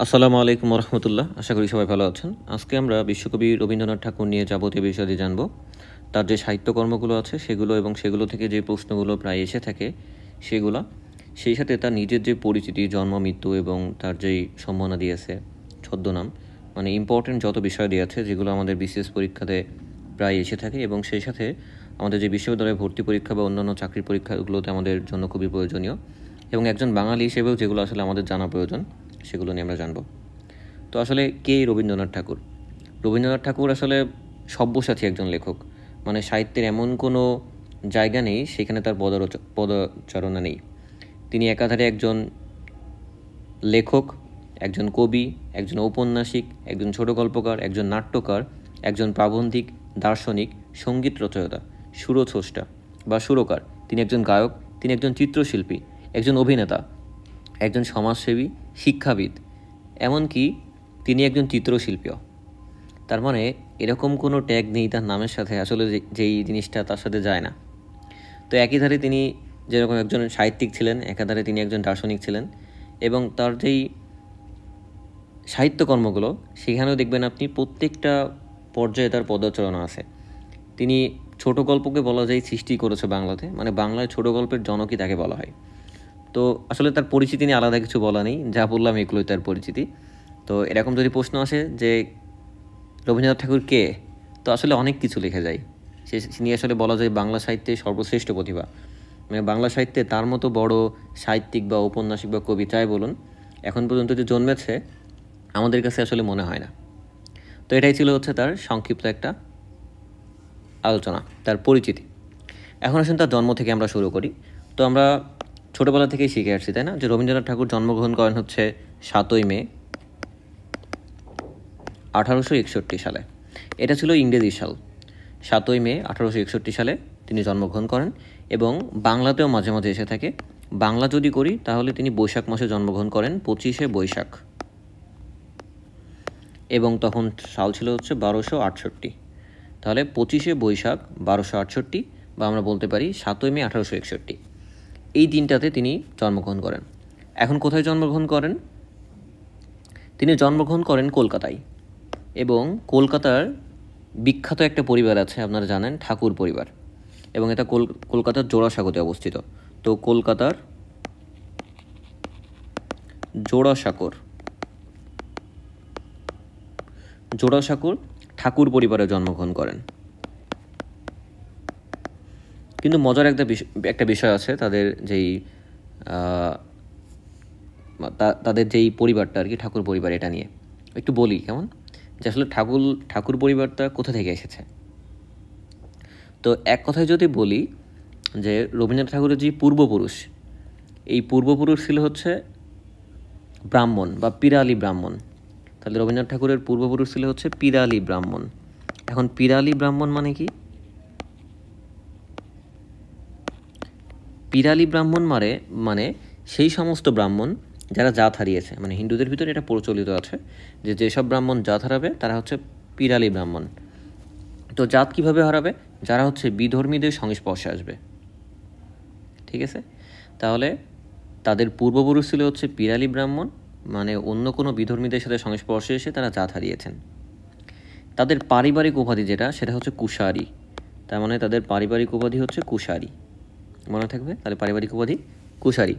আসসালামু আলাইকুম রহমতুল্লাহ। আশা করি সবাই ভালো আছেন। আজকে আমরা বিশ্বকবি রবীন্দ্রনাথ ঠাকুর নিয়ে যাবতীয় বিষয়াদি জানব। তার যে সাহিত্যকর্মগুলো আছে সেগুলো এবং সেগুলো থেকে যে প্রশ্নগুলো প্রায় এসে থাকে সেগুলো, সেই সাথে তার নিজের যে পরিচিতি, জন্ম, মৃত্যু এবং তার যেই সম্মানাদি আছে, ছদ্মনাম, মানে ইম্পর্টেন্ট যত বিষয়াদি আছে যেগুলো আমাদের বিসিএস পরীক্ষাতে প্রায় এসে থাকে এবং সেই সাথে আমাদের যে বিশ্ববিদ্যালয়ে ভর্তি পরীক্ষা বা অন্যান্য চাকরির পরীক্ষাগুলোতে আমাদের জন্য খুবই প্রয়োজনীয় এবং একজন বাঙালি হিসেবেও যেগুলো আসলে আমাদের জানা প্রয়োজন সেগুলো নিয়ে আমরা জানব। তো আসলে কে রবীন্দ্রনাথ ঠাকুর? রবীন্দ্রনাথ ঠাকুর আসলে সব্যসাচী একজন লেখক। মানে সাহিত্যের এমন কোনো জায়গা নেই সেখানে তার পদচারণা নেই। তিনি একাধারে একজন লেখক, একজন কবি, একজন ঔপন্যাসিক, একজন ছোট গল্পকার, একজন নাট্যকার, একজন প্রাবন্ধিক, দার্শনিক, সঙ্গীত রচয়িতা, সুরস্রষ্টা বা সুরকার। তিনি একজন গায়ক, তিনি একজন চিত্রশিল্পী, একজন অভিনেতা, একজন সমাজসেবী, শিক্ষাবিদ, এমনকি তিনি একজন চিত্রশিল্পীও। তার মানে এরকম কোনো ট্যাগ নেই তার নামের সাথে আসলে যেই জিনিসটা তার সাথে যায় না। তো একই ধারে তিনি যেরকম একজন সাহিত্যিক ছিলেন, একাধারে তিনি একজন দার্শনিক ছিলেন এবং তার যেই সাহিত্যকর্মগুলো সেখানেও দেখবেন আপনি প্রত্যেকটা পর্যায়ে তার পদচারণা আছে। তিনি ছোট গল্পকে বলা যায় সৃষ্টি করেছে বাংলাতে, মানে বাংলায় ছোট গল্পের জনকই তাকে বলা হয়। তো আসলে তার পরিচিতি নিয়ে আলাদা কিছু বলা নেই, যা বললাম এগুলোই তার পরিচিতি। তো এরকম যদি প্রশ্ন আসে যে রবীন্দ্রনাথ ঠাকুর কে, তো আসলে অনেক কিছু লিখে যায়। তিনি আসলে বলা যায় বাংলা সাহিত্যে সর্বশ্রেষ্ঠ প্রতিভা। মানে বাংলা সাহিত্যে তার মতো বড় সাহিত্যিক বা ঔপন্যাসিক বা কবি যাই বলুন, এখন পর্যন্ত যে জন্মেছে আমাদের কাছে আসলে মনে হয় না। তো এটাই ছিল তার সংক্ষিপ্ত একটা আলোচনা, তার পরিচিতি। এখন আসুন তার জন্ম থেকে আমরা শুরু করি। তো আমরা ছোটোবেলা থেকেই শিখে আসছি, তাই না, যে রবীন্দ্রনাথ ঠাকুর জন্মগ্রহণ করেন 7ই মে 1861 সালে। এটা ছিল ইংরেজি সাল। 7ই মে 1861 সালে তিনি জন্মগ্রহণ করেন এবং বাংলাতেও মাঝে মাঝে এসে থাকে। বাংলা যদি করি তাহলে তিনি বৈশাখ মাসে জন্মগ্রহণ করেন, 25শে বৈশাখ, এবং তখন সাল ছিল 1268। তাহলে 25শে বৈশাখ 1268, বা আমরা বলতে পারি 7ই মে 1861, এই দিনটাতে তিনি জন্মগ্রহণ করেন। এখন কোথায় জন্মগ্রহণ করেন? তিনি জন্মগ্রহণ করেন কলকাতায়, এবং কলকাতার বিখ্যাত একটা পরিবার আছে, আপনারা জানেন, ঠাকুর পরিবার, এবং এটা কলকাতার জোড়াসাঁকোতে অবস্থিত। তো কলকাতার জোড়াসাঁকোর ঠাকুর পরিবারে জন্মগ্রহণ করেন। কিন্তু মজার একটা বিষয় আছে তাদের যেই পরিবারটা আর কি, ঠাকুর পরিবার, এটা নিয়ে একটু বলি কেমন, যে আসলে ঠাকুর পরিবারটা কোথা থেকে এসেছে। তো এক কথায় যদি বলি যে রবীন্দ্রনাথ ঠাকুরের যে পূর্বপুরুষ, এই পূর্বপুরুষ ছিল ব্রাহ্মণ বা পিরালি ব্রাহ্মণ। তাহলে রবীন্দ্রনাথ ঠাকুরের পূর্বপুরুষ ছিল পিরালি ব্রাহ্মণ। এখন পিরালি ব্রাহ্মণ মানে কি? পিরালি ব্রাহ্মণ মানে সেই সমস্ত ব্রাহ্মণ যারা জাত হারিয়েছে। মানে হিন্দুদের ভিতরে এটা প্রচলিত আছে যে যেসব ব্রাহ্মণ জাত হারাবে তারা পিরালি ব্রাহ্মণ। তো জাত কিভাবে হারাবে? যারা বিধর্মীদের সংস্পর্শে আসবে। ঠিক আছে, তাহলে তাদের পূর্বপুরুষ ছিল পিরালি ব্রাহ্মণ, মানে অন্য কোনো বিধর্মীদের সাথে সংস্পর্শে এসে তারা জাত হারিয়েছেন। তাদের পারিবারিক উপাধি সেটা কুশারী। তার মানে তাদের পারিবারিক উপাধি কুশারী, মনে থাকবে। তাহলে পারিবারিক উপাধি কুশারী।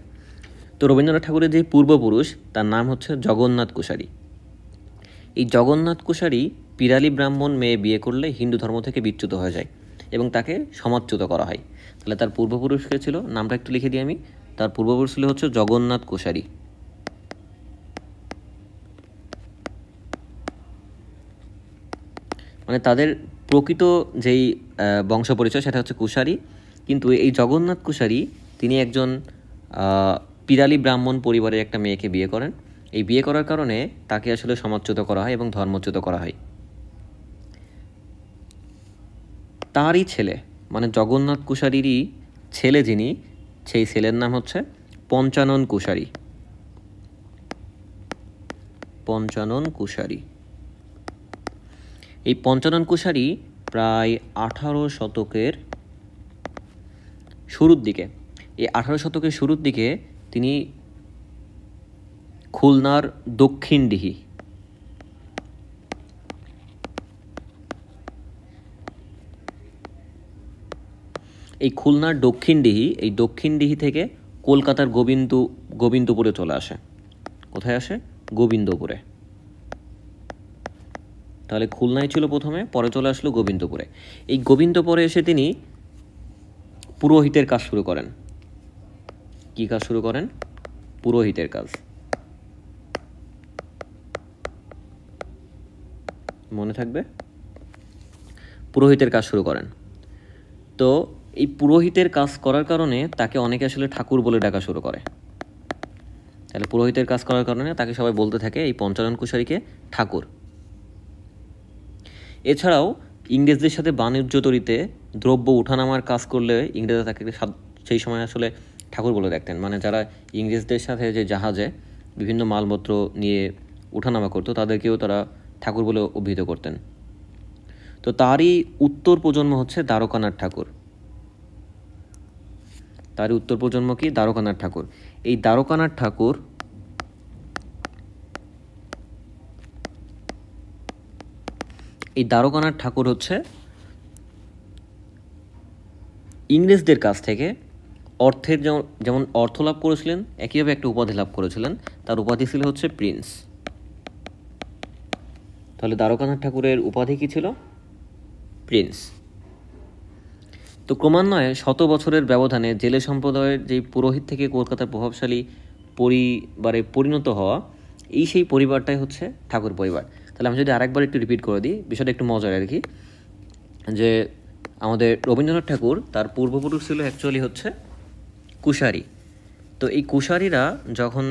তো রবীন্দ্রনাথ ঠাকুরের যে পূর্বপুরুষ তার নাম জগন্নাথ কুশারী। এই জগন্নাথ কুশারী পিরালি ব্রাহ্মণ মেয়ে বিয়ে করলে হিন্দু ধর্ম থেকে বিচ্যুত হয়ে যায় এবং তাকে সমাজচ্যুত করা হয়। তাহলে তার পূর্বপুরুষ কে ছিল, নামটা একটু লিখে দিই আমি, তার পূর্বপুরুষ ছিল জগন্নাথ কুশারী। মানে তাদের প্রকৃত যেই বংশ পরিচয় সেটা কুশারী, কিন্তু এই জগন্নাথ কুশারী তিনি একজন পিরালি ব্রাহ্মণ পরিবারের একটা মেয়েকে বিয়ে করেন। এই বিয়ে করার কারণে তাকে আসলে সমাজচ্যুত করা হয় এবং ধর্মচ্যুত করা হয়। তারই ছেলে, মানে জগন্নাথ কুশারীরই ছেলে যিনি, সেই ছেলের নাম পঞ্চানন কুশারী। এই পঞ্চানন কুশারী প্রায় 18 শতকের শুরুর দিকে, এই 18 শতকের শুরুর দিকে তিনি খুলনার দক্ষিণডিহি। এই খুলনার দক্ষিণডিহি, এই দক্ষিণডিহি থেকে কলকাতার গোবিন্দপুরে চলে আসে। কোথায় আসে? গোবিন্দপুরে। তাহলে খুলনায় ছিল প্রথমে, পরে চলে আসলো গোবিন্দপুরে। এই গোবিন্দপুরে এসে তিনি পুরোহিতের কাজ শুরু করেন। কি কাজ শুরু করেন? পুরোহিতের কাজ। মনে থাকবে, পুরোহিতের কাজ শুরু করেন। তো এই পুরোহিতের কাজ করার কারণে তাকে অনেকে আসলে ঠাকুর বলে ডাকা শুরু করে। তাহলে পুরোহিতের কাজ করার কারণে তাকে সবাই বলতে থাকে এই পঞ্চানন কুশারীকে ঠাকুর। এছাড়াও ইংরেজদের সাথে বাণিজ্য তরিতে দ্রব্য উঠানামার কাজ করলে ইংরেজরা তাকে সেই সময় আসলে ঠাকুর বলে দেখতেন। মানে যারা ইংরেজদের সাথে যে জাহাজে বিভিন্ন মালপত্র নিয়ে উঠানামা করতো তাদেরকেও তারা ঠাকুর বলে অভিহিত করতেন। তো তারই উত্তর প্রজন্ম হচ্ছে দ্বারকানাথ ঠাকুর। তারই উত্তর প্রজন্ম কি? দ্বারকানাথ ঠাকুর। এই দ্বারকানাথ ঠাকুর হচ্ছে ইংরেজদের কাছ থেকে অর্থের যেমন অর্থ লাভ করেছিলেন, একইভাবে একটা উপাধি লাভ করেছিলেন। তার উপাধি ছিল হচ্ছে প্রিন্স। তাহলে দ্বারকানাথ ঠাকুরের উপাধি কি ছিল? প্রিন্স। তো ক্রমান্বয়ে শত বছরের ব্যবধানে জেলে সম্প্রদায়ের যে পুরোহিত থেকে কলকাতার প্রভাবশালী পরিবারে পরিণত হওয়া, সেই পরিবারটাই হচ্ছে ঠাকুর পরিবার। তাহলে আমি যদি আরেকবার একটু রিপিট করে দিই, বিষয়টা একটু মজার আর কি, যে আমাদের রবীন্দ্রনাথ ঠাকুর তার পূর্বপুরুষ ছিল অ্যাকচুয়ালি হচ্ছে কুশারী। তো এই কুশারীরা যখন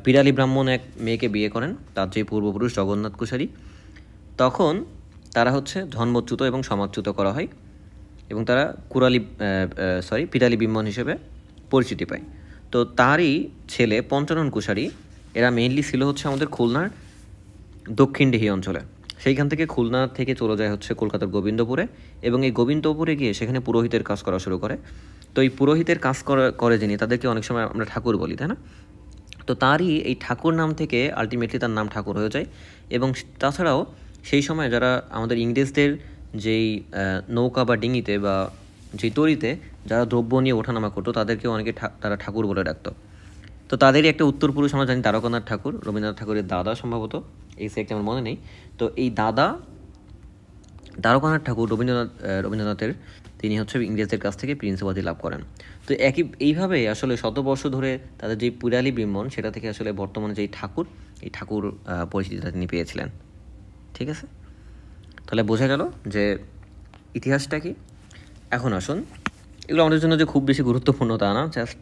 পিরালি ব্রাহ্মণ এক মেয়েকে বিয়ে করেন, তার যে পূর্বপুরুষ জগন্নাথ কুশারী, তখন তারা হচ্ছে ধর্মচ্যুত এবং সমাজচ্যুত করা হয় এবং তারা পিরালি ব্রাহ্মণ হিসেবে পরিচিতি পায়। তো তারই ছেলে পঞ্চানন কুশারী, এরা মেইনলি ছিল হচ্ছে আমাদের খুলনার দক্ষিণডিহি অঞ্চলে। সেইখান থেকে খুলনা থেকে চলে যায় হচ্ছে কলকাতার গোবিন্দপুরে, এবং এই গোবিন্দপুরে গিয়ে সেখানে পুরোহিতের কাজ করা শুরু করে। তো এই পুরোহিতের কাজ করে যিনি, তাদেরকে অনেক সময় আমরা ঠাকুর বলি, তাই না? তো তারই এই ঠাকুর নাম থেকে আলটিমেটলি তার নাম ঠাকুর হয়ে যায়। এবং তাছাড়াও সেই সময় যারা আমাদের ইংরেজদের যেই নৌকা বা ডিঙিতে বা যেই তরিতে যারা দ্রব্য নিয়ে ওঠানামা করতো, তাদেরকে অনেকে তারা ঠাকুর বলে ডাকতো। তো তাদেরই একটা উত্তরপুরুষ আমরা জানি দ্বারকানাথ ঠাকুর, রবীন্দ্রনাথ ঠাকুরের দাদা সম্ভবত, এক্সাক্ট আমার মনে নেই। তো এই দাদা দ্বারকানাথ ঠাকুর রবীন্দ্রনাথের, তিনি হচ্ছে ইংরেজদের কাছ থেকে প্রিন্স উপাধি লাভ করেন। তো এইভাবে আসলে শতবর্ষ ধরে তাদের যে পিরালি ব্রাহ্মণ, সেটা থেকে আসলে বর্তমানে যেই ঠাকুর, এই ঠাকুর পরিচিতিটা তিনি পেয়েছিলেন। ঠিক আছে, তাহলে বোঝা গেল যে ইতিহাসটা কি। এখন আসুন, এগুলো আমাদের জন্য যে খুব বেশি গুরুত্বপূর্ণ তা না, জাস্ট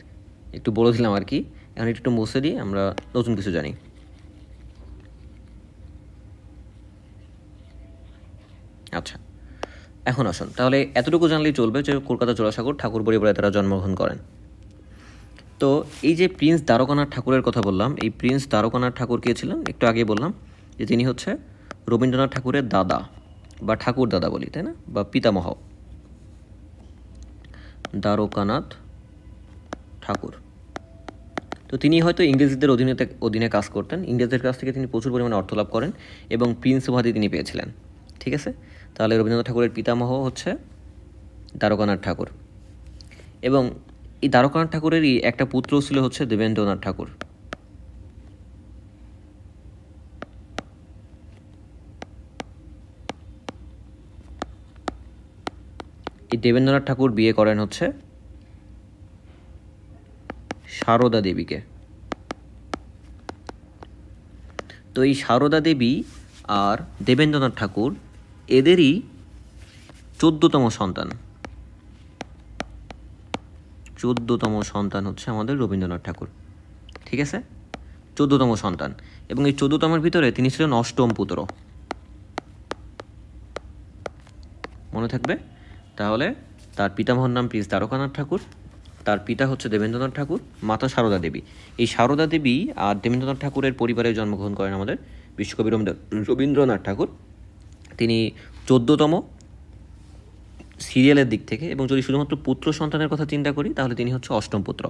একটু বলে দিলাম আর কি। এখন একটু মুছে দিয়ে আমরা নতুন কিছু জানি। আচ্ছা, এখন আসুন তাহলে এতটুকু জানলেই চলবে যে কলকাতা জোড়াসাঁকোর ঠাকুর পরিবারে তারা জন্মগ্রহণ করেন। তো এই যে প্রিন্স দ্বারকানাথ ঠাকুরের কথা বললাম, এই প্রিন্স দ্বারকানাথ ঠাকুর কে ছিলেন একটু আগে বললাম যে তিনি হচ্ছে রবীন্দ্রনাথ ঠাকুরের দাদা বা ঠাকুর দাদা বলি, তাই না, বা পিতামহ দ্বারকানাথ ঠাকুর। তো তিনি হয়তো ইংরেজদের অধীনে কাজ করতেন। ইংরেজদের কাছ থেকে তিনি প্রচুর পরিমাণে অর্থ লাভ করেন এবং প্রিন্স উপাধি তিনি পেয়েছিলেন। ঠিক আছে, তাহলে রবীন্দ্রনাথ ঠাকুরের পিতামহ হচ্ছে দ্বারকানাথ ঠাকুর। এবং এই দ্বারকানাথ ঠাকুরেরই একটা পুত্র ছিল হচ্ছে দেবেন্দ্রনাথ ঠাকুর। এই দেবেন্দ্রনাথ ঠাকুর বিয়ে করেন হচ্ছে সারদা দেবীকে। তো এই সারদা দেবী আর দেবেন্দ্রনাথ ঠাকুর এদেরই 14তম সন্তান হচ্ছে আমাদের রবীন্দ্রনাথ ঠাকুর। ঠিক আছে, 14তম সন্তান, এবং এই 14তমের ভিতরে তিনি ছিলেন অষ্টম পুত্র। মনে থাকবে। তাহলে তার পিতামহর নাম প্রিন্স দ্বারকানাথ ঠাকুর, তার পিতা হচ্ছে দেবেন্দ্রনাথ ঠাকুর, মাতা সারদা দেবী। এই সারদা দেবী আর দেবেন্দ্রনাথ ঠাকুরের পরিবারে জন্মগ্রহণ করেন আমাদের বিশ্বকবি রবীন্দ্রনাথ ঠাকুর। তিনি 14তম সিরিয়ালের দিক থেকে, এবং যদি শুধুমাত্র পুত্র সন্তানের কথা চিন্তা করি তাহলে তিনি হচ্ছে অষ্টম পুত্র।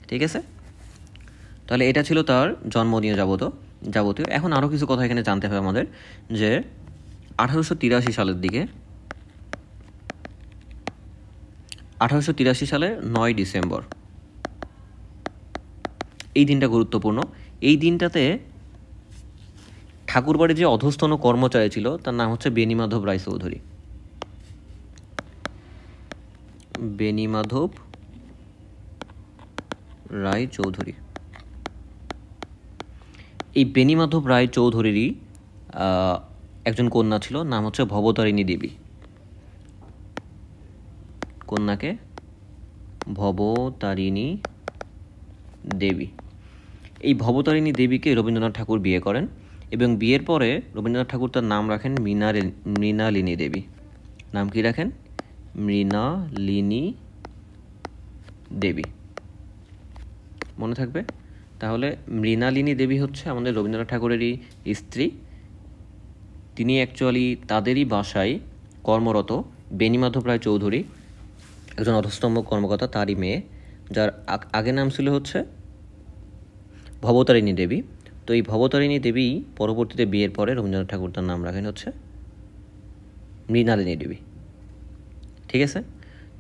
ঠিক আছে, তাহলে এটা ছিল তার জন্ম নিয়ে যাবতীয়। এখন আরও কিছু কথা এখানে জানতে হবে আমাদের, যে 1883 সালের দিকে, 1883 সালের 9 ডিসেম্বর, এই দিনটা গুরুত্বপূর্ণ। এই দিনটাতে ঠাকুরবাড়ির যে অধস্তন কর্মচারী ছিল তার নাম হচ্ছে বেণীমাধব রায়চৌধুরী। বেণীমাধব রায়চৌধুরী। এই বেণীমাধব রায়চৌধুরীরই একজন কন্যা ছিল, নাম হচ্ছে ভবতারিণী দেবী। কন্যাকে ভবতারিণী দেবী। এই ভবতারিণী দেবীকে রবীন্দ্রনাথ ঠাকুর বিয়ে করেন, এবং বিয়ের পরে রবীন্দ্রনাথ ঠাকুর তার নাম রাখেন মৃণালিনী দেবী। নাম কি রাখেন? মৃণালিনী দেবী। মনে থাকবে? তাহলে মৃণালিনী দেবী হচ্ছে আমাদের রবীন্দ্রনাথ ঠাকুরেরই স্ত্রী। তিনি অ্যাকচুয়ালি তাদেরই বাসায় কর্মরত বেণীমাধব রায় চৌধুরী, একজন অধস্তম্ভ কর্মকর্তা, তারই মেয়ে, যার আগে নাম ছিল হচ্ছে ভবতারিণী দেবী। তো এই ভবতারিণী দেবী পরবর্তীতে বিয়ের পরে রবীন্দ্রনাথ ঠাকুর তার নাম রাখেন হচ্ছে মৃণালিনী দেবী। ঠিক আছে?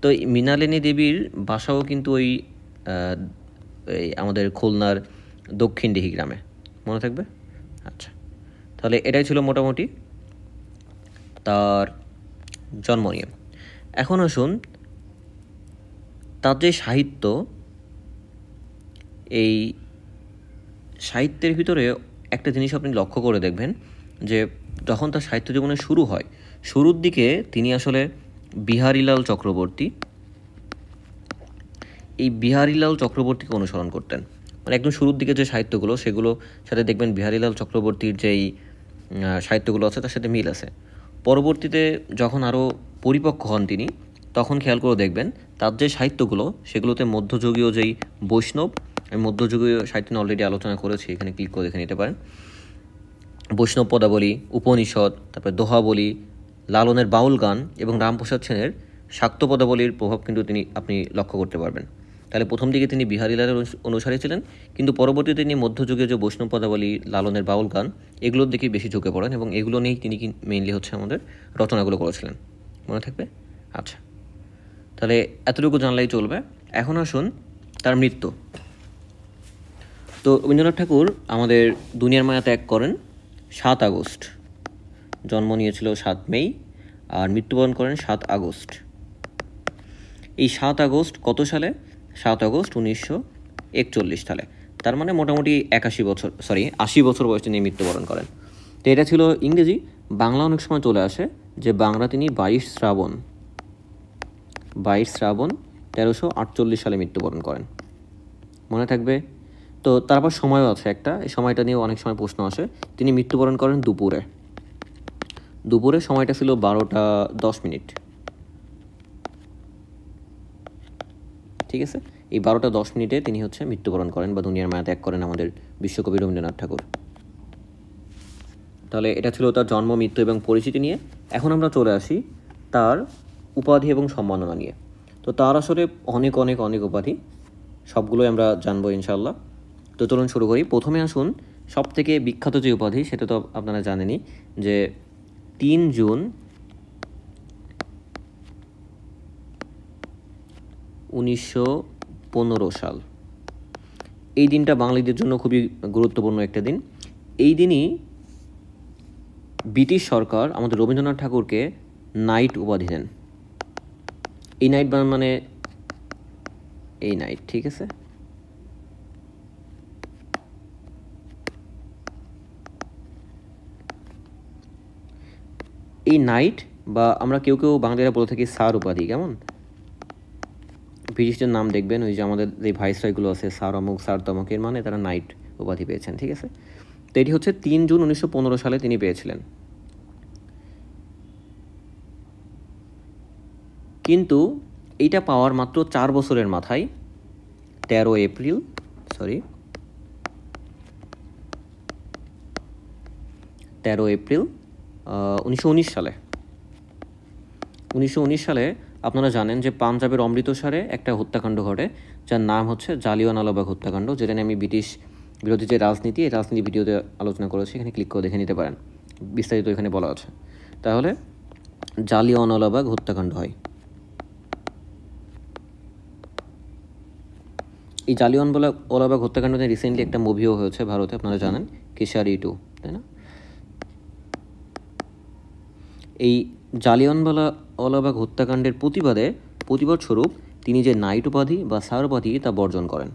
তো এই মৃণালিনী দেবীর বাসাও কিন্তু ওই আমাদের খুলনার দক্ষিণ দিঘি গ্রামে। মনে থাকবে? আচ্ছা, তাহলে এটাই ছিল মোটামুটি তার জন্ম নিয়ে। এখন আসুন তার যে সাহিত্য, এই সাহিত্যের ভিতরে একটা জিনিস আপনি লক্ষ্য করে দেখবেন, যে যখন তার সাহিত্য জীবনে শুরু হয়, শুরুর দিকে তিনি আসলে বিহারীলাল চক্রবর্তী, এই বিহারীলাল চক্রবর্তীকে অনুসরণ করতেন। মানে একদম শুরুর দিকে যে সাহিত্যগুলো, সেগুলো সাথে দেখবেন বিহারীলাল চক্রবর্তীর যেই সাহিত্যগুলো আছে তার সাথে মিল আছে। পরবর্তীতে যখন আরও পরিপক্ক হন তিনি, তখন খেয়াল করে দেখবেন তার যে সাহিত্যগুলো, সেগুলোতে মধ্যযুগীয় যেই বৈষ্ণব, আমি মধ্যযুগীয় সাহিত্য নিয়ে অলরেডি আলোচনা করেছি, এখানে ক্লিক করে দেখে নিতে পারেন। বৈষ্ণব পদাবলী, উপনিষদ, তারপরে দোহাবলী, লালনের বাউল গান এবং রামপ্রসাদ সেনের শাক্ত পদাবলীর প্রভাব কিন্তু আপনি লক্ষ্য করতে পারবেন। তাহলে প্রথম দিকে তিনি বিহারীলালের অনুসারী ছিলেন, কিন্তু পরবর্তীতে তিনি মধ্যযুগে যে বৈষ্ণব পদাবলী, লালনের বাউল গান, এগুলোর দিকেই বেশি ঝুঁকে পড়েন, এবং এগুলো নিয়েই তিনি মেইনলি হচ্ছে আমাদের রচনাগুলো করেছিলেন। মনে থাকবে? আচ্ছা, তাহলে এতটুকু জানলেই চলবে। এখন আসুন তার মৃত্যু। তো রবীন্দ্রনাথ ঠাকুর আমাদের দুনিয়ার মায়া ত্যাগ করেন 7 আগস্ট। জন্ম নিয়েছিল 7 মে, আর মৃত্যুবরণ করেন 7 আগস্ট। এই 7 আগস্ট কত সালে? 7 আগস্ট 1941 সালে। তার মানে মোটামুটি 80 বছর বয়সে তিনি মৃত্যুবরণ করেন। তো এটা ছিল ইংরেজি। বাংলা অনেক সময় চলে আসে, যে বাংলা তিনি 22 শ্রাবণ 1348 সালে মৃত্যুবরণ করেন। মনে থাকবে? তো তারপর সময়ও আছে একটা, এই সময়টা নিয়েও অনেক সময় প্রশ্ন আসে। তিনি মৃত্যুবরণ করেন দুপুরে, সময়টা ছিল 12:10। ঠিক আছে? এই 12:10 তিনি হচ্ছে মৃত্যুবরণ করেন বা দুনিয়ার মায়া ত্যাগ করেন আমাদের বিশ্বকবি রবীন্দ্রনাথ ঠাকুর। তাহলে এটা ছিল তার জন্ম, মৃত্যু এবং পরিচিতি নিয়ে। এখন আমরা চলে আসি তার উপাধি এবং সম্মাননা নিয়ে। তো তার আসলে অনেক অনেক অনেক উপাধি, সবগুলোই আমরা জানবো ইনশাল্লাহ। তো চলুন শুরু করি। প্রথমে আসুন সবথেকে বিখ্যাত যে উপাধি, সেটা তো আপনারা জানেনই, যে 3 জুন 1915 সাল। এই দিনটা বাঙালিদের জন্য খুবই গুরুত্বপূর্ণ একটা দিন। এই দিনই ব্রিটিশ সরকার আমাদের রবীন্দ্রনাথ ঠাকুরকে নাইট উপাধি দেন। এই নাইট মানে এই নাইট, ঠিক আছে? এই নাইট, বা আমরা কেউ বাঙালিরা বলে থাকি স্যার উপাধি। কেমন? ব্রিটিশদের নাম দেখবেন, ওই যে আমাদের যে ভাইসরয়গুলো আছে, স্যার অমুক, স্যার তমুক, এর মানে তারা নাইট উপাধি পেয়েছেন। ঠিক আছে? তো এটি হচ্ছে 3 জুন 1915 সালে তিনি পেয়েছিলেন। কিন্তু এইটা পাওয়ার মাত্র 4 বছরের মাথায় 13 এপ্রিল 1919 সালে আপনারা জানেন যে পাঞ্জাবের অমৃতসরে একটা হত্যাকাণ্ড ঘটে, যার নাম হচ্ছে জালিয়ানওয়ালাবাগ হত্যাকাণ্ড, যেটা নিয়ে আমি ব্রিটিশ বিরোধী যে রাজনীতি, এই রাজনীতি ভিডিওতে আলোচনা করেছি, এখানে ক্লিক করে দেখে নিতে পারেন, বিস্তারিত এখানে বলা আছে। তাহলে জালিয়ানওয়ালাবাগ হত্যাকাণ্ড হয়। এই জালিয়ানওয়ালাবাগ হত্যাকাণ্ড নিয়ে রিসেন্টলি একটা মুভিও হয়েছে ভারতে, আপনারা জানেন, কেশারি 2, তাই না? এই জালিয়ানওয়ালাবাগ হত্যাকাণ্ডের প্রতিবাদ স্বরূপ তিনি যে নাইট উপাধি বা স্যার উপাধি তা বর্জন করেন,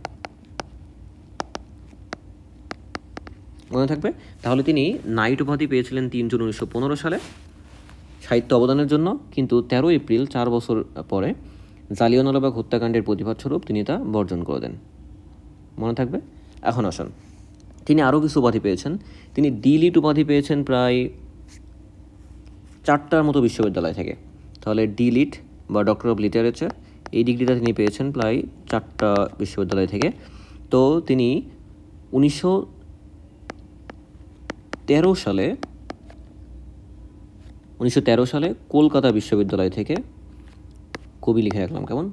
মনে থাকবে। তাহলে তিনি নাইট উপাধি পেয়েছিলেন 3 জুন 1915 সালে সাহিত্য অবদানের জন্য, কিন্তু 13 এপ্রিল 4 বছর পরে জালিয়ানওয়ালাবাগ হত্যাকাণ্ডের প্রতিবাদ স্বরূপ তিনি তা বর্জন করে দেন, মনে থাকবে। এখন আসুন, তিনি আরও কিছু উপাধি পেয়েছেন। তিনি ডি.লিট উপাধি পেয়েছেন প্রায় 4টার মতো বিশ্ববিদ্যালয় থেকে। তাহলে ডি.লিট বা ডক্টর অফ লিটারেচার, এই ডিগ্রিটা তিনি পেয়েছেন প্রায় 4টা বিশ্ববিদ্যালয় থেকে। তো তিনি 1913 সালে কলকাতা বিশ্ববিদ্যালয় থেকে, কবি লিখে রাখলাম কেমন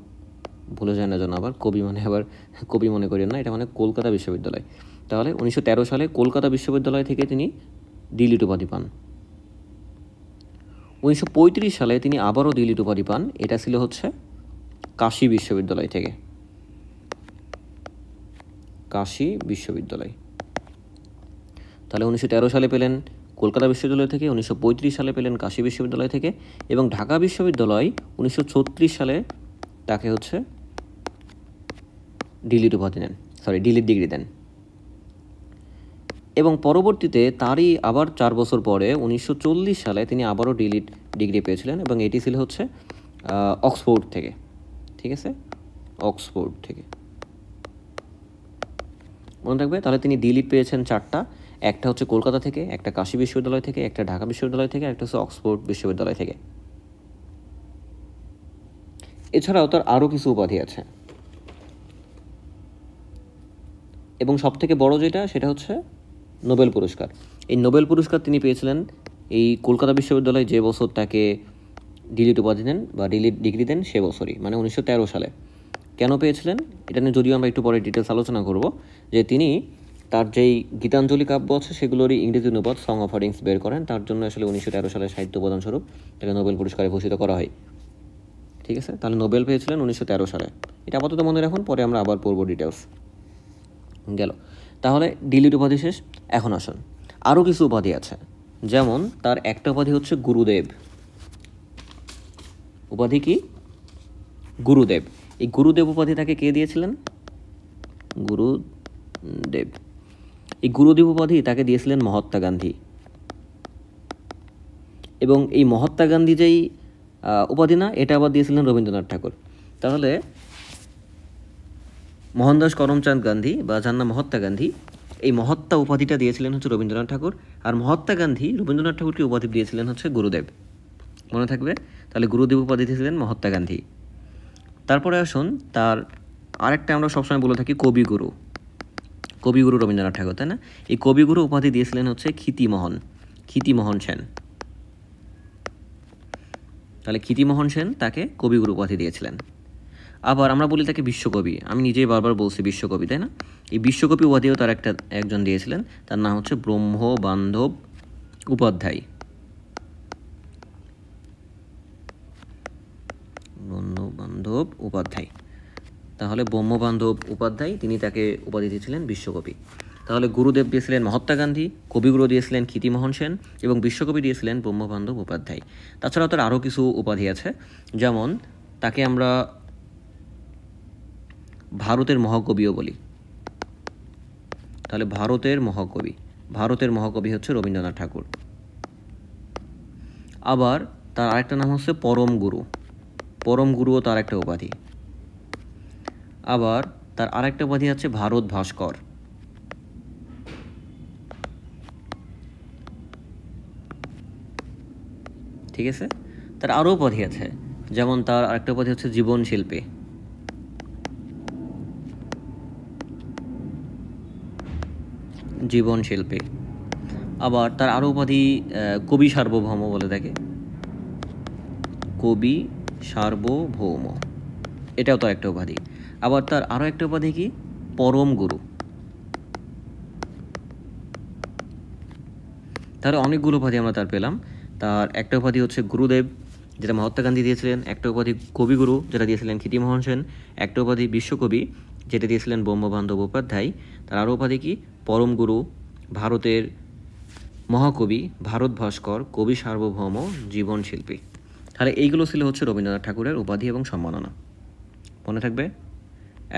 ভুলে যায় না যেন, আবার কবি মনে করেন না, এটা মানে কলকাতা বিশ্ববিদ্যালয়। তাহলে 1913 সালে কলকাতা বিশ্ববিদ্যালয় থেকে তিনি ডি.লিট উপাধি পান। 1935 সালে তিনি আবারও ডি.লিট উপাধি পান, এটা ছিল হচ্ছে কাশী বিশ্ববিদ্যালয় থেকে, কাশী বিশ্ববিদ্যালয়। তাহলে 1913 সালে পেলেন কলকাতা বিশ্ববিদ্যালয় থেকে, 1935 সালে পেলেন কাশী বিশ্ববিদ্যালয় থেকে, এবং ঢাকা বিশ্ববিদ্যালয় 1936 সালে তাকে হচ্ছে ডি.লিট উপাধি দেন, ডি.লিট ডিগ্রি দেন। এবং পরবর্তীতে তারই আবার 4 বছর পরে 1940 সালে তিনি আবারও ডি.লিট ডিগ্রি পেয়েছিলেন, এবং এটি ছিল হচ্ছে অক্সফোর্ড থেকে, ঠিক আছে, অক্সফোর্ড থেকে, মনে থাকবে। তাহলে তিনি ডি.লিট পেয়েছেন 4টা, একটা হচ্ছে কলকাতা থেকে, একটা কাশী বিশ্ববিদ্যালয় থেকে, একটা ঢাকা বিশ্ববিদ্যালয় থেকে, একটা হচ্ছে অক্সফোর্ড বিশ্ববিদ্যালয় থেকে। এছাড়াও তার আরও কিছু উপাধি আছে, এবং সবথেকে বড় যেটা সেটা হচ্ছে নোবেল পুরস্কার। এই নোবেল পুরস্কার তিনি পেয়েছিলেন এই কলকাতা বিশ্ববিদ্যালয় যে বছর তাকে ডি.লিট উপাধি দেন বা ডি.লিট ডিগ্রি দেন সে বছরই, মানে 1913 সালে। কেন পেয়েছিলেন এটা নিয়ে যদিও আমরা একটু পরে ডিটেলস আলোচনা করব, যে তিনি তার যেই গীতাঞ্জলি কাব্য আছে সেগুলোরই ইংরেজি অনুবাদ সং অফারিংস বের করেন, তার জন্য আসলে 1913 সালে সাহিত্য প্রদান স্বরূপ তাকে নোবেল পুরস্কারে ভূষিত করা হয়, ঠিক আছে। তাহলে নোবেল পেয়েছিলেন 1913 সালে, এটা আপাতত মনে রাখুন, পরে আমরা আবার পড়ব ডিটেলস। গেল, তাহলে ডি.লিট উপাধি শেষ। এখন আসুন, আরও কিছু উপাধি আছে, যেমন তার একটা উপাধি হচ্ছে গুরুদেব। উপাধি কি? গুরুদেব। এই গুরুদেব উপাধি তাকে কে দিয়েছিলেন? গুরুদেব। এই গুরুদেব উপাধি তাকে দিয়েছিলেন মহাত্মা গান্ধী, এবং এই মহাত্মা গান্ধী যেই উপাধি না, এটা আবার দিয়েছিলেন রবীন্দ্রনাথ ঠাকুর। তাহলে মোহনদাস করমচাঁদ গান্ধী বা যার নাম মহাত্মা গান্ধী, এই মহাত্মা উপাধিটা দিয়েছিলেন হচ্ছে রবীন্দ্রনাথ ঠাকুর, আর মহাত্মা গান্ধী রবীন্দ্রনাথ ঠাকুরকে উপাধি দিয়েছিলেন হচ্ছে গুরুদেব, মনে থাকবে। তাহলে গুরুদেব উপাধি দিয়েছিলেন মহাত্মা গান্ধী। তারপরে আসুন, তার আরেকটা আমরা সবসময় বলে থাকি কবিগুরু, কবিগুরু রবীন্দ্রনাথ ঠাকুর, তাই না? এই কবিগুরু উপাধি দিয়েছিলেন হচ্ছে ক্ষিতিমোহন সেন। তাহলে ক্ষিতিমোহন সেন তাকে কবিগুরু উপাধি দিয়েছিলেন। আবার আমরা বলি তাকে বিশ্বকবি, আমি নিজেই বারবার বলছি বিশ্বকবি, তাই না? এই বিশ্বকবি উপাধিও তার একজন দিয়েছিলেন, তার নাম হচ্ছে ব্রহ্মবান্ধব উপাধ্যায়। ব্রহ্মবান্ধব উপাধ্যায়। তাহলে ব্রহ্মবান্ধব উপাধ্যায় তিনি তাকে উপাধি দিয়েছিলেন বিশ্বকবি। তাহলে গুরুদেব দিয়েছিলেন মহাত্মা গান্ধী, কবিগুরু দিয়েছিলেন ক্ষিতিমোহন সেন, এবং বিশ্বকবি দিয়েছিলেন ব্রহ্মবান্ধব উপাধ্যায়। তাছাড়াও তার আরও কিছু উপাধি আছে, যেমন তাকে আমরা ভারতের মহাকবিও বলি। তাহলে ভারতের মহাকবি হচ্ছে রবীন্দ্রনাথ ঠাকুর। আবার তার আরেকটা নাম হচ্ছে পরম গুরুও তার একটা উপাধি। আবার তার আরেকটা উপাধি আছে ভারত ভাস্কর। ঠিক আছে, তার আরও উপাধি আছে, যেমন তার আরেকটা উপাধি হচ্ছে জীবন শিল্পী। আবার তার আরও উপাধি কবি সার্বভৌম বলে থাকে, কবি সার্বভৌম, এটাও তার একটা উপাধি। আবার তার আরও একটা উপাধি কি? পরম গুরু। তাহলে অনেকগুলো উপাধি আমরা তার পেলাম। তার একটা উপাধি হচ্ছে গুরুদেব, যেটা মহাত্মা গান্ধী দিয়েছিলেন। একটা উপাধি কবিগুরু, যেটা দিয়েছিলেন ক্ষিতিমোহন সেন। একটা উপাধি বিশ্বকবি, যেটা দিয়েছিলেন বঙ্গবন্ধু উপাধ্যায়। তার আরও উপাধি কি পরম গুরু, ভারতের মহাকবি, ভারত ভাস্কর, কবি সার্বভৌম, জীবন শিল্পী। তাহলে এইগুলো ছিল হচ্ছে রবীন্দ্রনাথ ঠাকুরের উপাধি এবং সম্মাননা, মনে থাকবে।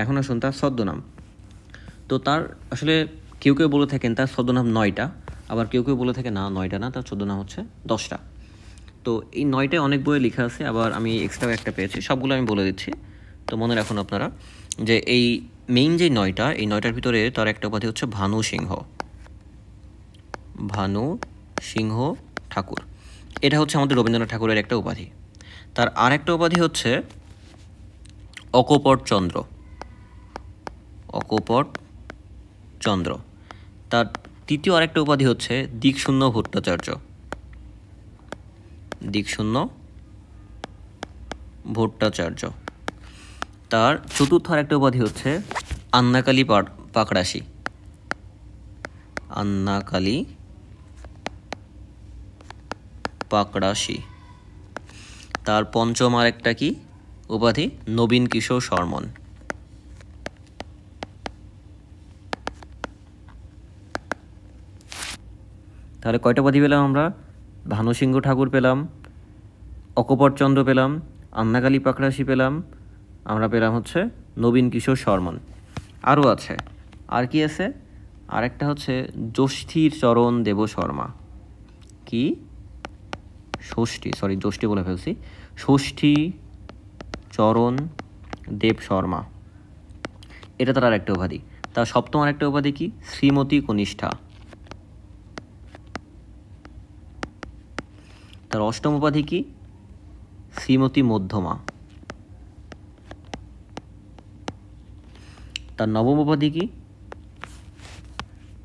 এখন আসুন তার ছদ্মনাম। তো তার আসলে কেউ কেউ বলে থাকেন তার ছদ্মনাম 9টা, আবার কেউ কেউ বলে থাকে না 9টা না, তার ছদ্মনাম হচ্ছে 10টা। তো এই 9টায় অনেক বইয়ে লেখা আছে, আবার আমি এক্সট্রা একটা পেয়েছি, সবগুলো আমি বলে দিচ্ছি। তো মনে রাখুন আপনারা যে এই মেইন যে 9টা, এই 9টার ভিতরে তার একটা উপাধি হচ্ছে ভানু সিংহ, ভানু সিংহ ঠাকুর। এটা হচ্ছে আমাদের রবীন্দ্রনাথ ঠাকুরের একটা উপাধি। তার আর একটা উপাধি হচ্ছে অকপট চন্দ্র, অকপট চন্দ্র। তার তৃতীয় আরেকটা উপাধি হচ্ছে দিকশূন্য ভট্টাচার্য, দিকশূন্য ভট্টাচার্য। তার চতুর্থ আরেকটা উপাধি হচ্ছে আন্নাকালী পাকড়াশি, আন্নাকালী পাকড়াশি। তার পঞ্চম আরেকটা কি উপাধি নবীন কিশোর শর্মন। তাহলে কয়টা উপাধি পেলাম আমরা? ভানুসিংহ ঠাকুর পেলাম, অকপট চন্দ্র পেলাম, আন্নাকালী পাকড়াশি পেলাম, আমরা পেলাম হচ্ছে নবীন কিশোর শর্মন। আরও আছে, আর কি আছে? আরেকটা হচ্ছে জ্যোষ্ঠীর চরণ দেব শর্মা। কি? ষষ্ঠী বলে ফেলছি, ষষ্ঠী চরণ দেব শর্মা, এটা তার আরেকটা উপাধি। তার সপ্তম আরেকটা উপাধি কি শ্রীমতী কনিষ্ঠা। তার অষ্টম উপাধি কি শ্রীমতী মধ্যমা। তার নবম উপাধি কি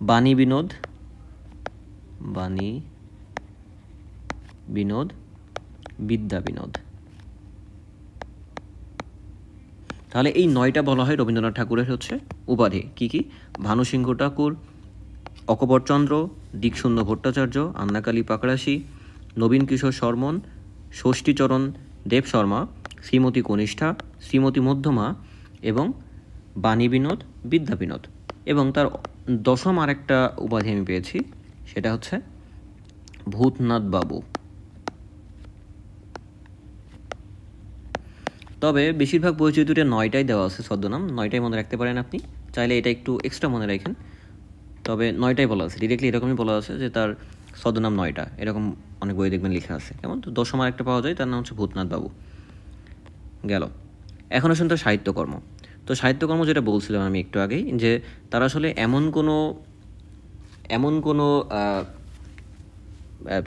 বাণী বিনোদ, বাণী বিনোদ, বিদ্যা বিনোদ। তাহলে এই 9টা বলা হয় রবীন্দ্রনাথ ঠাকুরের হচ্ছে উপাধি। কি কি? ভানুসিংহ ঠাকুর, অকপট চন্দ্র, দিকশূন্য ভট্টাচার্য, আন্নাকালী পাকড়াশি, নবীন কিশোর শর্মন, ষষ্ঠীচরণ দেব শর্মা, শ্রীমতী কনিষ্ঠা, শ্রীমতী মধ্যমা এবং বাণী বিনোদ, বিদ্যা বিনোদ। এবং তার দশম আরেকটা উপাধি আমি পেয়েছি, সেটা হচ্ছে ভূতনাথ বাবু। তবে বেশিরভাগ পরিচিতিটা 9টাই দেওয়া আছে ছদ্মনাম, 9টাই মনে রাখতে পারেন আপনি, চাইলে এটা একটু এক্সট্রা মনে রাখেন। তবে 9টাই বলা আছে, ডিরেক্টলি এরকমই বলা আছে যে তার ছদ্মনাম 9টা, এরকম অনেক বই দেখবেন লেখা আছে। কেমন? তো দশম আরেকটা পাওয়া যায়, তার নাম হচ্ছে ভূতনাথ বাবু। গেল। এখন আসুন তার সাহিত্যকর্ম। তো সাহিত্যকর্ম যেটা বলছিলাম আমি একটু আগেই, যে তার আসলে এমন কোনো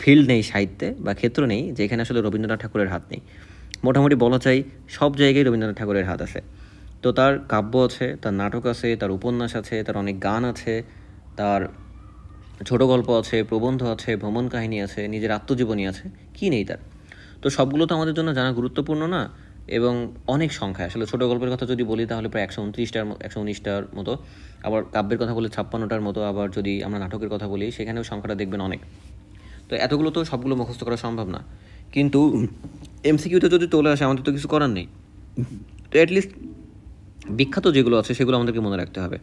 ফিল্ড নেই সাহিত্যে বা ক্ষেত্র নেই যেখানে আসলে রবীন্দ্রনাথ ঠাকুরের হাত নেই। মোটামুটি বলা চাই সব জায়গায় রবীন্দ্রনাথ ঠাকুরের হাত আছে। তো তার কাব্য আছে, তার নাটক আছে, তার উপন্যাস আছে, তার অনেক গান আছে, তার ছোট গল্প আছে, প্রবন্ধ আছে, ভ্রমণ কাহিনী আছে, নিজের আত্মজীবনী আছে, কি নেই তার? তো সবগুলো তো আমাদের জন্য জানা গুরুত্বপূর্ণ না, এবং অনেক সংখ্যা। আসলে ছোট গল্পের কথা যদি বলি তাহলে প্রায় 119টার মতো, আবার কাব্যের কথা বলে 56টার মতো, আবার যদি আমরা নাটকের কথা বলি সেখানেও সংখ্যাটা দেখবেন অনেক। তো এতগুলো তো সবগুলো মুখস্থ করা সম্ভব না, কিন্তু এমসিকিউতে যদি চলে আসে আমাদের তো কিছু করার নেই। তো অ্যাটলিস্ট বিখ্যাত যেগুলো আছে সেগুলো আমাদেরকে মনে রাখতে হবে।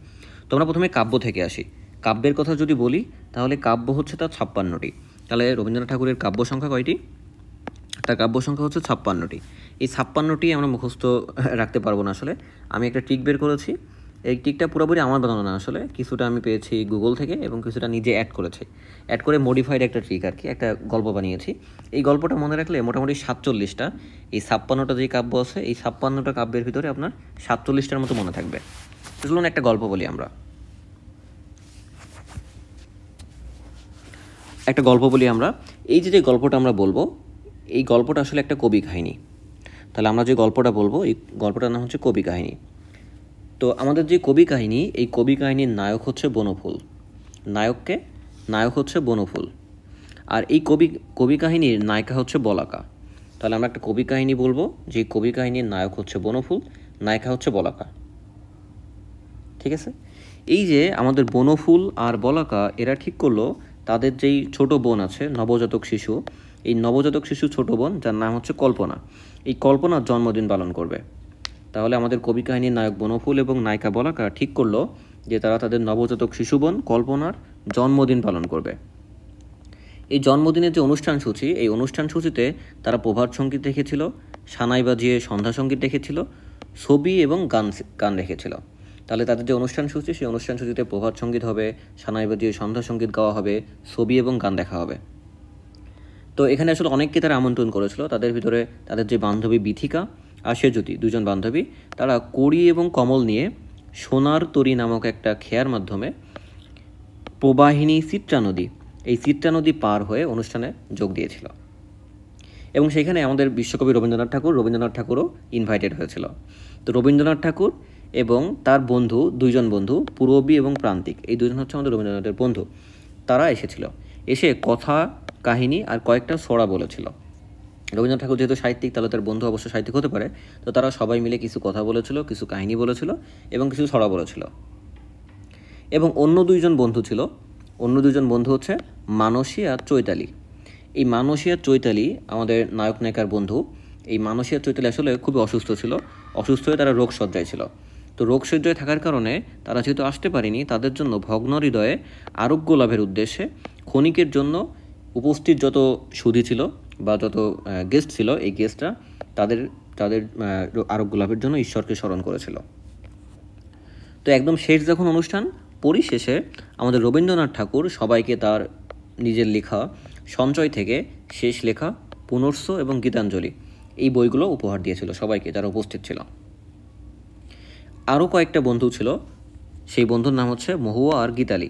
তো আমরা প্রথমে কাব্য থেকে আসি। কাব্যের কথা যদি বলি তাহলে কাব্য হচ্ছে তার 56টি। তাহলে রবীন্দ্রনাথ ঠাকুরের কাব্য সংখ্যা কয়টি? তার কাব্য সংখ্যা হচ্ছে 56টি। এই 56টি আমরা মুখস্থ রাখতে পারবো না আসলে। আমি একটা ট্রিক বের করেছি, এই ট্রিকটা পুরোপুরি আমার বানানো না আসলে, কিছুটা আমি পেয়েছি গুগল থেকে এবং কিছুটা নিজে অ্যাড করে মডিফাইড একটা ট্রিক আর কি, একটা গল্প বানিয়েছি। এই গল্পটা মনে রাখলে মোটামুটি 47টা, এই 56টা যে কাব্য আছে এই 56টা কাব্যের ভিতরে আপনার 47টার মতো মনে থাকবে। চলুন একটা গল্প বলি আমরা, এই যে গল্পটা আমরা বলবো, এই গল্পটা আসলে একটা কবি কাহিনী। তাহলে আমরা যে গল্পটা বলবো এই গল্পটার নাম হচ্ছে কবি কাহিনী। তো আমাদের যে কবি কাহিনী, এই কবি কাহিনীর নায়ক হচ্ছে বনফুল। নায়ক হচ্ছে বনফুল, আর এই কবি কাহিনীর নায়িকা হচ্ছে বলাকা। তাহলে আমরা একটা কবি কাহিনী বলবো, যে কবি কাহিনীর নায়ক হচ্ছে বনফুল, নায়িকা হচ্ছে বলাকা। ঠিক আছে? এই যে আমাদের বনফুল আর বলাকা এরা ঠিক করলো তাদের যেই ছোট বোন আছে, নবজাতক শিশু, এই নবজাতক শিশু ছোট বোন যার নাম হচ্ছে কল্পনা, এই কল্পনার জন্মদিন পালন করবে। তাহলে আমাদের কবি কাহিনীর নায়ক বনফুল এবং নায়িকা বলাকা ঠিক করলো যে তারা তাদের নবজাতক শিশু বোন কল্পনার জন্মদিন পালন করবে। এই জন্মদিনের যে অনুষ্ঠান সূচি, এই অনুষ্ঠান সূচিতে তারা প্রভাত সঙ্গীত রেখেছিল, সানাই বাজিয়ে সন্ধ্যা সঙ্গীত রেখেছিল, ছবি এবং গান রেখেছিল। তাহলে তাদের যে অনুষ্ঠান সূচি, সেই অনুষ্ঠান সূচিতে প্রভাত সঙ্গীত হবে, সানাই বাজিয়ে সন্ধ্যা সঙ্গীত গাওয়া হবে, ছবি এবং গান দেখা হবে। তো এখানে আসলে অনেককে তারা আমন্ত্রণ করেছিল। তাদের ভিতরে তাদের যে বান্ধবী বিথিকা আর সেজ্যোতি, দুজন বান্ধবী, তারা কড়ি এবং কমল নিয়ে সোনার তরী নামক একটা খেয়ার মাধ্যমে প্রবাহিনী চিত্রা নদী, এই চিত্রা নদী পার হয়ে অনুষ্ঠানে যোগ দিয়েছিল। এবং সেখানে আমাদের বিশ্বকবি রবীন্দ্রনাথ ঠাকুরও ইনভাইটেড হয়েছিল। তো রবীন্দ্রনাথ ঠাকুর এবং তার বন্ধু, দুইজন বন্ধু, পূরবী এবং প্রান্তিক, এই দুজন হচ্ছে আমাদের রবীন্দ্রনাথের বন্ধু, তারা এসেছিল। এসে কথা, কাহিনী আর কয়েকটা ছড়া বলেছিল। রবীন্দ্রনাথ ঠাকুর যেহেতু সাহিত্যিক, তাহলে তার বন্ধু অবশ্য সাহিত্যিক হতে পারে। তো তারা সবাই মিলে কিছু কথা বলেছিল, কিছু কাহিনী বলেছিল এবং কিছু ছড়া বলেছিল। এবং অন্য দুইজন বন্ধু হচ্ছে মানসী আর চৈতালি। এই মানসী আর চৈতালি আমাদের নায়ক নায়িকার বন্ধু। এই মানসী আর চৈতালি আসলে খুবই অসুস্থ ছিল, অসুস্থ হয়ে তারা রোগশয্যায় ছিল। তো রোগশয্যায় থাকার কারণে তারা যেহেতু আসতে পারেনি, তাদের জন্য ভগ্ন হৃদয়ে আরোগ্য লাভের উদ্দেশ্যে ক্ষণিকের জন্য উপস্থিত যত সুধী ছিল বা যত গেস্ট ছিল, এই গেস্টরা তাদের আরোগ্য লাভের জন্য ঈশ্বরকে স্মরণ করেছিল। তো একদম শেষ যখন অনুষ্ঠান, পরিশেষে আমাদের রবীন্দ্রনাথ ঠাকুর সবাইকে তার নিজের লেখা সঞ্চয় থেকে শেষ লেখা পুনর্স এবং গীতাঞ্জলি, এই বইগুলো উপহার দিয়েছিল সবাইকে যারা উপস্থিত ছিল। আরও কয়েকটা বন্ধু ছিল, সেই বন্ধুর নাম হচ্ছে মহুয়া আর গীতালি।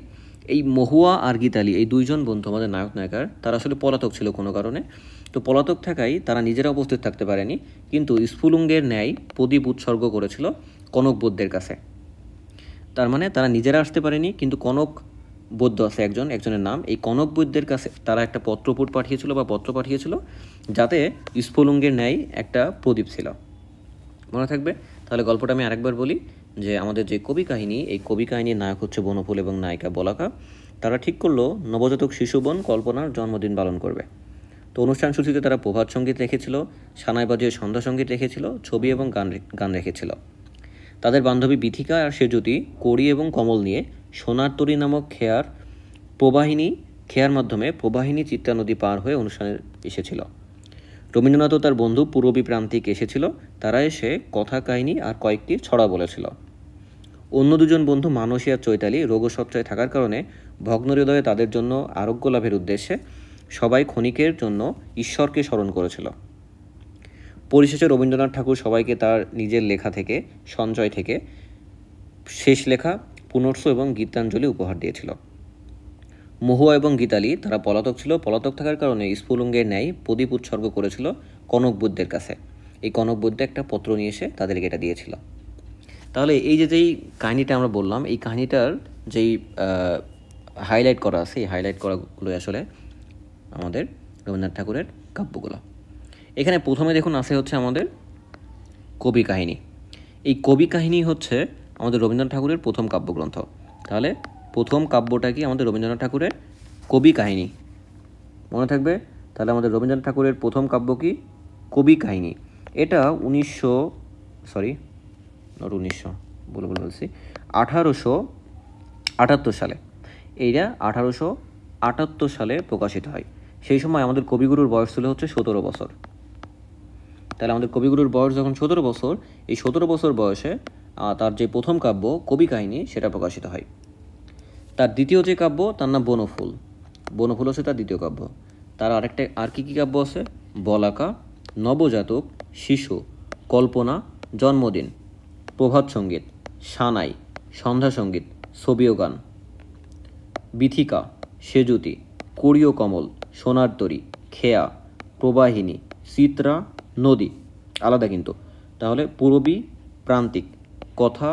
এই মহুয়া আর গীতালি, এই দুইজন বন্ধু আমাদের নায়ক নায়িকার, তারা আসলে পলাতক ছিল কোনো কারণে। তো পলাতক থাকায় তারা নিজেরা উপস্থিত থাকতে পারেনি, কিন্তু স্ফুলিঙ্গের ন্যায় প্রদীপ উৎসর্গ করেছিল কনক বৈদ্যের কাছে। তার মানে তারা নিজেরা আসতে পারেনি, কিন্তু কনক বৈদ্য আছে একজনের নাম, এই কনক বৈদ্যের কাছে তারা একটা পত্র পাঠিয়েছিল, যাতে স্ফুলিঙ্গের ন্যায় একটা প্রদীপ ছিল। মনে থাকবে? তাহলে গল্পটা আমি আরেকবার বলি, যে আমাদের যে কবি কাহিনী, এই কবি কাহিনীর নায়ক হচ্ছে বনফুল এবং নায়িকা বলাকা। তারা ঠিক করলো নবজাতক শিশু বোন কল্পনার জন্মদিন পালন করবে। তো অনুষ্ঠান সূচিতে তারা প্রভাত সঙ্গীত রেখেছিল, সানাই বাজিয়ে সন্ধ্যা সঙ্গীত রেখেছিল, ছবি এবং গান রেখেছিল। তাদের বান্ধবী বিথিকা আর সেজ্যোতি কড়ি এবং কমল নিয়ে সোনার তরী নামক খেয়ার মাধ্যমে প্রবাহিনী চিত্রা নদী পার হয়ে অনুষ্ঠানে এসেছিল। রবীন্দ্রনাথ ও তার বন্ধু পূরবী প্রান্তিক এসেছিল। তারা এসে কথা, কাহিনী আর কয়েকটি ছড়া বলেছিল। অন্য দুজন বন্ধু মানসী আর চৈতালি রোগশয্যায় থাকার কারণে ভগ্ন হৃদয়ে তাদের জন্য আরোগ্য লাভের উদ্দেশ্যে সবাই ক্ষণিকের জন্য ঈশ্বরকে স্মরণ করেছিল। পরিশেষে রবীন্দ্রনাথ ঠাকুর সবাইকে তার নিজের লেখা থেকে, সঞ্চয় থেকে শেষ লেখা পুনর্স এবং গীতাঞ্জলি উপহার দিয়েছিল। মহুয়া এবং গীতালি তারা পলাতক থাকার কারণে স্ফুলিঙ্গের ন্যায় প্রদীপ উৎসর্গ করেছিল কনক বৈদ্যের কাছে। এই কনক বৈদ্য একটা পত্র নিয়ে এসে তাদেরকে এটা দিয়েছিল। তাহলে এই যেই কাহিনিটা আমরা বললাম, এই কাহিনিটার যেই হাইলাইট করা আছে, এই হাইলাইট করাগুলো আসলে আমাদের রবীন্দ্রনাথ ঠাকুরের কাব্যগুলো। এখানে প্রথমে দেখুন আছে হচ্ছে আমাদের কবি কাহিনী। এই কবি কাহিনী হচ্ছে আমাদের রবীন্দ্রনাথ ঠাকুরের প্রথম কাব্যগ্রন্থ। তাহলে প্রথম কাব্যটা কি? আমাদের রবীন্দ্রনাথ ঠাকুরের কবি কাহিনী। মনে থাকবে? তাহলে আমাদের রবীন্দ্রনাথ ঠাকুরের প্রথম কাব্য কি? কবি কাহিনী। এটা 1878 সালে, এইটা 1878 সালে প্রকাশিত হয়। সেই সময় আমাদের কবিগুরুর বয়স ছিল হচ্ছে 17 বছর। তাহলে আমাদের কবিগুরুর বয়স যখন 17 বছর, এই 17 বছর বয়সে তার যে প্রথম কাব্য কবি কাহিনী সেটা প্রকাশিত হয়। তার দ্বিতীয় যে কাব্য, তার নাম বনফুল হচ্ছে তার দ্বিতীয় কাব্য। তার আর কি কাব্য আছে? বলাকা, নবজাতক শিশু, কল্পনা, জন্মদিন, প্রভাত সঙ্গীত, সানাই, সন্ধ্যা সঙ্গীত, ছবি ও গান, বিথিকা, সেজ্যোতি, কড়ি ও কমল, সোনার তরী, খেয়া, প্রবাহিনী, চিত্রা, নদী, আলাদা কিন্তু। তাহলে পূরবী, প্রান্তিক, কথা,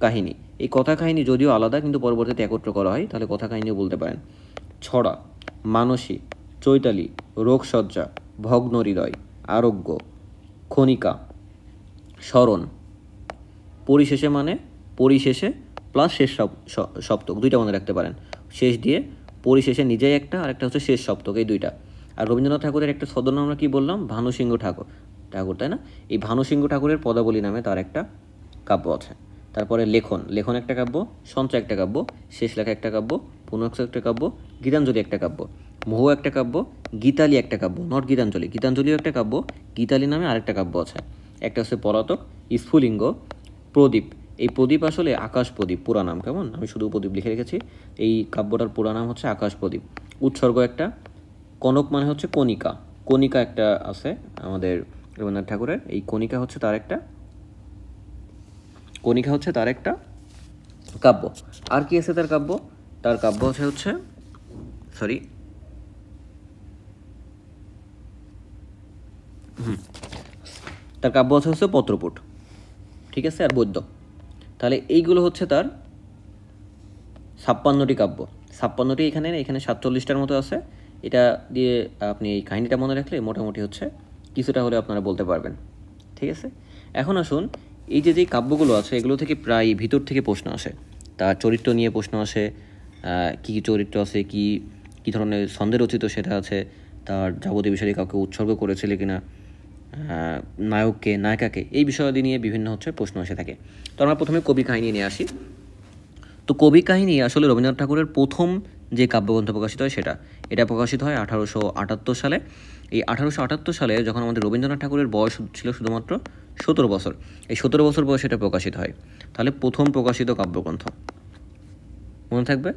কাহিনী। এই কথা কাহিনী যদিও আলাদা, কিন্তু পরবর্তীতে একত্র করা হয়, তাহলে কথা কাহিনীও বলতে পারেন। ছড়া, মানসী, চৈতালি, রোগশয্যা, ভগ্ন হৃদয়, আরোগ্য, ক্ষণিকা, স্মরণ, পরিশেষে প্লাস শেষ সপ্তক, দুইটা মনে রাখতে পারেন। শেষ দিয়ে পরিশেষে নিজেই একটা, আর একটা হচ্ছে শেষ সপ্তক, এই দুইটা। আর রবীন্দ্রনাথ ঠাকুরের একটা ছদ্মনাম আমরা কী বললাম, ভানুসিংহ ঠাকুর, তাই না? এই ভানুসিংহ ঠাকুরের পদাবলী নামে তার একটা কাব্য আছে। তারপরে লেখন একটা কাব্য, সঞ্চয় একটা কাব্য, শেষ লেখা একটা কাব্য, পুনর্ক্ষ একটা কাব্য, গীতাঞ্জলি একটা কাব্য, মহু একটা কাব্য, গীতালি একটা কাব্য, নট গীতাঞ্জলি, গীতাঞ্জলিও একটা কাব্য, গীতালি নামে আরেকটা কাব্য আছে। একটা হচ্ছে পলাতক, স্ফুলিঙ্গ, প্রদীপ। এই প্রদীপ আসলে আকাশ প্রদীপ, পুরা নাম, কেমন, আমি শুধু প্রদীপ লিখে রেখেছি। এই কাব্যটার পুরা নাম হচ্ছে আকাশ প্রদীপ। উৎসর্গ একটা, কনক মানে হচ্ছে কণিকা, কণিকা একটা আছে আমাদের রবীন্দ্রনাথ ঠাকুরের, এই কণিকা হচ্ছে তার একটা কাব্য। আর কি আছে তার কাব্য? তার কাব্য হচ্ছে তার কাব্য হচ্ছে পত্রপুট, ঠিক আছে, আর বৈদ্য। তাহলে এইগুলো হচ্ছে তার 56টি কাব্য। 56টি এখানে 47টার মতো আছে। এটা দিয়ে আপনি এই কাহিনিটা মনে রাখলে মোটামুটি হচ্ছে কিছুটা হলে আপনারা বলতে পারবেন, ঠিক আছে। এখন আসুন, এই যে কাব্যগুলো আছে এগুলো থেকে প্রায় ভিতর থেকে প্রশ্ন আসে। তার চরিত্র নিয়ে প্রশ্ন আসে, কী চরিত্র আছে, কী ধরনের ছন্দে রচিত সেটা আছে, তার যাবতীয় বিষয়ে কাউকে উৎসর্গ করেছিল কিনা, নায়ককে, নায়িকাকে, এই বিষয়াদি নিয়ে বিভিন্ন প্রশ্ন এসে থাকে। তো আমরা প্রথমে কবি কাহিনী নিয়ে আসি। তো কবি কাহিনী আসলে রবীন্দ্রনাথ ঠাকুরের প্রথম যে কাব্যগ্রন্থ প্রকাশিত হয় এটা প্রকাশিত হয় 1878 সালে। এই 1878 সালে যখন আমাদের রবীন্দ্রনাথ ঠাকুরের বয়স ছিল শুধুমাত্র 17 বছর, এই 17 বছর বয়সে এটা প্রকাশিত হয়। তাহলে প্রথম প্রকাশিত কাব্যগ্রন্থ মনে থাকবে।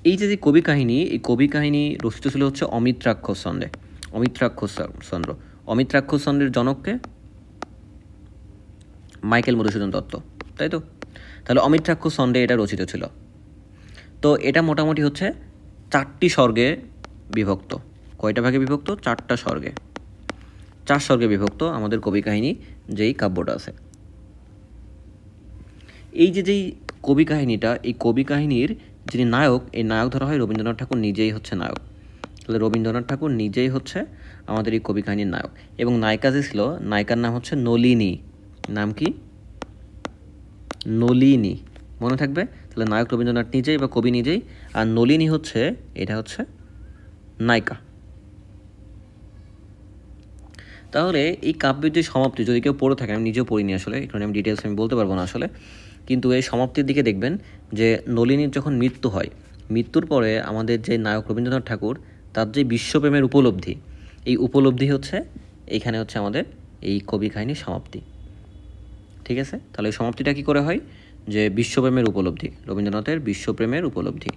এই যে কবি কাহিনী, এই কবি কাহিনী রচিত ছিল হচ্ছে অমিত্রাক্ষর ছন্দে। অমিত্রাক্ষর ছন্দের জনককে মাইকেল মধুসূদন দত্ত, তাই তো? তাহলে অমিত্রাক্ষর ছন্দে এটা রচিত ছিল। তো এটা মোটামুটি হচ্ছে 4টি স্বর্গে বিভক্ত। কয়টা ভাগে বিভক্ত? 4টা স্বর্গে, 4 স্বর্গে বিভক্ত আমাদের কবি কাহিনী যেই কাব্যটা আছে। এই যেই কবি কাহিনীটা, এই কবি কাহিনীর যিনি নায়ক, এই নায়ক ধরা হয় রবীন্দ্রনাথ ঠাকুর নিজেই হচ্ছে নায়ক। তাহলে রবীন্দ্রনাথ ঠাকুর নিজেই হচ্ছে আমাদের এই কবি কাহিনীর নায়ক। এবং নায়িকা যে ছিল, নায়িকার নাম হচ্ছে নলিনী। নাম কি? নলিনী, মনে থাকবে। তাহলে নায়ক রবীন্দ্রনাথ নিজেই বা কবি নিজেই, আর নলিনী হচ্ছে নায়িকা। তাহলে এই কাব্যের যে সমাপ্তি, যদি কেউ পড়ে থাকে, আমি নিজেও পড়িনি আসলে, এখানে আমি ডিটেলস বলতে পারবো না আসলে, কিন্তু এই সমাপ্তির দিকে দেখবেন যে নলিনীর যখন মৃত্যু হয়, মৃত্যুর পরে আমাদের যে নায়ক রবীন্দ্রনাথ ঠাকুর, তার যে বিশ্বপ্রেমের উপলব্ধি, এই উপলব্ধি এইখানে আমাদের এই কবি কাহিনীর সমাপ্তি, ঠিক আছে। তাহলে এই সমাপ্তিটা কী করে হয়? যে বিশ্বপ্রেমের উপলব্ধি, রবীন্দ্রনাথের বিশ্বপ্রেমের উপলব্ধি।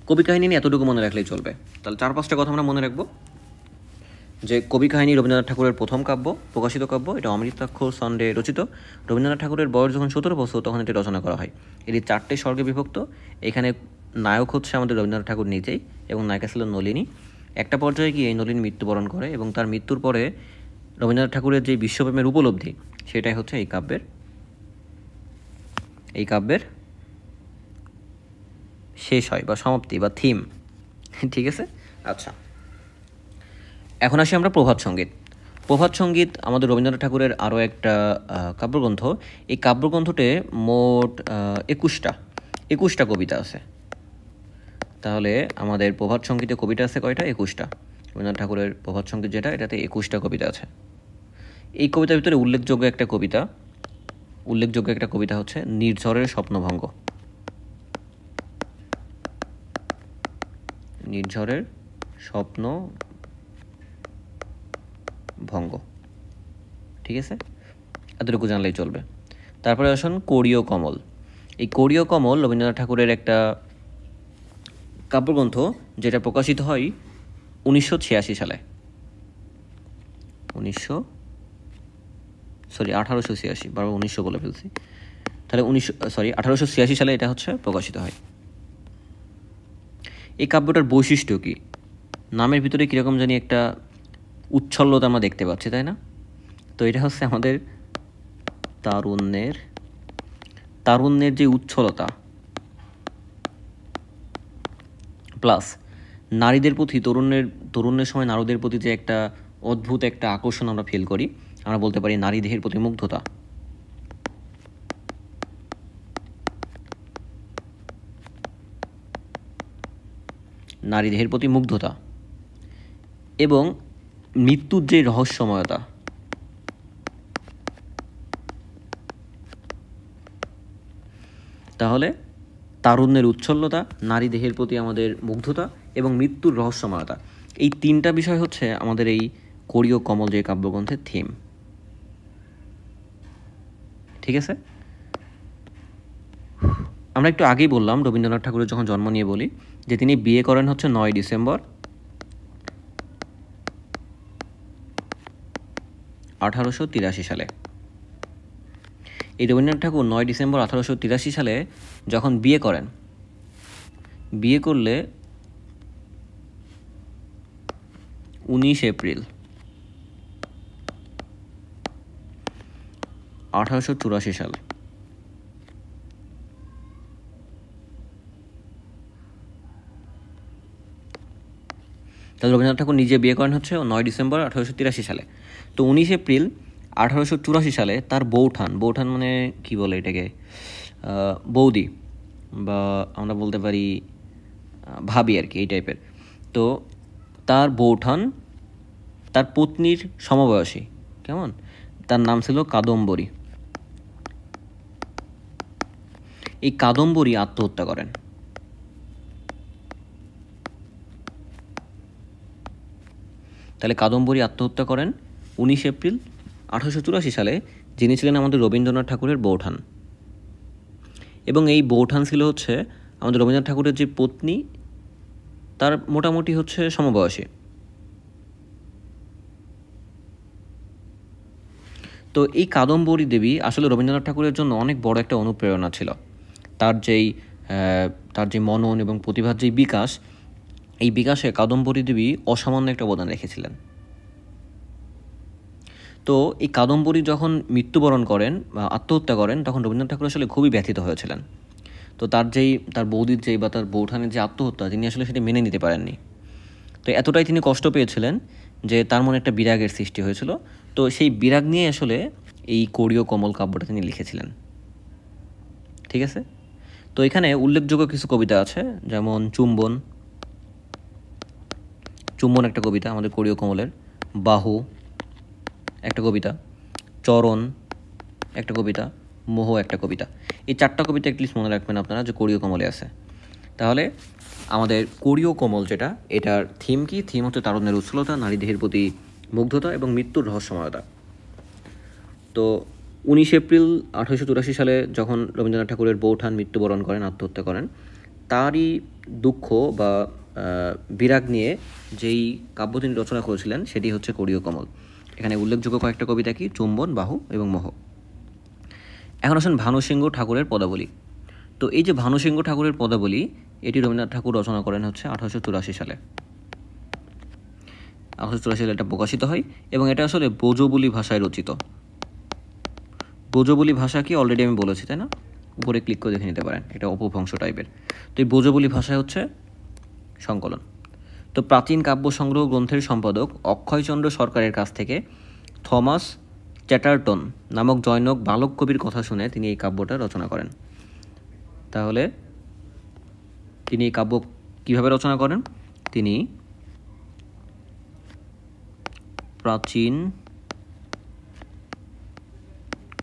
কবি কাহিনী নিয়ে এতটুকু মনে রাখলেই চলবে। তাহলে 4-5টা কথা আমরা মনে রাখবো যে কবি কাহিনী রবীন্দ্রনাথ ঠাকুরের প্রথম কাব্য, প্রকাশিত কাব্য। এটা অমিত্রাক্ষর ছন্দে রচিত। রবীন্দ্রনাথ ঠাকুরের বয়স যখন 17 বছর তখন এটি রচনা করা হয়। এটি 4টে স্বর্গে বিভক্ত। এখানে নায়ক হচ্ছে আমাদের রবীন্দ্রনাথ ঠাকুর নিজেই এবং নায়িকা ছিল নলিনী। একটা পর্যায়ে গিয়ে এই নলিনী মৃত্যুবরণ করে এবং তার মৃত্যুর পরে রবীন্দ্রনাথ ঠাকুরের যে বিশ্বপ্রেমের উপলব্ধি, সেটাই হচ্ছে এই কাব্যের শেষ হয় বা সমাপ্তি বা থিম, ঠিক আছে। আচ্ছা, এখন আসি আমরা প্রভাত সঙ্গীত। প্রভাত সঙ্গীত আমাদের রবীন্দ্রনাথ ঠাকুরের আরও একটা কাব্যগ্রন্থ। এই কাব্যগ্রন্থতে মোট 21টা কবিতা আছে। তাহলে আমাদের প্রভাত সঙ্গীতে কবিতা আছে কয়টা? 21টা। রবীন্দ্রনাথ ঠাকুরের প্রভাত সঙ্গীত যেটা, এটাতে 21টা কবিতা আছে। এই কবিতার ভিতরে উল্লেখযোগ্য একটা কবিতা হচ্ছে নির্ঝরের স্বপ্নভঙ্গ। নির্ঝরের স্বপ্নভঙ্গ, ঠিক আছে, এতটুকু জানলেই চলবে। তারপরে আসুন কোরীয় কমল। এই কোরীয় কমল রবীন্দ্রনাথ ঠাকুরের একটা কাব্যগ্রন্থ, যেটা প্রকাশিত হয় 1986 সালে। 1886, বারবার 1900 বলে ফেলছি। তাহলে 1886 সালে এটা প্রকাশিত হয়। এই কাব্যটার বৈশিষ্ট্য কি? নামের ভিতরে কীরকম জানি একটা উচ্ছল্লতা আমরা দেখতে পাচ্ছি, তাই না? তো এটা আমাদের তারুণ্যের যে উচ্ছলতা, প্লাস নারীদের প্রতি, তরুণের সময় নারীদের প্রতি যে একটা অদ্ভুত একটা আকর্ষণ আমরা ফিল করি, আমরা বলতে পারি নারী দেহের প্রতি মুগ্ধতা। নারী দেহের প্রতি মুগ্ধতা এবং মৃত্যুর যে রহস্যময়তা, তাহলে তারুণ্যের উচ্ছলতা, নারী দেহের প্রতি আমাদের মুগ্ধতা এবং মৃত্যুর রহস্যময়তা, এই তিনটা বিষয় হচ্ছে আমাদের এই কোরীয় কমল যে কাব্যগ্রন্থের থিম। ঠিক আছে, আমরা একটু আগেই বললাম রবীন্দ্রনাথ ঠাকুরের যখন জন্ম নিয়ে বলি যে তিনি বিয়ে করেন হচ্ছে 9 ডিসেম্বর 1883 সালে। এই রবীন্দ্রনাথ ঠাকুর 9 ডিসেম্বর 1883 সালে যখন বিয়ে করেন, বিয়ে করলে 19 এপ্রিল 1884 সাল। তাহলে রবীন্দ্রনাথ ঠাকুর নিজে বিয়ে করেন হচ্ছে 9 ডিসেম্বর 1883 সালে। তো 19 এপ্রিল 1884 সালে তার বৌঠান মানে কি বলে এটাকে, বৌদি বা আমরা বলতে পারি ভাবি আর কি, এই টাইপের। তো তার বৌঠান তার পত্নীর সমবয়সী, কেমন, তার নাম ছিল কাদম্বরী। এই কাদম্বরী আত্মহত্যা করেন। তাহলে কাদম্বরী আত্মহত্যা করেন 19 এপ্রিল 1884 সালে, যিনি ছিলেন আমাদের রবীন্দ্রনাথ ঠাকুরের বৌঠান। এবং এই বৌঠান ছিল হচ্ছে আমাদের রবীন্দ্রনাথ ঠাকুরের যে পত্নী, তার মোটামুটি হচ্ছে সমবয়সী। তো এই কাদম্বরী দেবী আসলে রবীন্দ্রনাথ ঠাকুরের জন্য অনেক বড় একটা অনুপ্রেরণা ছিল। তার যে মনন এবং প্রতিভার যে বিকাশ, এই বিকাশে কাদম্বরী দেবী অসামান্য একটা অবদান রেখেছিলেন। তো এই কাদম্বরী যখন মৃত্যুবরণ করেন বা আত্মহত্যা করেন, তখন রবীন্দ্রনাথ ঠাকুর আসলে খুবই ব্যথিত হয়েছিলেন। তো তার বৌদির বা তার বৌঠানের যে আত্মহত্যা, তিনি আসলে সেটা মেনে নিতে পারেননি। তো এতটাই তিনি কষ্ট পেয়েছিলেন যে তার মনে একটা বিরাগের সৃষ্টি হয়েছিল। তো সেই বিরাগ নিয়ে আসলে এই কোরীয় কমল কাব্যটা তিনি লিখেছিলেন। ঠিক আছে, তো এখানে উল্লেখযোগ্য কিছু কবিতা আছে, যেমন চুম্বন একটা কবিতা আমাদের কোরীয় কমলের, বাহু একটা কবিতা, চরণ একটা কবিতা, মোহ একটা কবিতা। এই 4টা কবিতা অ্যাটলিস্ট মনে রাখবেন আপনারা যে কোরীয় কমলে আছে। তাহলে আমাদের কোরীয় কমল যেটা, এটার থিম কি? থিম হচ্ছে তারুণ্যের উচ্ছলতা, নারী দেহের প্রতি মুগ্ধতা এবং মৃত্যুর রহস্যময়তা। তো 19 এপ্রিল 1884 সালে যখন রবীন্দ্রনাথ ঠাকুরের বৌঠান মৃত্যুবরণ করেন, আত্মহত্যা করেন, তারই দুঃখ বা বিরাগ নিয়ে যেই কাব্য তিনি রচনা করেছিলেন সেটি হচ্ছে কোরীয় কমল। এখানে উল্লেখযোগ্য কয়েকটা কবিতা কি? চুম্বন, বাহু এবং মোহ। এখন আসেন ভানুসিংহ ঠাকুরের পদাবলী। তো এই যে ভানুসিংহ ঠাকুরের পদাবলী, এটি রবীন্দ্রনাথ ঠাকুর রচনা করেন হচ্ছে 1884 সালে। 1884 সালে এটা প্রকাশিত হয় এবং এটা আসলে ব্রজবুলি ভাষায় রচিত। ব্রজবুলি ভাষা কি অলরেডি আমি বলেছি, তাই না? উপরে ক্লিক করে দেখে নিতে পারেন, এটা অপভ্রংশ টাইপের। তো এই ব্রজবুলি ভাষায় হচ্ছে সংকলন। তো প্রাচীন কাব্য সংগ্রহ গ্রন্থের সম্পাদক অক্ষয়চন্দ্র সরকারের কাছ থেকে থমাস চ্যাটার্টন নামক জনৈক বালক কবির কথা শুনে তিনি এই কাব্যটা রচনা করেন। তাহলে তিনি এই কাব্য কীভাবে রচনা করেন? তিনি প্রাচীন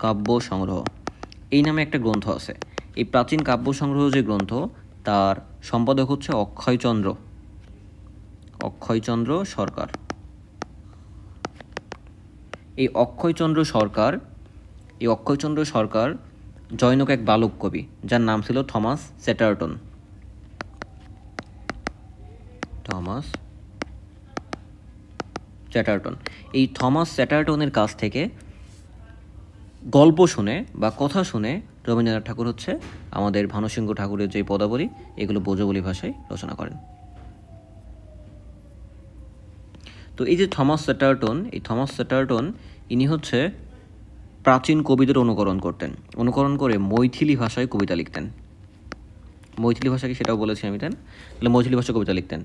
কাব্য সংগ্রহ এই নামে একটা গ্রন্থ আছে। এই প্রাচীন কাব্য সংগ্রহ যে গ্রন্থ, তার সম্পাদক হচ্ছে অক্ষয়চন্দ্র সরকার। এই অক্ষয়চন্দ্র সরকার জনৈক এক বালক কবি, যার নাম ছিল থমাস চ্যাটার্টন। এই থমাস চ্যাটার্টনের কাছ থেকে গল্প শুনে বা কথা শুনে রবীন্দ্রনাথ ঠাকুর হচ্ছে আমাদের ভানুসিংহ ঠাকুরের যে পদাবলী, এগুলো ব্রজবুলি ভাষায় রচনা করেন। তো এই যে থমাস চ্যাটার্টন ইনি হচ্ছে প্রাচীন কবিদের অনুকরণ করে মৈথিলি ভাষায় কবিতা লিখতেন। মৈথিলি ভাষা কি সেটাও বলেছি আমি, তাই না? তাহলে মৈথিলি ভাষায় কবিতা লিখতেন।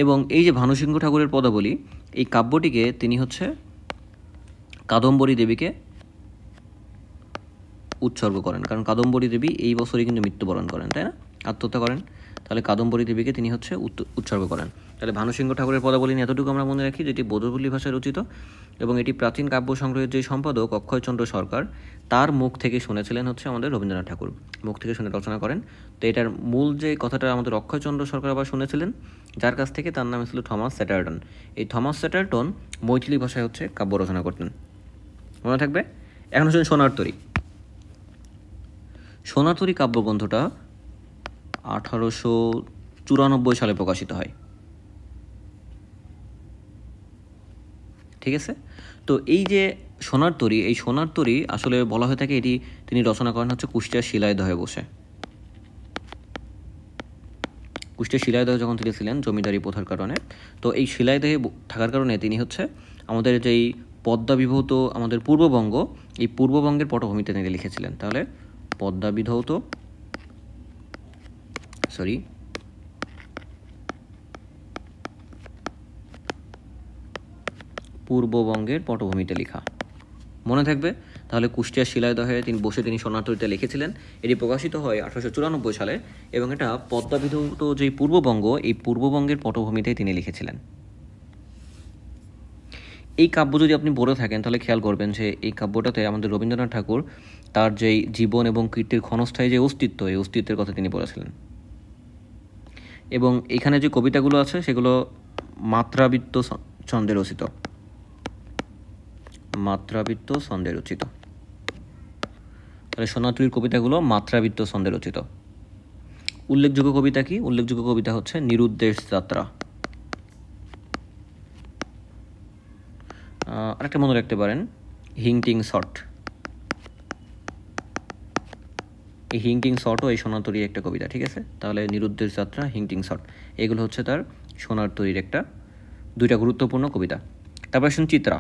এবং এই যে ভানুসিংহ ঠাকুরের পদাবলী, এই কাব্যটিকে তিনি হচ্ছে কাদম্বরী দেবীকে উৎসর্গ করেন, কারণ কাদম্বরী দেবী এই বছরই কিন্তু মৃত্যুবরণ করেন, তাই না, আত্মহত্যা করেন। তাহলে কাদম্বরী দেবীকে তিনি হচ্ছে উৎসর্গ করেন। তাহলে ভানুসিংহ ঠাকুরের পদাবলী নিয়ে এতটুকু আমরা মনে রাখি, যেটি বোধবল্লী ভাষায় রচিত এবং এটি প্রাচীন কাব্য সংগ্রহের যে সম্পাদক অক্ষয়চন্দ্র সরকার, তার মুখ থেকে শুনেছিলেন হচ্ছে আমাদের রবীন্দ্রনাথ ঠাকুর, মুখ থেকে শুনে রচনা করেন। তো এটার মূল যে কথাটা আমাদের অক্ষয়চন্দ্র সরকার আবার শুনেছিলেন, যার কাছ থেকে, তার নাম ছিল থমাস চ্যাটার্টন। এই থমাস চ্যাটার্টন মৈথিলি ভাষায় হচ্ছে কাব্য রচনা করতেন, মনে থাকবে। এখন হচ্ছেন সোনার তরী। সোনার তরী কাব্যগ্রন্থটা 1894 সালে প্রকাশিত হয়, ঠিক আছে। তো এই যে সোনার তরী, এই সোনার তরী আসলে বলা হয়ে থাকে এটি তিনি রচনা করেন হচ্ছে কুষ্টিয়ার শিলাইদহে বসে। কুষ্টিয়ার শিলাইদহে যখন তিনি ছিলেন জমিদারি প্রথার কারণে, তো এই শিলাইদহে থাকার কারণে তিনি হচ্ছে আমাদের যেই পদ্মা বিধৌত আমাদের পূর্ববঙ্গ, এই পূর্ববঙ্গের পটভূমিতে তিনি লিখেছিলেন। তাহলে পদ্মা বিধৌত পূর্ববঙ্গের পটভূমিতে লেখা, মনে থাকবে। তাহলে কুষ্টিয়ার শিলাইদহে তিনি সোনার তরীতে লিখেছিলেন। এটি প্রকাশিত হয় 1894 সালে এবং এটা পদ্মা বিধৌত যে পূর্ববঙ্গ, এই পূর্ববঙ্গের পটভূমিতেই তিনি লিখেছিলেন। এই কাব্য যদি আপনি পড়ে থাকেন তাহলে খেয়াল করবেন যে এই কাব্যটাতে আমাদের রবীন্দ্রনাথ ঠাকুর তার যেই জীবন এবং কীর্তির ক্ষণস্থায়ী যে অস্তিত্ব, এই অস্তিত্বের কথা তিনি বলেছিলেন। এবং এখানে যে কবিতাগুলো আছে সেগুলো মাত্রাবৃত্ত ছন্দে রচিত, মাত্রাবৃত্ত ছন্দে রচিত। তাহলে সোনার তরীর কবিতাগুলো মাত্রাবৃত্ত ছন্দে রচিত। উল্লেখযোগ্য কবিতা কি? উল্লেখযোগ্য কবিতা হচ্ছে নিরুদ্দেশ যাত্রা। আরেকটা মনে রাখতে পারেন, হিংটিং শট। এই হিংটিং শটও এই সোনার তরীর একটা কবিতা, ঠিক আছে। তাহলে নিরুদ্দেশ যাত্রা, হিংটিং শট, এগুলো হচ্ছে তার সোনার তরীর দুইটা গুরুত্বপূর্ণ কবিতা। তারপর আসুন চিত্রা।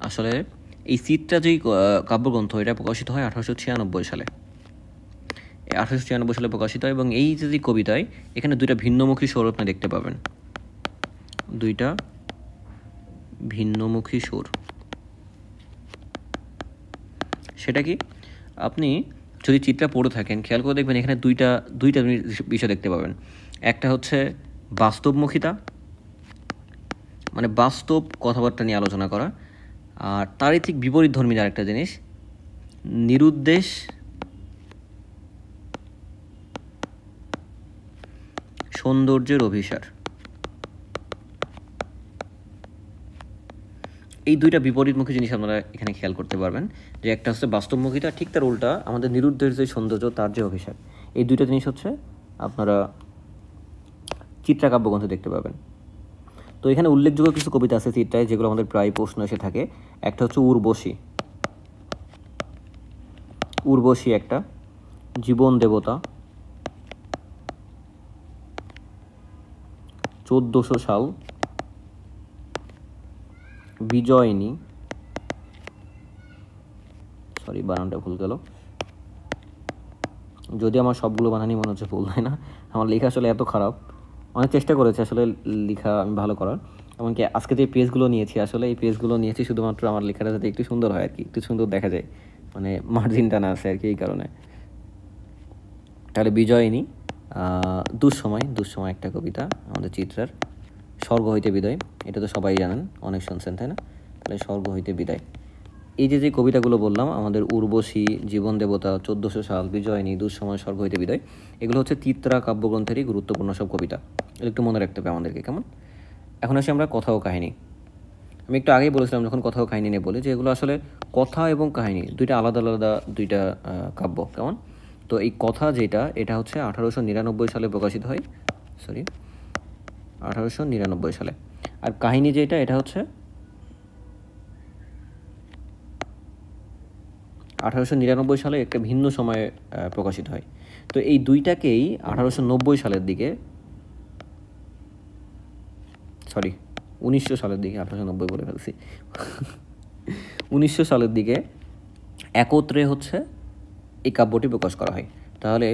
আসলে এই চিত্রা যেই কাব্যগ্রন্থ, এটা প্রকাশিত হয় 1896 সালে। 1896 সালে প্রকাশিত, এবং এই যে কবিতায় এখানে দুইটা ভিন্নমুখী সুর আপনি দেখতে পাবেন, দুইটা ভিন্নমুখী সুর। সেটা কি? আপনি যদি চিত্রা পড়ে থাকেন খেয়াল করে দেখবেন এখানে দুইটা বিষয় দেখতে পাবেন। একটা হচ্ছে বাস্তবমুখিতা, মানে বাস্তব কথাবার্তা নিয়ে আলোচনা করা, আর তারই ঠিক বিপরীত ধর্মী আরেকটা জিনিস, নিরুদ্দেশ সৌন্দর্যের অভিসার। এই দুইটা বিপরীতমুখী জিনিস আপনারা এখানে খেয়াল করতে পারবেন, যে একটা হচ্ছে বাস্তবমুখিতা, ঠিক তার উল্টা আমাদের নিরুদ্দেশ যে সৌন্দর্য, তার যে অভিসার। এই দুইটা জিনিস হচ্ছে আপনারা চিত্রা কাব্যগ্রন্থে দেখতে পাবেন। তো এখানে উল্লেখযোগ্য কিছু কবিতা আছে চিত্রায়, যেগুলো আমাদের প্রায় প্রশ্ন এসে থাকে। একটা হচ্ছে উর্বশী, উর্বশী একটা, জীবন দেবতা, 1400 সাল, বিজয়িনী, সরি বানানটা ভুল গেল, যদি আমার সবগুলো বানানি মনে হচ্ছে ভুল, হয় না, আমার লেখা আসলে এত খারাপ। অনেক চেষ্টা করেছি আসলে লেখা আমি ভালো করার, এমনকি আজকে যে পেজগুলো নিয়েছি, আসলে এই পেজগুলো নিয়েছি শুধুমাত্র আমার লেখাটা যাতে একটু সুন্দর হয় আর কি, একটু সুন্দর দেখা যায়, মানে মার্জিনটা না আছে আর কি, এই কারণে। তাহলে বিজয়িনী, দুঃসময় একটা কবিতা আমাদের চিত্রার, স্বর্গ হইতে বিদায়, এটা তো সবাই জানেন, অনেক শুনছেন তাই না। তাহলে স্বর্গ হইতে বিদায়, এই যে কবিতাগুলো বললাম, আমাদের উর্বশী, জীবন দেবতা, 1400 সাল, বিজয়িনী, দুঃসময়, স্বর্গ হইতে বিদায়, এগুলো হচ্ছে চিত্রা কাব্যগ্রন্থেরই গুরুত্বপূর্ণ সব কবিতা। এগুলো একটু মনে রাখতে হবে আমাদেরকে, কেমন। এখন আসি আমরা কথা ও কাহিনী। আমি একটু আগেই বলেছিলাম যখন কথা ও কাহিনী নিয়ে বলি, যে এগুলো আসলে কথা এবং কাহিনী দুইটা আলাদা আলাদা দুইটা কাব্য, কেমন। তো এই কথা যেটা, এটা হচ্ছে 1899 সালে প্রকাশিত হয়, 1899 সালে। আর কাহিনী যেটা, এটা হচ্ছে 1899 সালে একটা ভিন্ন সময়ে প্রকাশিত হয়। তো এই দুইটাকেই 1890 সালের দিকে, 1900 সালের দিকে, 1890 বলে ফেলছি, 1900 সালের দিকে একত্রে হচ্ছে এই কাব্যটি প্রকাশ করা হয়। তাহলে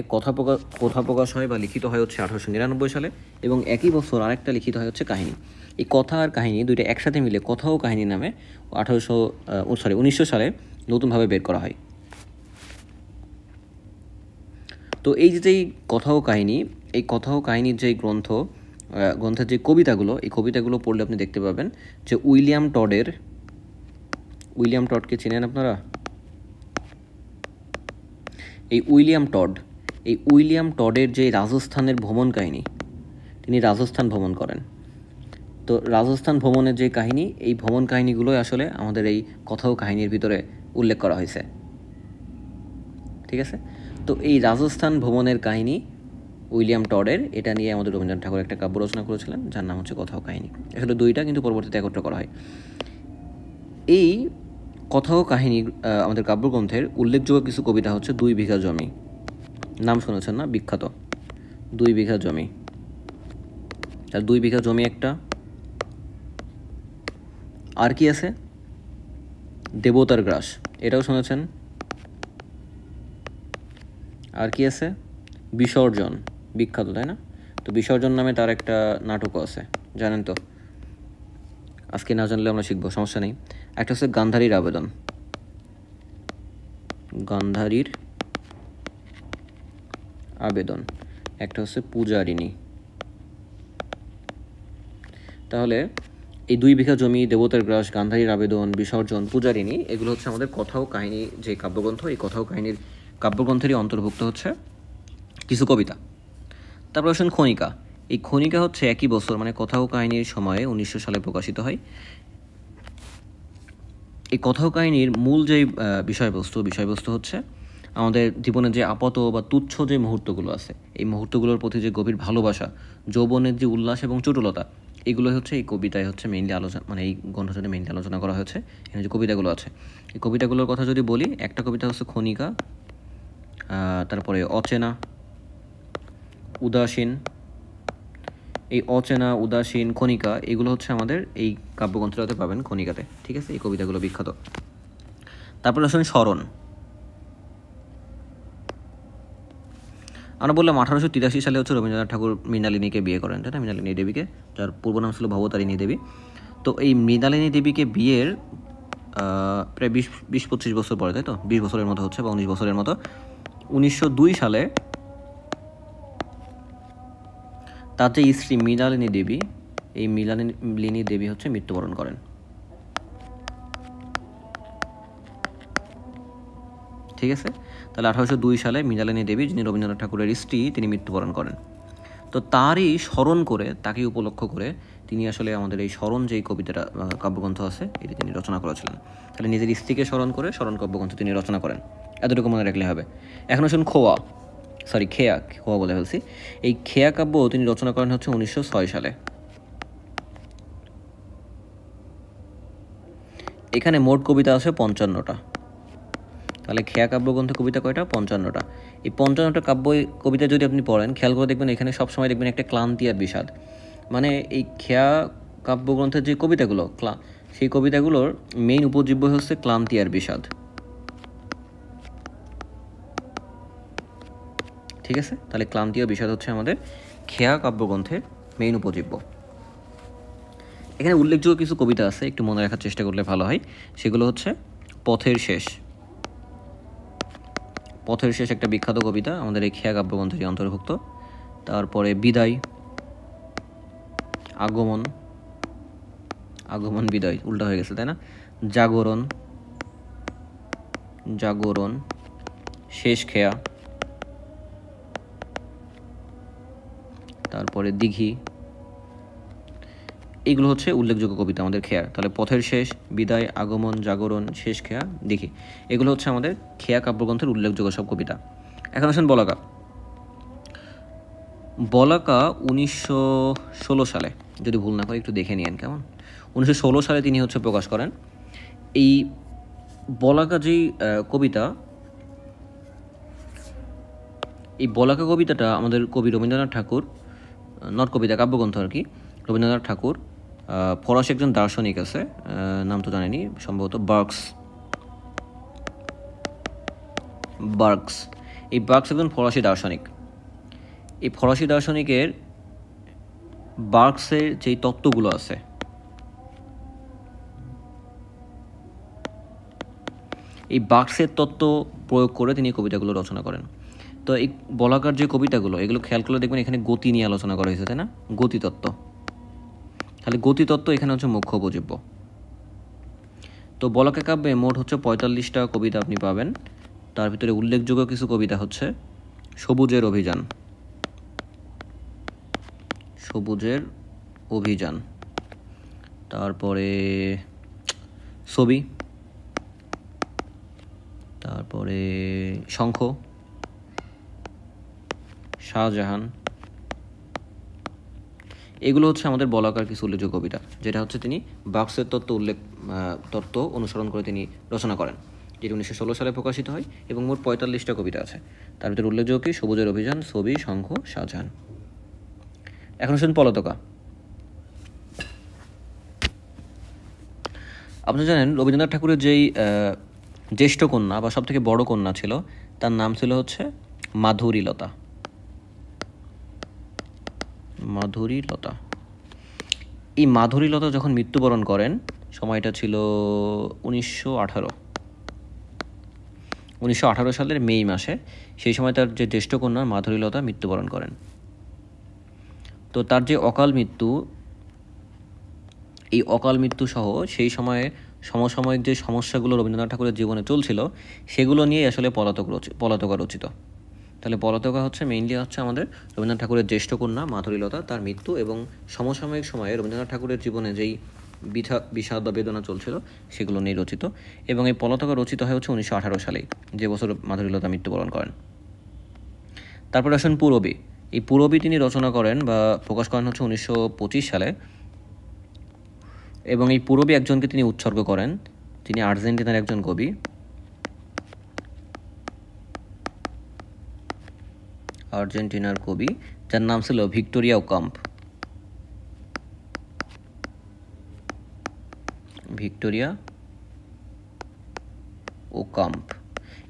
কথা প্রকাশ হয় বা লিখিত হয় হচ্ছে 1899 সালে, এবং একই বছর আরেকটা লিখিত হয় হচ্ছে কাহিনী। এই কথা আর কাহিনী দুইটা একসাথে মিলে কথা ও কাহিনী নামে 1900 সালে নতুনভাবে বের করা হয়। তো এই যেই কথা ও কাহিনী, এই কথা ও কাহিনীর যে গ্রন্থের যে কবিতাগুলো, এই কবিতাগুলো পড়লে আপনি দেখতে পাবেন যে উইলিয়াম টডকে চেনেন আপনারা? এই উইলিয়াম টডের যে রাজস্থানের ভ্রমণ কাহিনী, তিনি রাজস্থান ভ্রমণ করেন। তো রাজস্থান ভ্রমণের যে কাহিনী, এই ভ্রমণ কাহিনীগুলোই আসলে আমাদের এই কথা ও কাহিনীর ভিতরে উল্লেখ করা হয়েছে। ঠিক আছে? তো এই রাজস্থান ভ্রমণের কাহিনী উইলিয়াম টডের, এটা নিয়ে আমাদের রবীন্দ্রনাথ ঠাকুর একটা কাব্য রচনা করেছিলেন যার নাম হচ্ছে কথা ও কাহিনী। আসলে দুইটা কিন্তু পরবর্তীতে একত্র করা হয়। এই কথা ও কাহিনী আমাদের কাব্যগ্রন্থের উল্লেখযোগ্য কিছু কবিতা হচ্ছে 2 বিঘা জমি। নাম শুনেছেন না? বিখ্যাত 2 বিঘা জমি। তার 2 বিঘা জমি একটা। আর কি আছে? দেবতার গ্রাস, এটাও শুনেছেন। আর কি আছে? বিসর্জন, বিখ্যাত, তাই না? তো বিসর্জন নামে তার একটা নাটকও আছে, জানেন তো? আজকে না জানলে আমরা শিখবো, সমস্যা নেই। একটা হচ্ছে গান্ধারীর আবেদন, একটা হচ্ছে পূজারিণী। তাহলে এই 2 বিঘা জমি, দেবতার গ্রাস, গান্ধারীর আবেদন, বিসর্জন, পূজারিণী, এগুলো হচ্ছে আমাদের কথা ও কাহিনী যে কাব্যগ্রন্থ, এই কথা ও কাহিনীর কাব্যগ্রন্থেরই অন্তর্ভুক্ত হচ্ছে কিছু কবিতা। তারপর আসেন খনিকা। এই খনিকা হচ্ছে একই বছর, মানে কথা ও কাহিনীর সময়ে 1900 সালে প্রকাশিত হয়। এই কথা ও কাহিনীর মূল যে বিষয়বস্তু হচ্ছে আমাদের জীবনের যে আপাত বা তুচ্ছ যে মুহূর্তগুলো আছে, এই মুহূর্তগুলোর প্রতি যে গভীর ভালোবাসা, যৌবনের যে উল্লাস এবং চটুলতা, এগুলো হচ্ছে এই কবিতায় হচ্ছে মেইনলি আলোচনা, মানে এই গ্রন্থটাতে মেইনলি আলোচনা করা হয়েছে। এখানে যে কবিতাগুলো আছে, এই কবিতাগুলোর কথা যদি বলি, একটা কবিতা হচ্ছে খনিকা, তারপরে অচেনা, উদাসীন। এই অচেনা, উদাসীন, খনিকা, এগুলো হচ্ছে আমাদের এই কাব্যগ্রন্থটাতে পাবেন, খনিকাতে। ঠিক আছে? এই কবিতাগুলো বিখ্যাত। তারপরে আসেন স্মরণ। আমরা বললাম 1883 সালে হচ্ছে রবীন্দ্রনাথ ঠাকুর মৃণালিনীকে বিয়ে করেন, তাই না? মৃণালিনী দেবীকে, যার পূর্ব নাম ছিল ভবতারিণী দেবী। তো এই মৃণালিনী দেবীকে বিয়ের প্রায় 20-25 বছর পরে, তাই তো, 20 বছরের মতো হচ্ছে, বা 19 বছরের মতো, 1902 সালে তার যে স্ত্রী মৃণালিনী দেবী, এই মৃণালিনী দেবী হচ্ছে মৃত্যুবরণ করেন। ঠিক আছে? তাহলে 1802 সালে মৃণালিনী দেবী, যিনি রবীন্দ্রনাথ ঠাকুরের স্ত্রী, তিনি মৃত্যুবরণ করেন। তো তারই স্মরণ করে, তাকে উপলক্ষ করে তিনি আসলে আমাদের এই স্মরণ যেই কবিতাটা কাব্যগ্রন্থ আছে, এটি তিনি রচনা করেছিলেন। তাহলে নিজের স্ত্রীকে স্মরণ করে স্মরণ কাব্যগ্রন্থ তিনি রচনা করেন, এতটুকু মনে রাখলে হবে। এখন আসুন খেয়া বলে ফেলছি। এই খেয়া কাব্য তিনি রচনা করেন হচ্ছে 1906 সালে। এখানে মোট কবিতা আছে 55টা। তাহলে খেয়া কাব্যগ্রন্থে কবিতা কয়টা? 55টা। এই 55টা কবিতা যদি আপনি পড়েন, খেয়াল করে দেখবেন এখানে সবসময় দেখবেন একটা ক্লান্তি আর বিষাদ। মানে এই খেয়া কাব্যগ্রন্থের যে কবিতাগুলো, সেই কবিতাগুলোর মেইন উপজীব্য হচ্ছে ক্লান্তি আর বিষাদ। ঠিক আছে? তাহলে ক্লান্তি ও বিষাদ হচ্ছে আমাদের খেয়া কাব্যগ্রন্থের মেইন উপজীব্য। এখানে উল্লেখযোগ্য কিছু কবিতা আছে, একটু মনে রাখার চেষ্টা করলে ভালো হয়। সেগুলো হচ্ছে পথের শেষ একটা বিখ্যাত কবিতা, আমাদের এই খেয়া কাব্যগ্রন্থেরই অন্তর্ভুক্ত। তারপরে বিদায়, আগমন বিদায়, উল্টা হয়ে গেছে, তাই না? জাগরণ, শেষ খেয়া, তারপরে দিঘি, এইগুলো হচ্ছে উল্লেখযোগ্য কবিতা আমাদের খেয়ার। তাহলে পথের শেষ, বিদায়, আগমন, জাগরণ, শেষ খেয়া, দিঘি, এগুলো হচ্ছে আমাদের খেয়া কাব্যগ্রন্থের উল্লেখযোগ্য সব কবিতা। এখন আসেন বলাকা। 1916 সালে, যদি ভুল না করি একটু দেখে নিয়েন, কেমন? 1916 সালে তিনি হচ্ছে প্রকাশ করেন। এই বলাকা যেই কবিতা, এই বলাকা কবিতাটা আমাদের কবি রবীন্দ্রনাথ ঠাকুর, নট কবিতা, কাব্যগ্রন্থ আর কি, রবীন্দ্রনাথ ঠাকুর ফরাসি একজন দার্শনিক আছে, নাম তো জানেনি, সম্ভবত বার্কস। এই বার্কস একজন ফরাসি দার্শনিক। এই ফরাসি দার্শনিকের বার্কসের যেই তত্ত্বগুলো আছে, এই বার্কসের তত্ত্ব প্রয়োগ করে তিনি কবিতাগুলো রচনা করেন। তো এই বলাকার যে কবিতাগুলো, এগুলো খেয়াল করলে দেখবেন এখানে গতি নিয়ে আলোচনা করা হয়েছে, তাই না? গতিতত্ত্ব। তাহলে গতিতত্ত্ব এখানে হচ্ছে মুখ্য উপজীব্য। তো বলাকা কাব্যে মোট হচ্ছে 45টা কবিতা আপনি পাবেন। তার ভিতরে উল্লেখযোগ্য কিছু কবিতা হচ্ছে সবুজের অভিযান, সবুজের অভিযান, তারপরে ছবি, তারপরে শঙ্খ, শাহজাহান। এগুলো হচ্ছে আমাদের বলাকার কিছু উল্লেখযোগ্য কবিতা, যেটা হচ্ছে তিনি বার্কসের তত্ত্ব অনুসরণ করে তিনি রচনা করেন, যেটি 1916 সালে প্রকাশিত হয় এবং মোট 45টা কবিতা আছে। তার ভিতরে উল্লেখযোগ্য কি? সবুজের অভিযান, ছবি, শঙ্খ, শাহজাহান। এখন শুনুন পলাতকা। আপনি জানেন রবীন্দ্রনাথ ঠাকুরের যেই জ্যেষ্ঠ কন্যা বা সবথেকে বড় কন্যা ছিল, তার নাম ছিল হচ্ছে মাধুরীলতা। মাধুরীলতা। এই মাধুরীলতা যখন মৃত্যুবরণ করেন, সময়টা ছিল 1918 সালের মে মাসে। সেই সময় তার যে জ্যেষ্ঠ কন্যা মাধুরীলতা মৃত্যুবরণ করেন। তো তার যে অকাল মৃত্যু, এই অকাল মৃত্যু সহ সেই সময়ে সমসাময়িক যে সমস্যাগুলো রবীন্দ্রনাথ ঠাকুরের জীবনে চলছিল, সেগুলো নিয়ে আসলে পলাতকা রচিত। তাহলে পলাতকা হচ্ছে মেইনলি হচ্ছে আমাদের রবীন্দ্রনাথ ঠাকুরের জ্যেষ্ঠ কন্যা মাধুরীলতা, তার মৃত্যু এবং সমসাময়িক সময়ে রবীন্দ্রনাথ ঠাকুরের জীবনে যেই বিষাদ বা বেদনা চলছিল সেগুলো নিয়ে রচিত। এবং এই পলাতকা রচিত হয় হচ্ছে 1918 সালেই, যে বছর মাধুরীলতা মৃত্যুবরণ করেন। তারপরে আসেন পূরবী। এই পূরবী তিনি রচনা করেন বা প্রকাশ করেন হচ্ছে 1925 সালে। এবং এই পূরবী একজনকে তিনি উৎসর্গ করেন, তিনি আর্জেন্টিনার একজন কবি, যার নাম ছিল ভিক্টোরিয়া ওকাম্প।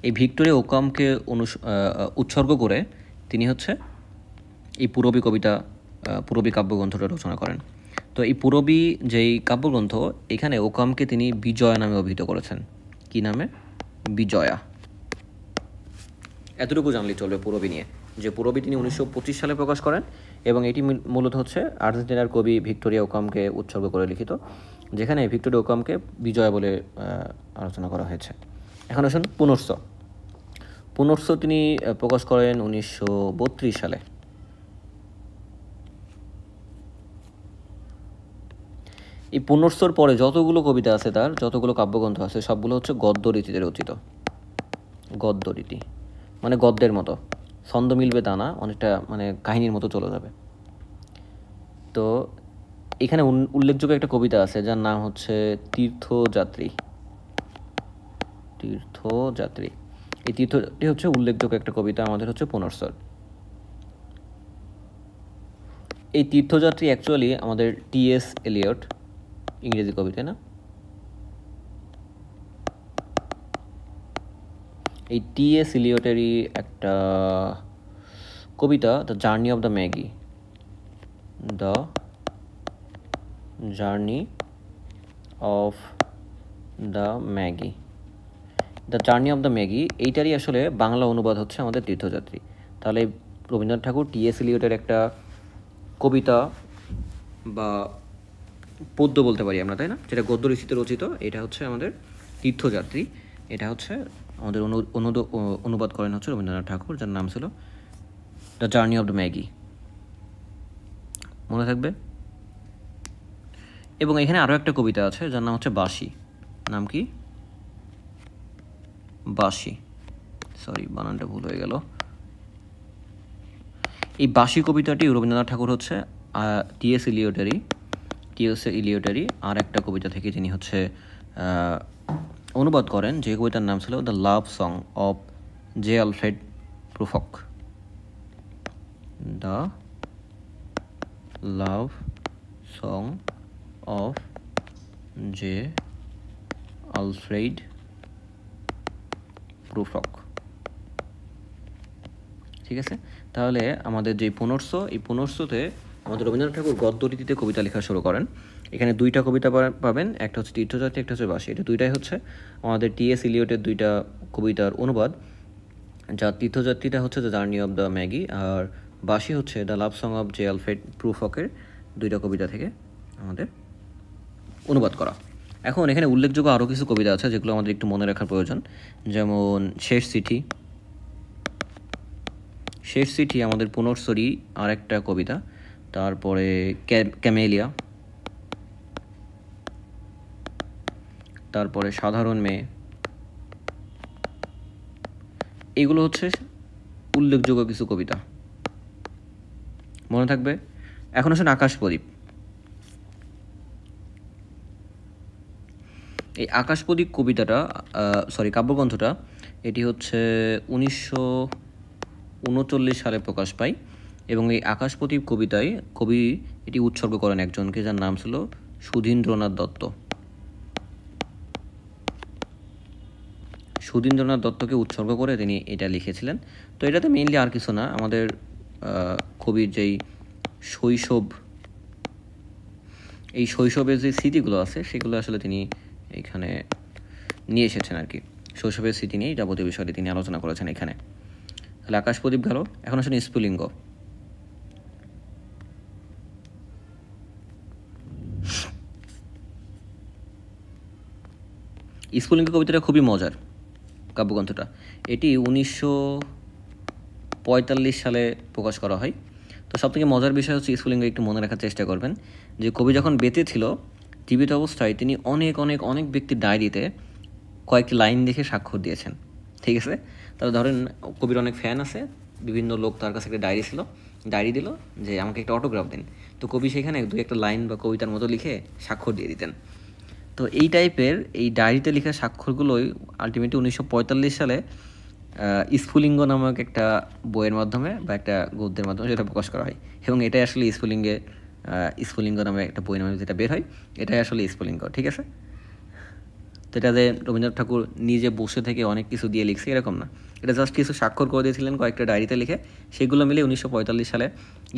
এই ভিক্টোরিয়া ওকাম্পকে উৎসর্গ করে তিনি হচ্ছে এই পূরবী কাব্যগ্রন্থটা রচনা করেন। তো এই পূরবী যেই কাব্যগ্রন্থ, এখানে ওকামকে তিনি বিজয়া নামে অভিহিত করেছেন। কি নামে? বিজয়া। এতটুকু জানলেই চলবে পূরবী নিয়ে, যে পূরবী তিনি 1925 সালে প্রকাশ করেন এবং এটি মূলত হচ্ছে আর্জেন্টিনার কবি ভিক্টোরিয়া ওকামকে উৎসর্গ করে লিখিত, যেখানে ভিক্টোরিয়া ওকামকে বিজয়া বলে আলোচনা করা হয়েছে। এখন আসুন পুনর্স তিনি প্রকাশ করেন 1932 সালে। এই পুনর্সর পরে যতগুলো কবিতা আছে, তার যতগুলো কাব্যগ্রন্থ আছে, সবগুলো হচ্ছে গদ্য রীতিতে রচিত। গদ্য রীতি মানে গদ্যের মতো, ছন্দ মিলবে তা না, অনেকটা মানে কাহিনীর মতো চলে যাবে। তো এখানে উল্লেখযোগ্য একটা কবিতা আছে যার নাম হচ্ছে তীর্থযাত্রী। এই তীর্থটি হচ্ছে উল্লেখযোগ্য একটা কবিতা আমাদের হচ্ছে পুনর্সর। এই তীর্থযাত্রী অ্যাকচুয়ালি আমাদের টি.এস. এলিয়ট, ইংরেজি কবি, তাই না? এই টি.এস. এলিয়টেরই একটা কবিতা, the journey of the Magi. The journey of the Magi, এইটারই আসলে বাংলা অনুবাদ হচ্ছে আমাদের তীর্থযাত্রী। তাহলে রবীন্দ্রনাথ ঠাকুর টি.এস. এলিয়টের একটা কবিতা বা পদ্য বলতে পারি আমরা, তাই না, যেটা গদ্য রীতিতে রচিত, এটা হচ্ছে আমাদের তীর্থযাত্রী। এটা হচ্ছে আমাদের অনুবাদ করেন হচ্ছে রবীন্দ্রনাথ ঠাকুর, যার নাম ছিল the journey of the Maggi. মনে থাকবে। এবং এখানে আরও একটা কবিতা আছে যার নাম হচ্ছে বাঁশি। নাম কি? বাঁশি। সরি, বানানটা ভুল হয়ে গেল। এই বাঁশি কবিতাটি রবীন্দ্রনাথ ঠাকুর হচ্ছে টি.এস. এলিয়টেরই আর একটা কবিতা থেকে তিনি হচ্ছে অনুবাদ করেন, যে কবিতার নাম ছিল the love song of J Alfred প্রুফক। The love song of J Alfred প্রুফক। ঠিক আছে, তাহলে আমাদের যে পুনর্স, এই পুনর্সতে আমাদের রবীন্দ্রনাথ ঠাকুর গদ্য রীতিতে কবিতা লেখা শুরু করেন। এখানে দুইটা কবিতা পাবেন, একটা হচ্ছে তীর্থযাত্রী, একটা হচ্ছে বাসী। এটা দুইটাই হচ্ছে আমাদের টি.এস. ইলিয়টের দুইটা কবিতার অনুবাদ। যা তীর্থযাত্রীটা হচ্ছে the journey of the Magi, আর বাসী হচ্ছে the love song of J Alfred প্রুফকের দুইটা কবিতা থেকে আমাদের অনুবাদ করা। এখন এখানে উল্লেখযোগ্য আরও কিছু কবিতা আছে যেগুলো আমাদের একটু মনে রাখার প্রয়োজন, যেমন শেষ চিঠি। শেষ চিঠি আমাদের পুনর্সরি আর একটা কবিতা। তারপরে ক্যামেলিয়া, তারপরে সাধারণ মেয়ে। এগুলো হচ্ছে উল্লেখযোগ্য কিছু কবিতা, মনে থাকবে। এখন আসুন আকাশ প্রদীপ। এই আকাশ প্রদীপ কবিতাটা, কাব্যগ্রন্থটা, এটি হচ্ছে 1939 সালে প্রকাশ পায়, এবং এই আকাশ প্রদীপ কবিতায় কবি এটি উৎসর্গ করেন একজনকে, যার নাম ছিল সুধীন্দ্রনাথ দত্ত। সুধীন্দ্রনাথ দত্তকে উৎসর্গ করে তিনি এটা লিখেছিলেন। তো এটাতে মেইনলি আর কিছু না, আমাদের কবির যেই এই শৈশবের যে স্মৃতিগুলো আছে সেগুলো আসলে তিনি এখানে নিয়ে এসেছেন আর কি। শৈশবের স্মৃতি নিয়ে যাবতীয় বিষয়টি তিনি আলোচনা করেছেন এখানে। তাহলে আকাশ প্রদীপ গেল। এখন আসলে স্ফুলিঙ্গ। স্ফুলিঙ্গ কবিতাটা খুবই মজার কাব্যগ্রন্থটা। এটি 1945 সালে প্রকাশ করা হয়। তো সবথেকে মজার বিষয় হচ্ছে স্ফুলিঙ্গ একটু মনে রাখার চেষ্টা করবেন যে কবি যখন বেঁচে ছিল, জীবিত অবস্থায় তিনি অনেক অনেক অনেক ব্যক্তির ডায়েরিতে কয়েকটি লাইন দেখে স্বাক্ষর দিয়েছেন। ঠিক আছে, তাহলে ধরেন কবির অনেক ফ্যান আছে, বিভিন্ন লোক তার কাছে একটা ডায়েরি দিল যে আমাকে একটা অটোগ্রাফ দিন। তো কবি সেখানে দুই একটা লাইন বা কবিতার মতো লিখে স্বাক্ষর দিয়ে দিতেন। তো এই টাইপের এই ডায়েরিতে লেখা স্বাক্ষরগুলোই আলটিমেটলি 1945 সালে স্ফুলিঙ্গ নামক একটা বইয়ের মাধ্যমে বা একটা গদ্যের মাধ্যমে সেটা প্রকাশ করা হয়, এবং এটাই আসলে স্ফুলিঙ্গ নামে একটা বই নামে যেটা বের হয়, এটাই আসলে স্ফুলিঙ্গ। ঠিক আছে, তো এটাতে রবীন্দ্রনাথ ঠাকুর নিজে বসে থেকে অনেক কিছু দিয়ে লিখছে এরকম না, এটা জাস্ট কিছু স্বাক্ষর করে দিয়েছিলেন কয়েকটা ডায়েরিতে লিখে, সেগুলো মিলে 1945 সালে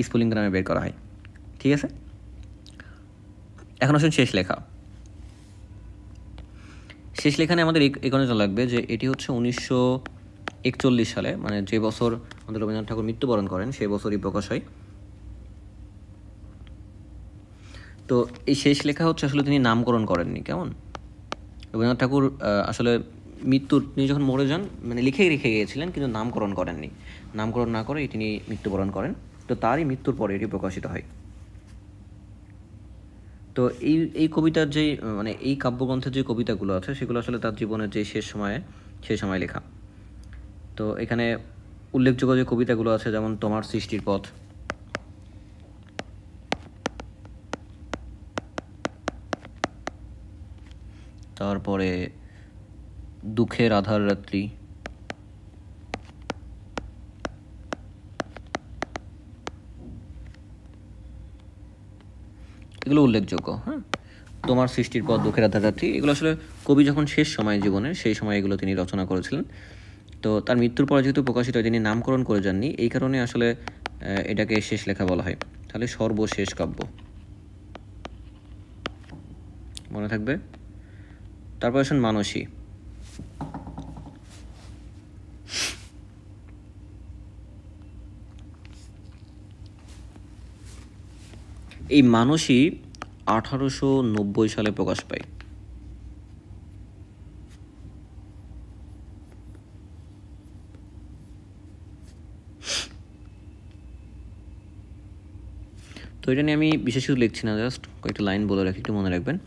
স্ফুলিঙ্গ নামে বের করা হয়। ঠিক আছে, এখন আসুন শেষ লেখা। শেষ লেখানে আমাদের এখানে জানা লাগবে যে এটি হচ্ছে 1941 সালে, মানে যে বছর আমাদের রবীন্দ্রনাথ ঠাকুর মৃত্যুবরণ করেন সেই বছরই প্রকাশ হয়। তো এই শেষ লেখা হচ্ছে আসলে তিনি নামকরণ করেননি। কেমন, রবীন্দ্রনাথ ঠাকুর আসলে তিনি যখন মরে যান, মানে লিখেই রেখে গিয়েছিলেন, কিন্তু নামকরণ করেননি। নামকরণ না করে তিনি মৃত্যুবরণ করেন। তো তারই মৃত্যুর পরে এটি প্রকাশিত হয়। তো এই কবিতার যে মানে এই কাব্যগ্রন্থের যে কবিতাগুলো আছে সেগুলো আসলে তার জীবনের যে শেষ সময় লেখা। তো এখানে উল্লেখযোগ্য যে কবিতাগুলো আছে, যেমন তোমার সৃষ্টির পথ, তারপরে দুঃখের আধার রাত্রি, এগুলো উল্লেখযোগ্য। হ্যাঁ, তোমার সৃষ্টির পথ, দুঃখের আধার রাত্রি, এগুলো আসলে কবি যখন শেষ সময় জীবনের, সেই সময় এগুলো তিনি রচনা করেছিলেন। তো তার মৃত্যুর পরে যেহেতু প্রকাশিত হয়, তিনি নামকরণ করে যাননি, এই কারণে আসলে এটাকে শেষ লেখা বলা হয়। তাহলে সর্বশেষ কাব্য মনে থাকবে। তারপর আসুন মানসী। এই মানসী 1890 সালে প্রকাশ পায়। তো এটা নিয়ে আমি বিশেষ কিছু লিখছি না, জাস্ট কয়েকটা লাইন বলে রাখি, একটু মনে রাখবেন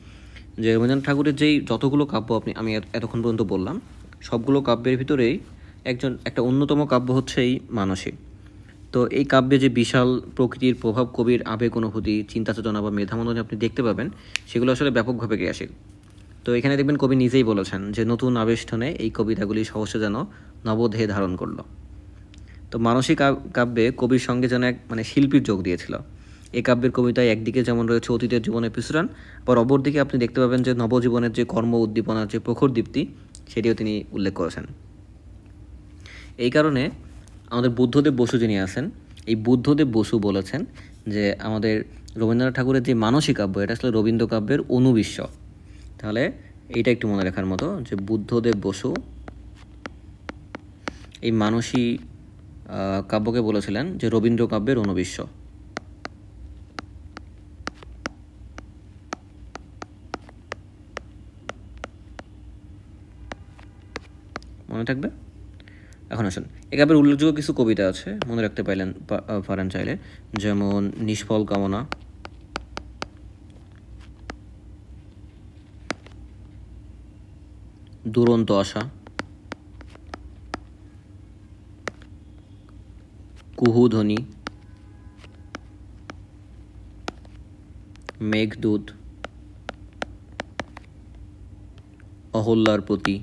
যে রবীন্দ্রনাথ ঠাকুরের যেই যতগুলো কাব্য আমি এতক্ষণ পর্যন্ত বললাম, সবগুলো কাব্যের ভিতরেই একটা অন্যতম কাব্য হচ্ছে এই মানসী। তো এই কাব্যে যে বিশাল প্রকৃতির প্রভাব, কবির আবেগ, অনুভূতি, চিন্তা চেতনা বা মেধামন্দনে আপনি দেখতে পাবেন, সেগুলো আসলে ব্যাপকভাবে ক্রিয়াশীল। তো এখানে দেখবেন কবি নিজেই বলেছেন যে নতুন আবেষ্টনে এই কবিতাগুলি সহসে যেন নবদেহে ধারণ করলো। তো মানসী কাব্যে কবির সঙ্গে যেন এক মানে শিল্পীর যোগ দিয়েছিল। এই কাব্যের কবিতায় একদিকে যেমন রয়েছে অতীতের জীবনের পিছুটান, আবার অপরদিকে আপনি দেখতে পাবেন যে নবজীবনের যে কর্ম উদ্দীপনার যে প্রখর দীপ্তি, সেটিও তিনি উল্লেখ করেছেন। এই কারণে আমাদের বুদ্ধদেব বসু যিনি আছেন, এই বুদ্ধদেব বসু বলেছেন যে আমাদের রবীন্দ্রনাথ ঠাকুরের যে মানসী কাব্য, এটা আসলে রবীন্দ্র কাব্যের অনুবিশ্ব। তাহলে এইটা একটু মনে রাখার মতো যে বুদ্ধদেব বসু এই মানসী কাব্যকে বলেছিলেন যে রবীন্দ্র কাব্যের অনুবিশ্ব। মনে থাকবে। এখন আসুন, এ কাব্যের উল্লেখযোগ্য কিছু কবিতা আছে, মনে রাখতে পারেন চাইলে, যেমন নিষ্ফল কামনা, দুরন্ত আশা, কুহুধ্বনি, মেঘদূত, অহল্যার প্রতি,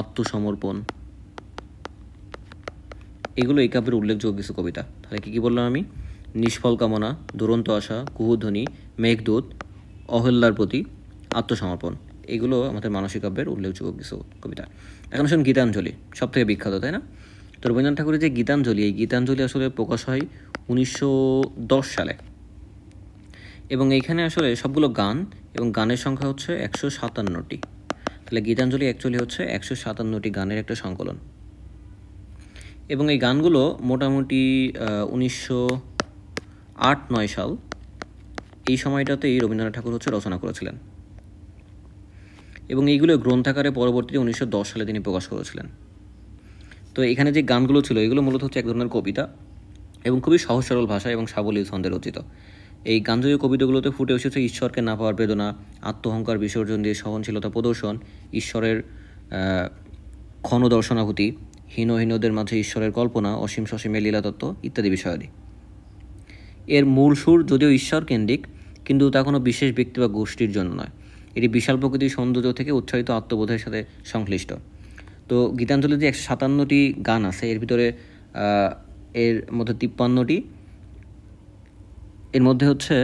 আত্মসমর্পণ, এগুলো এই কাব্যের উল্লেখযোগ্য কিছু কবিতা। তাহলে কী কী বললাম আমি? নিষ্ফল কামনা, দুরন্ত আশা, কুহুধ্বনি, মেঘদূত, অহল্যার প্রতি, আত্মসমর্পণ, এগুলো আমাদের মানসিক কাব্যের উল্লেখযোগ্য কিছু কবিতা। এখন আসুন গীতাঞ্জলি, সব থেকে বিখ্যাত, তাই না? তো রবীন্দ্রনাথ ঠাকুরের যে গীতাঞ্জলি, এই গীতাঞ্জলি আসলে প্রকাশ হয় 1910 সালে, এবং এইখানে আসলে সবগুলো গান, এবং গানের সংখ্যা হচ্ছে 157টি। তাহলে গীতাঞ্জলি অ্যাকচুয়ালি হচ্ছে 157টি গানের একটা সংকলন, এবং এই গানগুলো মোটামুটি 1908-09 সাল, এই সময়টাতেই রবীন্দ্রনাথ ঠাকুর হচ্ছে রচনা করেছিলেন, এবং এইগুলো গ্রন্থাকারে পরবর্তীতে 1910 সালে তিনি প্রকাশ করেছিলেন। তো এখানে যে গানগুলো ছিল, এগুলো মূলত হচ্ছে এক ধরনের কবিতা, এবং খুবই সহজ সরল ভাষা এবং সাবলীল ছন্দে রচিত। এই গানজয়ী কবিতাগুলোতে ফুটে এসেছে ঈশ্বরকে না পাওয়ার বেদনা, আত্মহংকার বিসর্জন দিয়ে সহনশীলতা প্রদর্শন, ঈশ্বরের ক্ষণ দর্শনাভূতি, হীনহীনদের মাঝে ঈশ্বরের কল্পনা, অসীম সসীমের লীলাতত্ত্ব ইত্যাদি বিষয়াদি। এর মূল সুর যদিও ঈশ্বর কেন্দ্রিক, কিন্তু তা কোনো বিশেষ ব্যক্তি বা গোষ্ঠীর জন্য নয়, এটি বিশাল প্রকৃতির সৌন্দর্য থেকে উচ্চারিত আত্মবোধের সাথে সংশ্লিষ্ট। তো গীতাঞ্জলির যে 157টি গান আছে, এর ভিতরে এর মধ্যে 53টি, এর মধ্যে হচ্ছে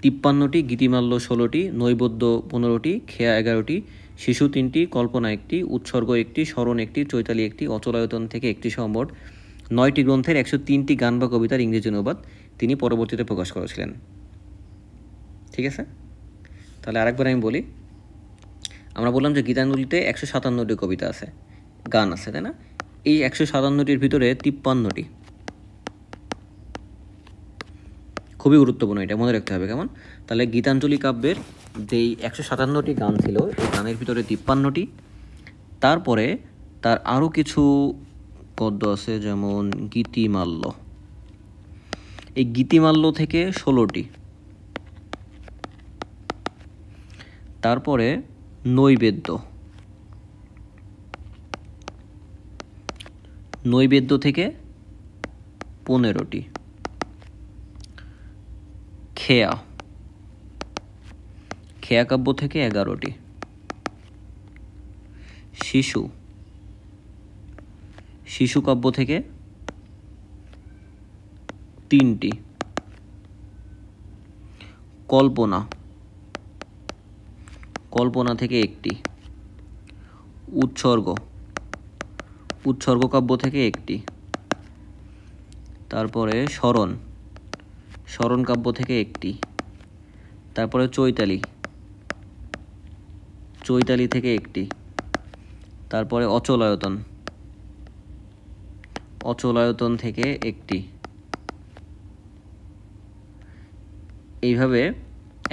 53টি, গীতিমাল্য 16টি, নৈবেদ্য 15টি, খেয়া 11টি, শিশু 3টি, কল্পনা 1টি, উৎসর্গ 1টি, স্মরণ 1টি, চৈতালি 1টি, অচলায়তন থেকে 1টি সহ মোট 9টি গ্রন্থের 103টি গান বা কবিতার ইংরেজি অনুবাদ তিনি পরবর্তীতে প্রকাশ করেছিলেন। ঠিক আছে, তাহলে আরেকবার আমি বলি। আমরা বললাম যে গীতাঞ্জলিতে 157টি কবিতা আছে, গান আছে, তাই না? এই 157টির ভিতরে 53টি, খুবই গুরুত্বপূর্ণ, এটা মনে রাখতে হবে। কেমন? তাহলে গীতাঞ্জলি কাব্যের যেই 157টি গান ছিল, এই গানের ভিতরে 53টি, তারপরে তার আরও কিছু গদ্য আছে, যেমন গীতিমাল্য, এই গীতিমাল্য থেকে 16টি, তারপরে নৈবেদ্য, নৈবেদ্য থেকে 15টি, খেয়া, খেয়া কাব্য থেকে 11টি, শিশু, শিশু কাব্য থেকে 3টি, কল্পনা, কল্পনা থেকে 1টি, উৎসর্গ, উৎসর্গ কাব্য থেকে 1টি, তারপরে স্মরণ, স্মরণ কাব্য থেকে 1টি, তারপরে চৈতালি, চৈতালি থেকে 1টি, তারপরে অচলায়তন, অচলায়তন থেকে 1টি। এইভাবে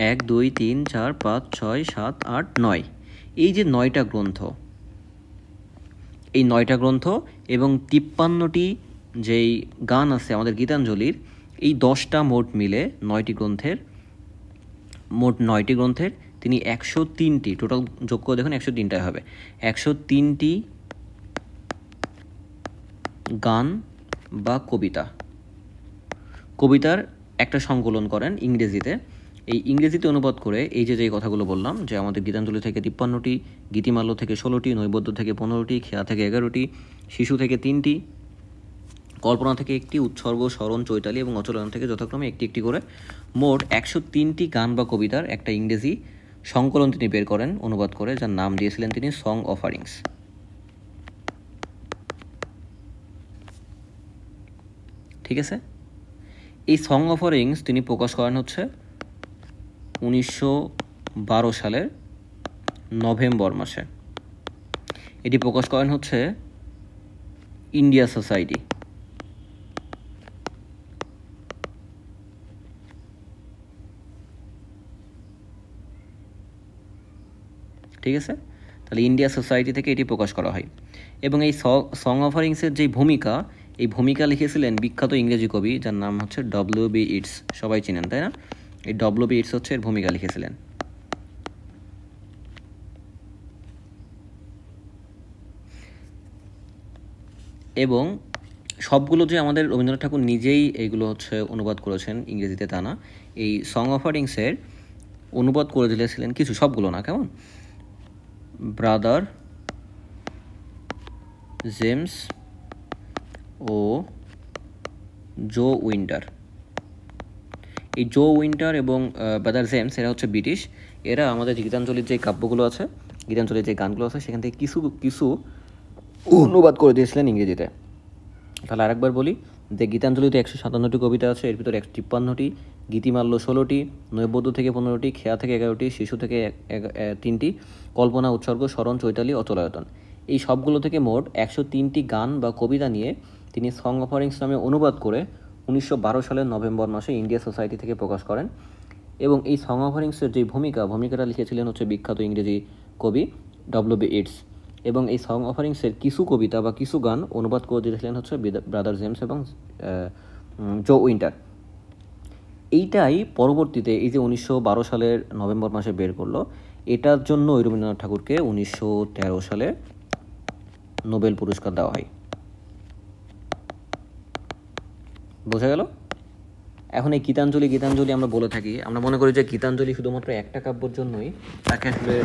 1, 2, 3, 4, 5, 6, 7, 8, 9, এই যে 9টা গ্রন্থ, এই 9টা গ্রন্থ এবং 53টি যেই গান আছে আমাদের গীতাঞ্জলির, এই 10টা মোট মিলে 9টি গ্রন্থের, মোট 9টি গ্রন্থের তিনি 103টি, টোটাল যোগ করে দেখুন 103টাই হবে, 103টি গান বা কবিতা, কবিতার একটা সংকলন করেন ইংরেজিতে। এই ইংরেজিতে অনুবাদ করে এই যে কথাগুলো বললাম, যে আমাদের গীতাঞ্জলি থেকে 53টি, গীতিমাল্য থেকে 16টি, নৈবেদ্য থেকে 15টি, খেয়া থেকে 11টি, শিশু থেকে 3টি, কল্পনা থেকে 1টি, উৎসর্গ, স্মরণ, চৈতালি এবং অচলায়তন থেকে যথাক্রমে 1টি করে মোট 103টি গান বা কবিতার একটা ইংরেজি সংকলন তিনি বের করেন অনুবাদ করে, যার নাম দিয়েছিলেন তিনি সং অফারিংস। ঠিক আছে, এই সং অফারিংস তিনি প্রকাশ করেন হচ্ছে 1912 সালের নভেম্বর মাসে। এটি প্রকাশ করেন হচ্ছে ইন্ডিয়া সোসাইটি। ঠিক আছে, তাহলে ইন্ডিয়া সোসাইটি থেকে এটি প্রকাশ করা হয়। এবং এই সং অফারিংসের যে ভূমিকা, এই ভূমিকা লিখেছিলেন বিখ্যাত ইংরেজি কবি, যার নাম হচ্ছে ডব্লিউ.বি. ইটস। সবাই চিনেন, তাই না? এই ডব্লিউ.বি. ইটস হচ্ছে এর ভূমিকা লিখেছিলেন। এবং সবগুলো যে আমাদের রবীন্দ্রনাথ ঠাকুর নিজেই এইগুলো হচ্ছে অনুবাদ করেছেন ইংরেজিতে তা না, এই সং অফারিংসের অনুবাদ করে দিয়েছিলেন কিছু, সবগুলো না, কেমন, ব্রাদার জেমস ও জো উইন্টার। এই জো উইন্টার এবং ব্রাদার জেমস এরা হচ্ছে ব্রিটিশ। এরা আমাদের গীতাঞ্জলির যে কাব্যগুলো আছে, গীতাঞ্জলির যে গানগুলো আছে, সেখান থেকে কিছু কিছু অনুবাদ করে দিয়েছিলেন ইংরেজিতে। তাহলে আরেকবার বলি যে গীতাঞ্জলিতে 157টি কবিতা আছে, এর ভিতরে 153টি, গীতিমাল্য 16টি, নৈবেদ্য থেকে 15টি, খেয়া থেকে 11টি, শিশু থেকে 3টি, কল্পনা, উৎসর্গ, স্মরণ, চৈতালি, অচলায়তন। এই সবগুলো থেকে মোট 103টি গান বা কবিতা নিয়ে তিনি সং অফারিংস নামে অনুবাদ করে 1912 সালের নভেম্বর মাসে ইন্ডিয়া সোসাইটি থেকে প্রকাশ করেন। এবং এই সং অফারিংসের যে ভূমিকাটা লিখেছিলেন হচ্ছে বিখ্যাত ইংরেজি কবি ডব্লিউ.বি. ইটস। এবং এই সং অফারিংসের কিছু কবিতা বা কিছু গান অনুবাদ করে দিয়েছিলেন হচ্ছে ব্রাদার জেমস এবং জো উইন্টার। এইটাই পরবর্তীতে এই যে 1912 সালের নভেম্বর মাসে বের করলো, এটার জন্য রবীন্দ্রনাথ ঠাকুরকে 1913 সালে নোবেল পুরস্কার দেওয়া হয়। বোঝা গেল? এখন এই গীতাঞ্জলি আমরা বলে থাকি, আমরা মনে করি যে গীতাঞ্জলি শুধুমাত্র একটা কাব্যের জন্যই তাকে আসলে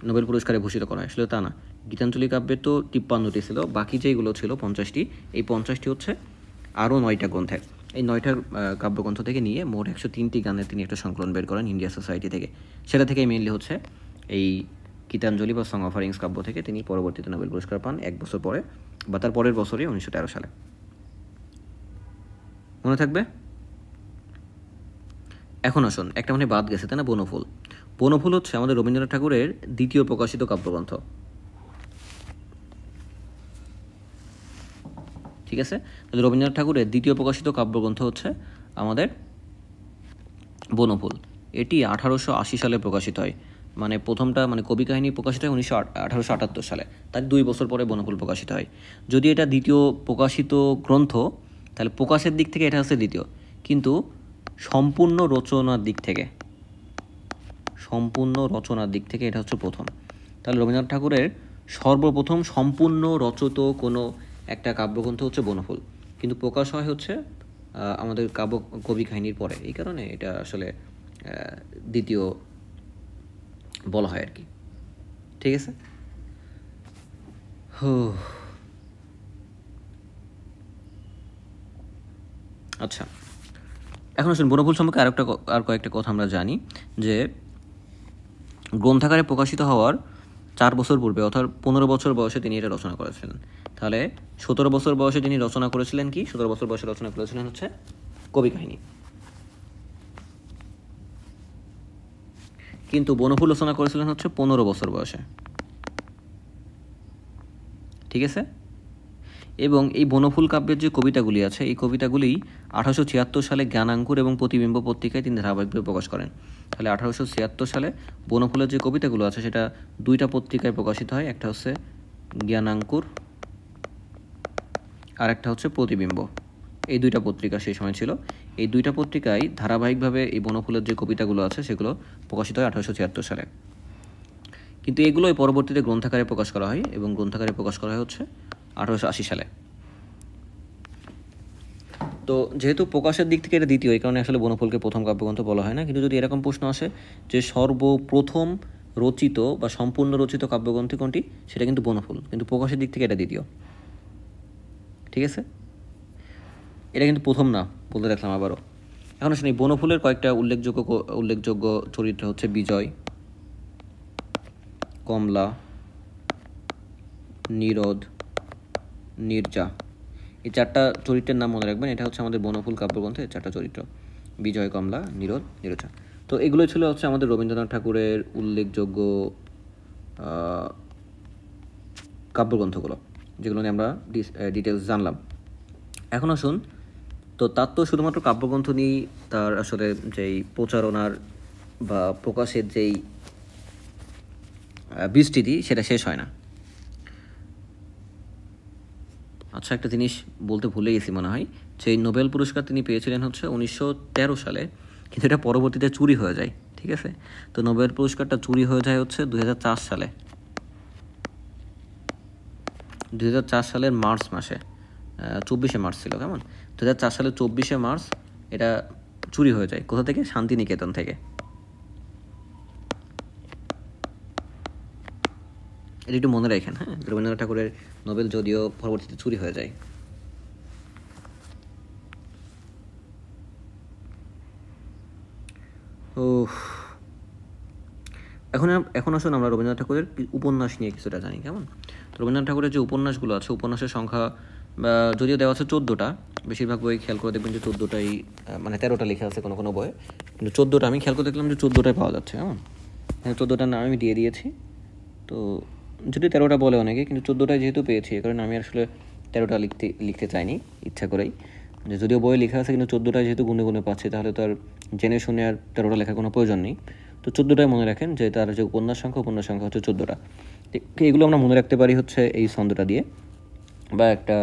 নোবেল পুরস্কারে ভূষিত করা হয়, আসলে তা না। গীতাঞ্জলি কাব্যের তো 53টি ছিল, বাকি যেগুলো ছিল 50টি, এই 50টি হচ্ছে আরও 9টা গ্রন্থের। এই 9টা কাব্যগ্রন্থ থেকে নিয়ে মোট 103টি গানের তিনি একটা সংকলন বের করেন ইন্ডিয়া সোসাইটি থেকে। সেটা থেকেই মেইনলি হচ্ছে এই গীতাঞ্জলি বা সং অফারিংস কাব্য থেকে তিনি পরবর্তীতে নোবেল পুরস্কার পান 1 বছর পরে, বা তার পরের বছরে 1913 সালে। মনে থাকবে? এখন আসুন, একটা মানে বাদ গেছে, তাই না, বনফুল। বনফুল হচ্ছে আমাদের রবীন্দ্রনাথ ঠাকুরের দ্বিতীয় প্রকাশিত কাব্যগ্রন্থ। ঠিক আছে, তাহলে রবীন্দ্রনাথ ঠাকুরের দ্বিতীয় প্রকাশিত কাব্যগ্রন্থ হচ্ছে আমাদের বনফুল। এটি 1880 সালে প্রকাশিত হয়। মানে প্রথমটা মানে কবি কাহিনী প্রকাশিত হয় 1878 সালে, তার 2 বছর পরে বনফুল প্রকাশিত হয়। যদি এটা দ্বিতীয় প্রকাশিত গ্রন্থ, তাহলে প্রকাশের দিক থেকে এটা হচ্ছে দ্বিতীয়, কিন্তু সম্পূর্ণ রচনার দিক থেকে এটা হচ্ছে প্রথম। তাহলে রবীন্দ্রনাথ ঠাকুরের সর্বপ্রথম সম্পূর্ণ রচিত কোনো একটা কাব্যগ্রন্থ হচ্ছে বনফুল, কিন্তু প্রকাশ হয় হচ্ছে আমাদের কবি কাহিনীর পরে। এই কারণে এটা আসলে দ্বিতীয় বলা হয় আর কি। ঠিক আছে, আচ্ছা, এখন আসুন বনফুল সম্পর্কে আর কয়েকটা কথা আমরা জানি। যে গ্রন্থাকারে প্রকাশিত হওয়ার 4 বছর পূর্বে, অর্থাৎ 15 বছর বয়সে তিনি এটা রচনা করেছিলেন। তাহলে 17 বছর বয়সে তিনি রচনা করেছিলেন কি? 17 বছর বয়সে রচনা করেছিলেন হচ্ছে কবি কাহিনী। কিন্তু বনফুল রচনা করেছিলেন হচ্ছে 15 বছর বয়সে। ঠিক আছে, এবং এই বনফুল কাব্যের যে কবিতাগুলি আছে, এই কবিতাগুলি 1876 সালে জ্ঞানাঙ্কুর এবং প্রতিবিম্ব পত্রিকায় তিনি ধারাবাহিকভাবে প্রকাশ করেন। তাহলে 1876 সালে বনফুলের যে কবিতাগুলো আছে সেটা 2টা পত্রিকায় প্রকাশিত হয়, একটা হচ্ছে জ্ঞানাঙ্কুর আর একটা হচ্ছে প্রতিবিম্ব। এই 2টা পত্রিকা সেই সময় ছিল। এই 2টা পত্রিকায় ধারাবাহিকভাবে এই বনফুলের যে কবিতাগুলো আছে সেগুলো প্রকাশিত হয় 1876 সালে। কিন্তু এগুলোই পরবর্তীতে গ্রন্থাকারে প্রকাশ করা হয়, এবং গ্রন্থাকারে প্রকাশ করা হয় হচ্ছে 1880 সালে। তো যেহেতু প্রকাশের দিক থেকে এটা দ্বিতীয়, এই কারণে আসলে বনফুলকে প্রথম কাব্যগ্রন্থ বলা হয় না। কিন্তু যদি এরকম প্রশ্ন আসে যে সর্বপ্রথম রচিত বা সম্পূর্ণ রচিত কাব্যগ্রন্থ কোনটি, সেটা কিন্তু বনফুল, কিন্তু প্রকাশের দিক থেকে এটা দ্বিতীয়। ঠিক আছে, এটা কিন্তু প্রথম না, বলতে দেখলাম আবারও। এখন আসলে বনফুলের কয়েকটা উল্লেখযোগ্য চরিত্র হচ্ছে বিজয়, কমলা, নীরদ, নীরজা, এই চারটা চরিত্রের নাম মনে রাখবেন। এটা হচ্ছে আমাদের বনফুল কাব্যগ্রন্থের চারটা চরিত্র, বিজয়, কমলা, নীরদ, নীরজা। তো এগুলো ছিল হচ্ছে আমাদের রবীন্দ্রনাথ ঠাকুরের উল্লেখযোগ্য কাব্যগ্রন্থগুলো, যেগুলো নিয়ে আমরা ডিটেলস জানলাম। এখন আসুন, তো তার তো শুধুমাত্র কাব্যগ্রন্থ নিয়েই তার আসলে যেই প্রচারণার বা প্রকাশের যেই বিস্তৃতি সেটা শেষ হয় না। আচ্ছা, একটা জিনিস বলতে ভুলে গেছি মনে হয়, যে নোবেল পুরস্কার তিনি পেয়েছিলেন হচ্ছে 1913 সালে, কিন্তু এটা পরবর্তীতে চুরি হয়ে যায়। ঠিক আছে, তো নোবেল পুরস্কারটা চুরি হয়ে যায় হচ্ছে 2004 সালে, 2004 সালের মার্চ মাসে, 24শে মার্চ ছিল, কেমন, 2004 সালের 24শে মার্চ এটা চুরি হয়ে যায়। কোথা থেকে? শান্তিনিকেতন থেকে। এটা একটু মনে রাখেন, হ্যাঁ, রবীন্দ্রনাথ ঠাকুরের নোবেল যদিও পরবর্তীতে চুরি হয়ে যায়। ও, এখন আসুন আমরা রবীন্দ্রনাথ ঠাকুরের উপন্যাস নিয়ে কিছুটা জানি, কেমন। তো রবীন্দ্রনাথ ঠাকুরের যে উপন্যাসগুলো আছে, উপন্যাসের সংখ্যা যদিও দেওয়া আছে 14টা, বেশিরভাগ বই খেয়াল করে দেখবেন যে 14টাই, মানে 13টা লেখা আছে কোনো কোনো বইয়ে, কিন্তু 14টা আমি খেয়াল করে দেখলাম যে 14টাই পাওয়া যাচ্ছে, কেমন। হ্যাঁ, 14টার নাম আমি দিয়ে দিয়েছি। তো যদি 13টা বলে অনেকে, কিন্তু 14টায় যেহেতু পেয়েছি, কারণ আমি আসলে 13টা লিখতে চাইনি ইচ্ছা করেই, যে যদিও বই লেখা আছে কিন্তু 14টায় যেহেতু গুনে গুনে পাচ্ছি, তাহলে তো আর জেনে শুনে আর 13টা লেখার কোনো প্রয়োজন নেই। তো 14টায় মনে রাখেন যে তার যে উপন্যাস সংখ্যা হচ্ছে 14টা। এগুলো আমরা মনে রাখতে পারি হচ্ছে এই ছন্দটা দিয়ে বা একটা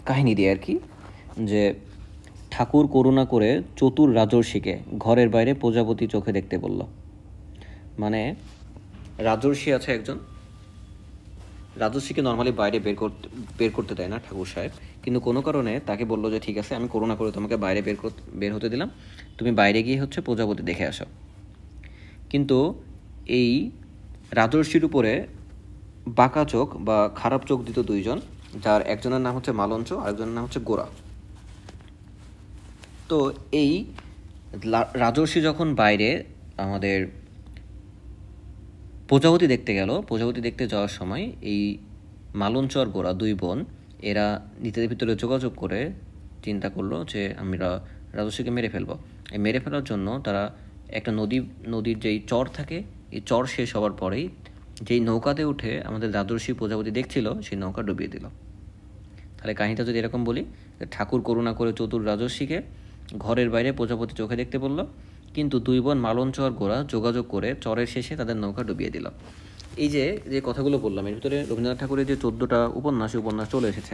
কাহিনী দিয়ে আর কি, যে ঠাকুর করুণা করে চতুর রাজর্ষিকে ঘরের বাইরে প্রজাপতি চোখে দেখতে বলল। মানে রাজর্ষি আছে একজন, রাজর্ষিকে নর্মালি বাইরে বের করতে দেয় না ঠাকুর সাহেব, কিন্তু কোনো কারণে তাকে বললো যে ঠিক আছে, আমি করুণা করে তোমাকে বাইরে বের হতে দিলাম, তুমি বাইরে গিয়ে হচ্ছে প্রজাপতি দেখে আসো। কিন্তু এই রাজর্ষির উপরে বাঁকা চোখ বা খারাপ চোখ দিত দুইজন, যার একজনের নাম হচ্ছে মালঞ্চ, আরেকজনের নাম হচ্ছে গোরা। তো এই রাজর্ষি যখন বাইরে আমাদের প্রজাপতি দেখতে গেল, প্রজাপতি দেখতে যাওয়ার সময় এই মালঞ্চ আর গোরা, দুই বোন, এরা নিজেদের ভিতরে যোগাযোগ করে চিন্তা করলো যে আমরা রাজর্ষিকে মেরে ফেলবো। এই মেরে ফেলার জন্য তারা একটা নদীর যেই চর থাকে, এই চর শেষ হওয়ার পরেই যেই নৌকাতে উঠে আমাদের রাজর্ষি প্রজাপতি দেখছিল, সেই নৌকা ডুবিয়ে দিল। তাহলে কাহিনীটা যদি এরকম বলি, ঠাকুর করুণা করে চতুর রাজর্ষিকে ঘরের বাইরে প্রজাপতি চোখে দেখতে বলল, কিন্তু দুই বোন মালঞ্চ আর গোরা যোগাযোগ করে চরের শেষে তাদের নৌকা ডুবিয়ে দিল। এই যে যে কথাগুলো বললাম, এর ভিতরে রবীন্দ্রনাথ ঠাকুরের যে 14টা উপন্যাস চলে এসেছে।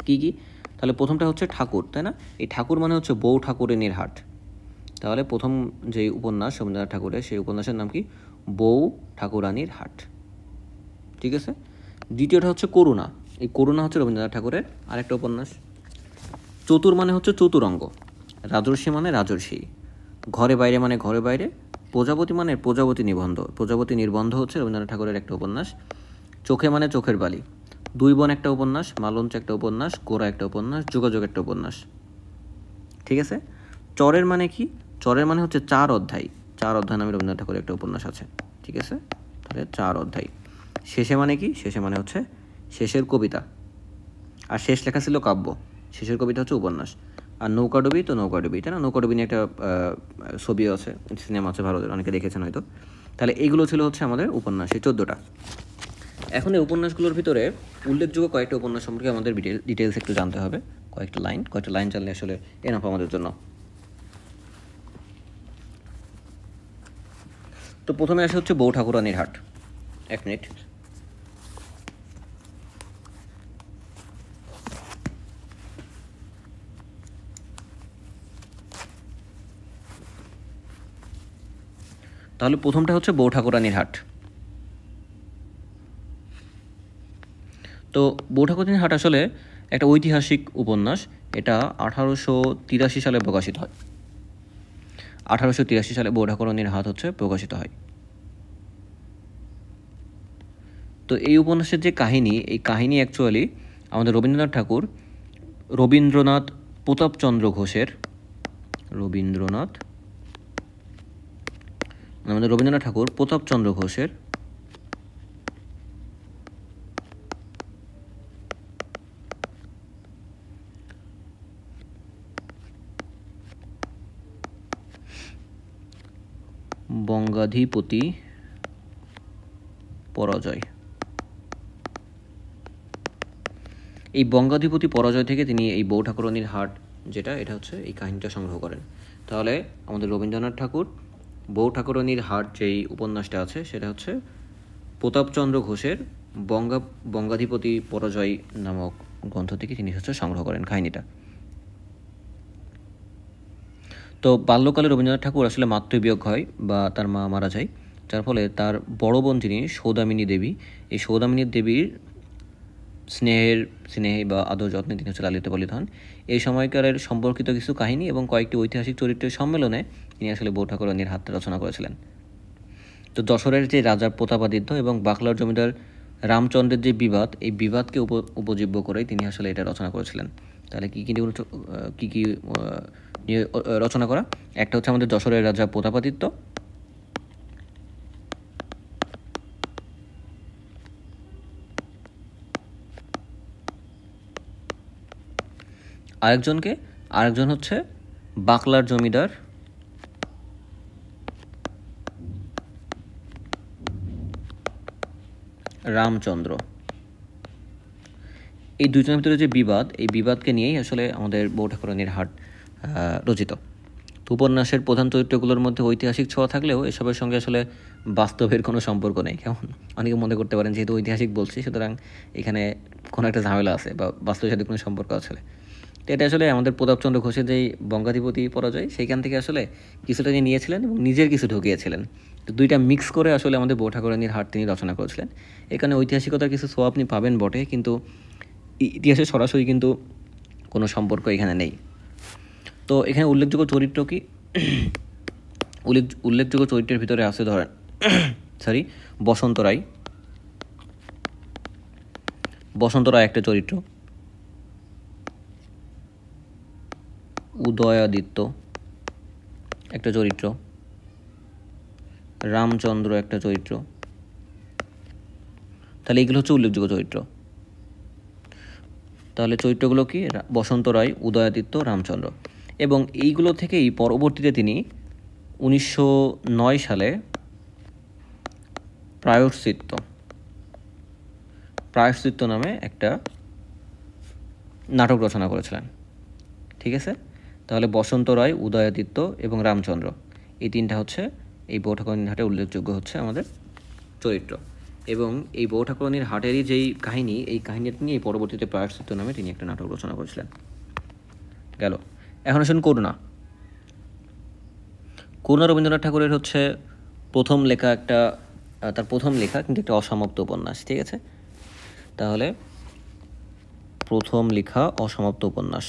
কি কি? তাহলে প্রথমটা হচ্ছে ঠাকুর, তাই না? এই ঠাকুর মানে হচ্ছে বউ ঠাকুরানীর হাট। তাহলে প্রথম যে উপন্যাস রবীন্দ্রনাথ ঠাকুরের, সেই উপন্যাসের নাম কি? বউ ঠাকুরানীর হাট। ঠিক আছে। দ্বিতীয়টা হচ্ছে করুণা। এই করুণা হচ্ছে রবীন্দ্রনাথ ঠাকুরের আরেকটা উপন্যাস। চতুর মানে হচ্ছে চতুরঙ্গ, রাজর্ষি মানে রাজর্ষি, ঘরে বাইরে মানে ঘরে বাইরে, প্রজাপতি মানে প্রজাপতি নিবন্ধ, প্রজাপতি নির্বন্ধ হচ্ছে রবীন্দ্রনাথ ঠাকুরের একটা উপন্যাস। চোখে মানে চোখের বালি, দুই বোন একটা উপন্যাস, মালঞ্চ একটা উপন্যাস, গোরা একটা উপন্যাস, যোগাযোগ একটা উপন্যাস। ঠিক আছে। চরের মানে কি? চরের মানে হচ্ছে 4 অধ্যায়, 4 অধ্যায় নামে রবীন্দ্রনাথ ঠাকুরের একটা উপন্যাস আছে। ঠিক আছে, তাহলে 4 অধ্যায়। শেষে মানে কি? শেষে মানে হচ্ছে শেষের কবিতা, আর শেষ লেখা ছিল কাব্য, শেষের কবিতা হচ্ছে উপন্যাস। আর নৌকাডুবি, তো নৌকাডুবি, তাই না? নৌকাডুবি নিয়ে একটা ছবিও আছে, সিনেমা আছে ভারতের, অনেকে দেখেছেন হয়তো। তাহলে এইগুলো ছিল হচ্ছে আমাদের উপন্যাস, এই 14টা। এখন এই উপন্যাসগুলোর ভিতরে উল্লেখযোগ্য কয়েকটা উপন্যাস সম্পর্কে আমাদের ডিটেলস একটু জানতে হবে। কয়েকটা লাইন জানলে আসলে এনাফ আমাদের জন্য। তো প্রথমে আসে হচ্ছে বউ ঠাকুরানীর হাট। 1 মিনিট। তাহলে প্রথমটা হচ্ছে বউ ঠাকুরানীর হাট। তো বউ ঠাকুরানীর হাট আসলে একটা ঐতিহাসিক উপন্যাস। এটা 1883 সালে প্রকাশিত হয়। 1883 সালে বউ ঠাকুরানীর হাট হচ্ছে প্রকাশিত হয়। তো এই উপন্যাসের যে কাহিনী, এই কাহিনী অ্যাকচুয়ালি আমাদের রবীন্দ্রনাথ প্রতাপচন্দ্র ঘোষের, রবীন্দ্রনাথ ঠাকুর প্রতাপচন্দ্র ঘোষের বঙ্গাধিপতি পরাজয়। এই বঙ্গাধিপতি পরাজয় থেকে তিনি এই বউ ঠাকুরানীর হাট যেটা, এটা হচ্ছে এই কাহিনীটা সংগ্রহ করেন। তাহলে আমাদের রবীন্দ্রনাথ ঠাকুর বউ ঠাকুরানীর হাট যেই উপন্যাসটা আছে সেটা হচ্ছে প্রতাপচন্দ্র ঘোষের বঙ্গাধিপতি পরাজয় নামক গ্রন্থ থেকে তিনি হচ্ছে সংগ্রহ করেন কাহিনীটা। তো বাল্যকালে রবীন্দ্রনাথ ঠাকুর আসলে মাতৃবিয়োগ হয় বা তার মা মারা যায়, যার ফলে তার বড় বোন যিনি সৌদামিনী দেবী, এই সৌদামিনী দেবীর স্নেহে বা আদর যত্নে তিনি হচ্ছে লালিত পালিত হন। এই সময়কারের সম্পর্কিত কিছু কাহিনী এবং কয়েকটি ঐতিহাসিক চরিত্রের সম্মেলনে তিনি আসলে বউ ঠাকুরানীর হাটটা রচনা করেছিলেন। তো যশোরের যে রাজা প্রতাপাদিত্য এবং বাকলার জমিদার রামচন্দ্রের যে বিবাদ, এই বিবাদকে উপজীব্য করেই তিনি আসলে এটা রচনা করেছিলেন। তাহলে কী কী নিয়ে রচনা করা? একটা হচ্ছে আমাদের যশোরের রাজা প্রতাপাদিত্য, আরেকজন হচ্ছে বাকলার জমিদার রামচন্দ্র। এই দুজনের ভিতরে যে বিবাদ, এই বিবাদকে নিয়েই আসলে আমাদের বউ ঠাকুরানীর হাট রচিত। তো উপন্যাসের প্রধান চরিত্রগুলোর মধ্যে ঐতিহাসিক ছোঁয়া থাকলেও এসবের সঙ্গে আসলে বাস্তবের কোনো সম্পর্ক নেই। কেমন অনেকে মনে করতে পারেন যেহেতু ঐতিহাসিক বলছি সুতরাং এখানে কোনো একটা ঝামেলা আছে বা বাস্তবের সাথে কোনো সম্পর্ক আছে। তো এটা আসলে আমাদের প্রতাপচন্দ্র ঘোষের যেই বঙ্গাধিপতি পরাজয়, সেইখান থেকে আসলে কিছুটা তিনি নিয়েছিলেন এবং নিজের কিছু ঢুকিয়েছিলেন। তো দুইটা মিক্স করে আসলে আমাদের বউ ঠাকুরানীর হাট তিনি রচনা করেছিলেন। এখানে ঐতিহাসিকতার কিছু ছোঁয়া আপনি পাবেন বটে, কিন্তু ইতিহাসের সরাসরি কিন্তু কোনো সম্পর্ক এখানে নেই। তো এখানে উল্লেখযোগ্য চরিত্র কি? উল্লেখযোগ্য চরিত্রের ভিতরে আছে ধরেন বসন্ত রায় একটা চরিত্র, উদয়াদিত্য একটা চরিত্র, রামচন্দ্র একটা চরিত্র। তাহলে এইগুলো হচ্ছে উল্লেখযোগ্য চরিত্র। তাহলে চরিত্রগুলো কি? বসন্ত রায়, উদয়াদিত্য, রামচন্দ্র। এবং এইগুলো থেকেই পরবর্তীতে তিনি 1909 সালে প্রায়শ্চিত্ত নামে একটা নাটক রচনা করেছিলেন। ঠিক আছে? তাহলে বসন্ত রায়, উদয়াদিত্য এবং রামচন্দ্র, এই তিনটা হচ্ছে এই বউ ঠাকুরানীর হাটে উল্লেখযোগ্য হচ্ছে আমাদের চরিত্র। এবং এই বউ ঠাকুরানীর হাটেরই যেই কাহিনী, এই কাহিনীটা নিয়ে পরবর্তীতে প্রায়শ্চিত্ত নামে তিনি একটা নাটক রচনা করেছিলেন। গেল। এখন আসুন করুণা রবীন্দ্রনাথ ঠাকুরের হচ্ছে তার প্রথম লেখা কিন্তু একটা অসমাপ্ত উপন্যাস। ঠিক আছে? তাহলে প্রথম লেখা অসমাপ্ত উপন্যাস।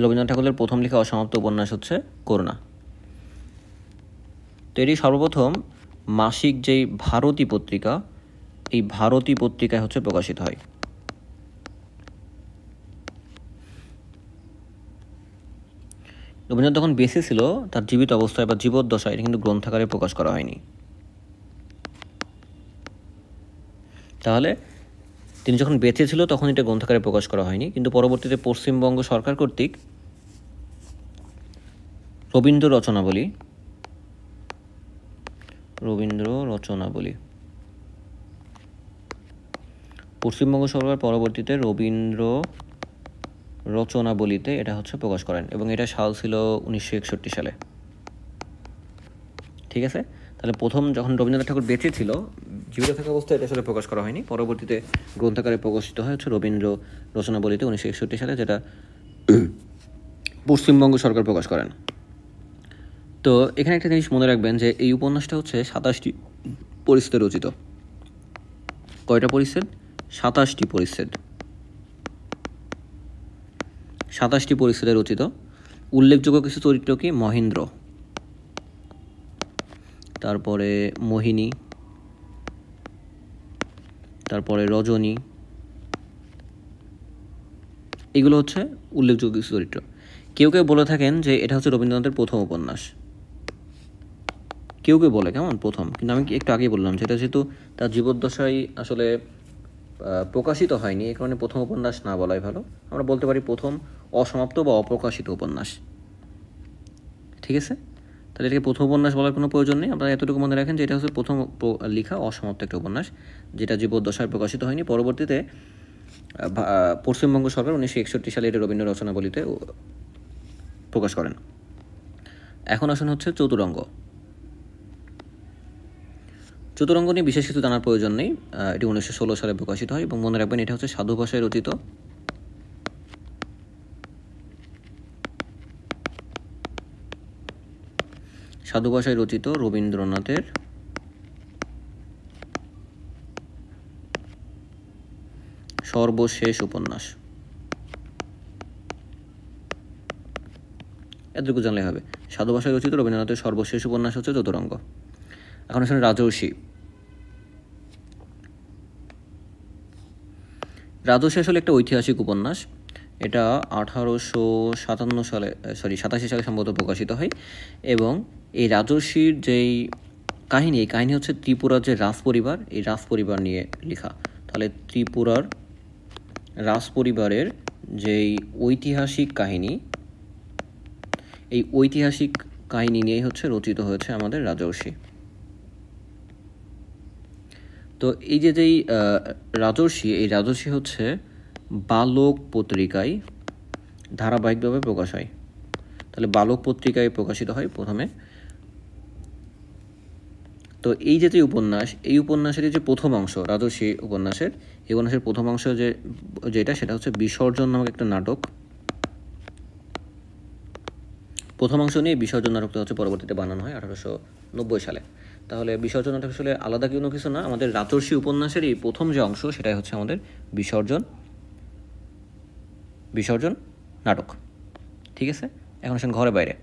রবীন্দ্রনাথ ঠাকুরের প্রথম লেখা অসমাপ্ত উপন্যাস হচ্ছে করুণা। তো এটি সর্বপ্রথম মাসিক যেই ভারতী পত্রিকা, এই ভারতী পত্রিকায় হচ্ছে প্রকাশিত হয়। রবীন্দ্রনাথ যখন বেঁচে ছিল, তার জীবিত অবস্থায় বা জীবদ্দশায় এটা কিন্তু গ্রন্থাকারে প্রকাশ করা হয়নি। তাহলে তিনি যখন বেঁচে ছিল তখন এটা গ্রন্থাকারে প্রকাশ করা হয়নি, কিন্তু পরবর্তীতে পশ্চিমবঙ্গ সরকার কর্তৃক রবীন্দ্র রচনাবলী পশ্চিমবঙ্গ সরকার পরবর্তীতে রবীন্দ্র রচনাবলীতে এটা হচ্ছে প্রকাশ করেন এবং এটা সাল ছিল 1961 সালে। ঠিক আছে? তাহলে প্রথম যখন রবীন্দ্রনাথ ঠাকুর বেঁচে ছিল, জীবিত থাকা অবস্থায় এটা আসলে প্রকাশ করা হয়নি, পরবর্তীতে গ্রন্থাকারে প্রকাশিত হয় হচ্ছে রবীন্দ্র রচনাবলীতে 1961 সালে, যেটা পশ্চিমবঙ্গ সরকার প্রকাশ করেন। তো এখানে একটা জিনিস মনে রাখবেন যে এই উপন্যাসটা হচ্ছে 27টি পরিচ্ছেদে রচিত। কয়টা পরিচ্ছেদ? 27টি পরিচ্ছেদ। 27টি পরিচ্ছেদে রচিত। উল্লেখযোগ্য কিছু চরিত্র কি? মহেন্দ্র, তারপরে মোহিনী, তারপরে রজনী, এগুলো হচ্ছে উল্লেখযোগ্য কিছু চরিত্র। কেউ কেউ বলে থাকেন যে এটা হচ্ছে রবীন্দ্রনাথের প্রথম উপন্যাস, কেউ কেউ বলে কেমন প্রথম, কিন্তু আমি একটু আগেই বললাম যেটা যেহেতু তার জীবদ্দশায় আসলে প্রকাশিত হয়নি, এই কারণে প্রথম উপন্যাস না বলাই ভালো। আমরা বলতে পারি প্রথম অসমাপ্ত বা অপ্রকাশিত উপন্যাস। ঠিক আছে, তাহলে এটাকে প্রথম উপন্যাস বলার কোনো প্রয়োজন নেই। আপনারা এতটুকু মনে রাখেন যে এটা হচ্ছে প্রথম লেখা অসমাপ্ত একটা উপন্যাস, যেটা জীবদ্দশায় প্রকাশিত হয়নি। পরবর্তীতে পশ্চিমবঙ্গ সরকার 1961 সালে এটা রবীন্দ্র রচনাবলীতে প্রকাশ করেন। এখন আসুন হচ্ছে চতুরঙ্গ। চতুরঙ্গ নিয়ে বিশেষ কিছু জানার প্রয়োজন নেই। এটি 1916 সালে প্রকাশিত হয় এবং মনে রাখবেন এটা হচ্ছে সাধু ভাষায় রচিত। সাধু ভাষায় রচিত রবীন্দ্রনাথের সর্বশেষ উপন্যাস। এতটুকু জানলে হবে। সাধু ভাষায় রচিত রবীন্দ্রনাথের সর্বশেষ উপন্যাস হচ্ছে চতুরঙ্গ। এখন আসলে রাজর্ষি। রাজর্ষি আসলে একটা ঐতিহাসিক উপন্যাস। এটা 87 সালে সম্ভবত প্রকাশিত হয় এবং এই রাজর্ষির যেই কাহিনী, এই কাহিনী হচ্ছে ত্রিপুরার যে রাজ পরিবার, এই রাজ পরিবার নিয়ে লেখা। তাহলে ত্রিপুরার রাজ পরিবারের যেই ঐতিহাসিক কাহিনী, এই ঐতিহাসিক কাহিনী নিয়েই হচ্ছে রচিত হয়েছে আমাদের রাজর্ষি। তো এই যেই রাজর্ষি, এই রাজর্ষি হচ্ছে বালক পত্রিকায় ধারাবাহিকভাবে প্রকাশ হয়। তাহলে বালক পত্রিকায় প্রকাশিত হয় প্রথমে। তো এই যে উপন্যাস, এই উপন্যাসের যে প্রথম অংশ রাজর্ষি উপন্যাসের, এই উপন্যাসের প্রথম অংশ যেটা সেটা হচ্ছে বিসর্জন নামক একটা নাটক। প্রথম অংশ নিয়ে বিসর্জন নাটকটা হচ্ছে পরবর্তীতে বানানো হয় 1890 সালে। তাহলে বিসর্জন নাটক আসলে আলাদা কোনো কিছু না, আমাদের রাজর্ষি উপন্যাসেরই প্রথম যে অংশ সেটাই হচ্ছে আমাদের বিসর্জন নাটক। ঠিক আছে, এখন আসেন ঘরে বাইরে।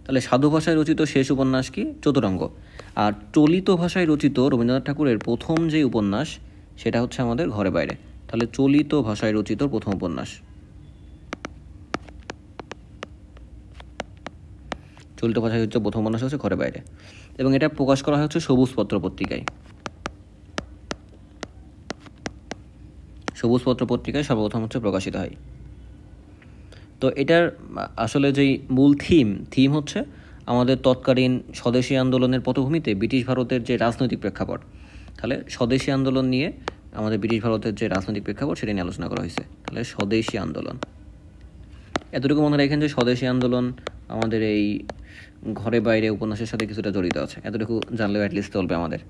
তাহলে সাধু ভাষায় রচিত শেষ উপন্যাস কি? চতুরঙ্গ। আর চলিত ভাষায় রচিত রবীন্দ্রনাথ ঠাকুরের প্রথম যে উপন্যাস সেটা হচ্ছে আমাদের ঘরে বাইরে। তাহলে চলিত ভাষায় রচিত প্রথম উপন্যাস, চলিত ভাষায় হচ্ছে প্রথম উপন্যাস হচ্ছে ঘরে বাইরে এবং এটা প্রকাশ করা হচ্ছে সবুজ পত্র পত্রিকায়। সবুজ পত্র পত্রিকায় সর্বপ্রথম হচ্ছে প্রকাশিত হয়। তো এটার আসলে যেই মূল থিম হচ্ছে আমাদের তৎকালীন স্বদেশী আন্দোলনের পটভূমিতে ব্রিটিশ ভারতের যে রাজনৈতিক প্রেক্ষাপট। তাহলে স্বদেশী আন্দোলন নিয়ে আমাদের ব্রিটিশ ভারতের যে রাজনৈতিক প্রেক্ষাপট সেটা নিয়ে আলোচনা করা হয়েছে। তাহলে স্বদেশী আন্দোলন, এতটুকু মনে রাখেন যে স্বদেশী আন্দোলন আমাদের এই ঘরে বাইরে উপন্যাসের সাথে কিছুটা জড়িত আছে। এতটুকু জানলেও অ্যাটলিস্ট চলবে আমাদের।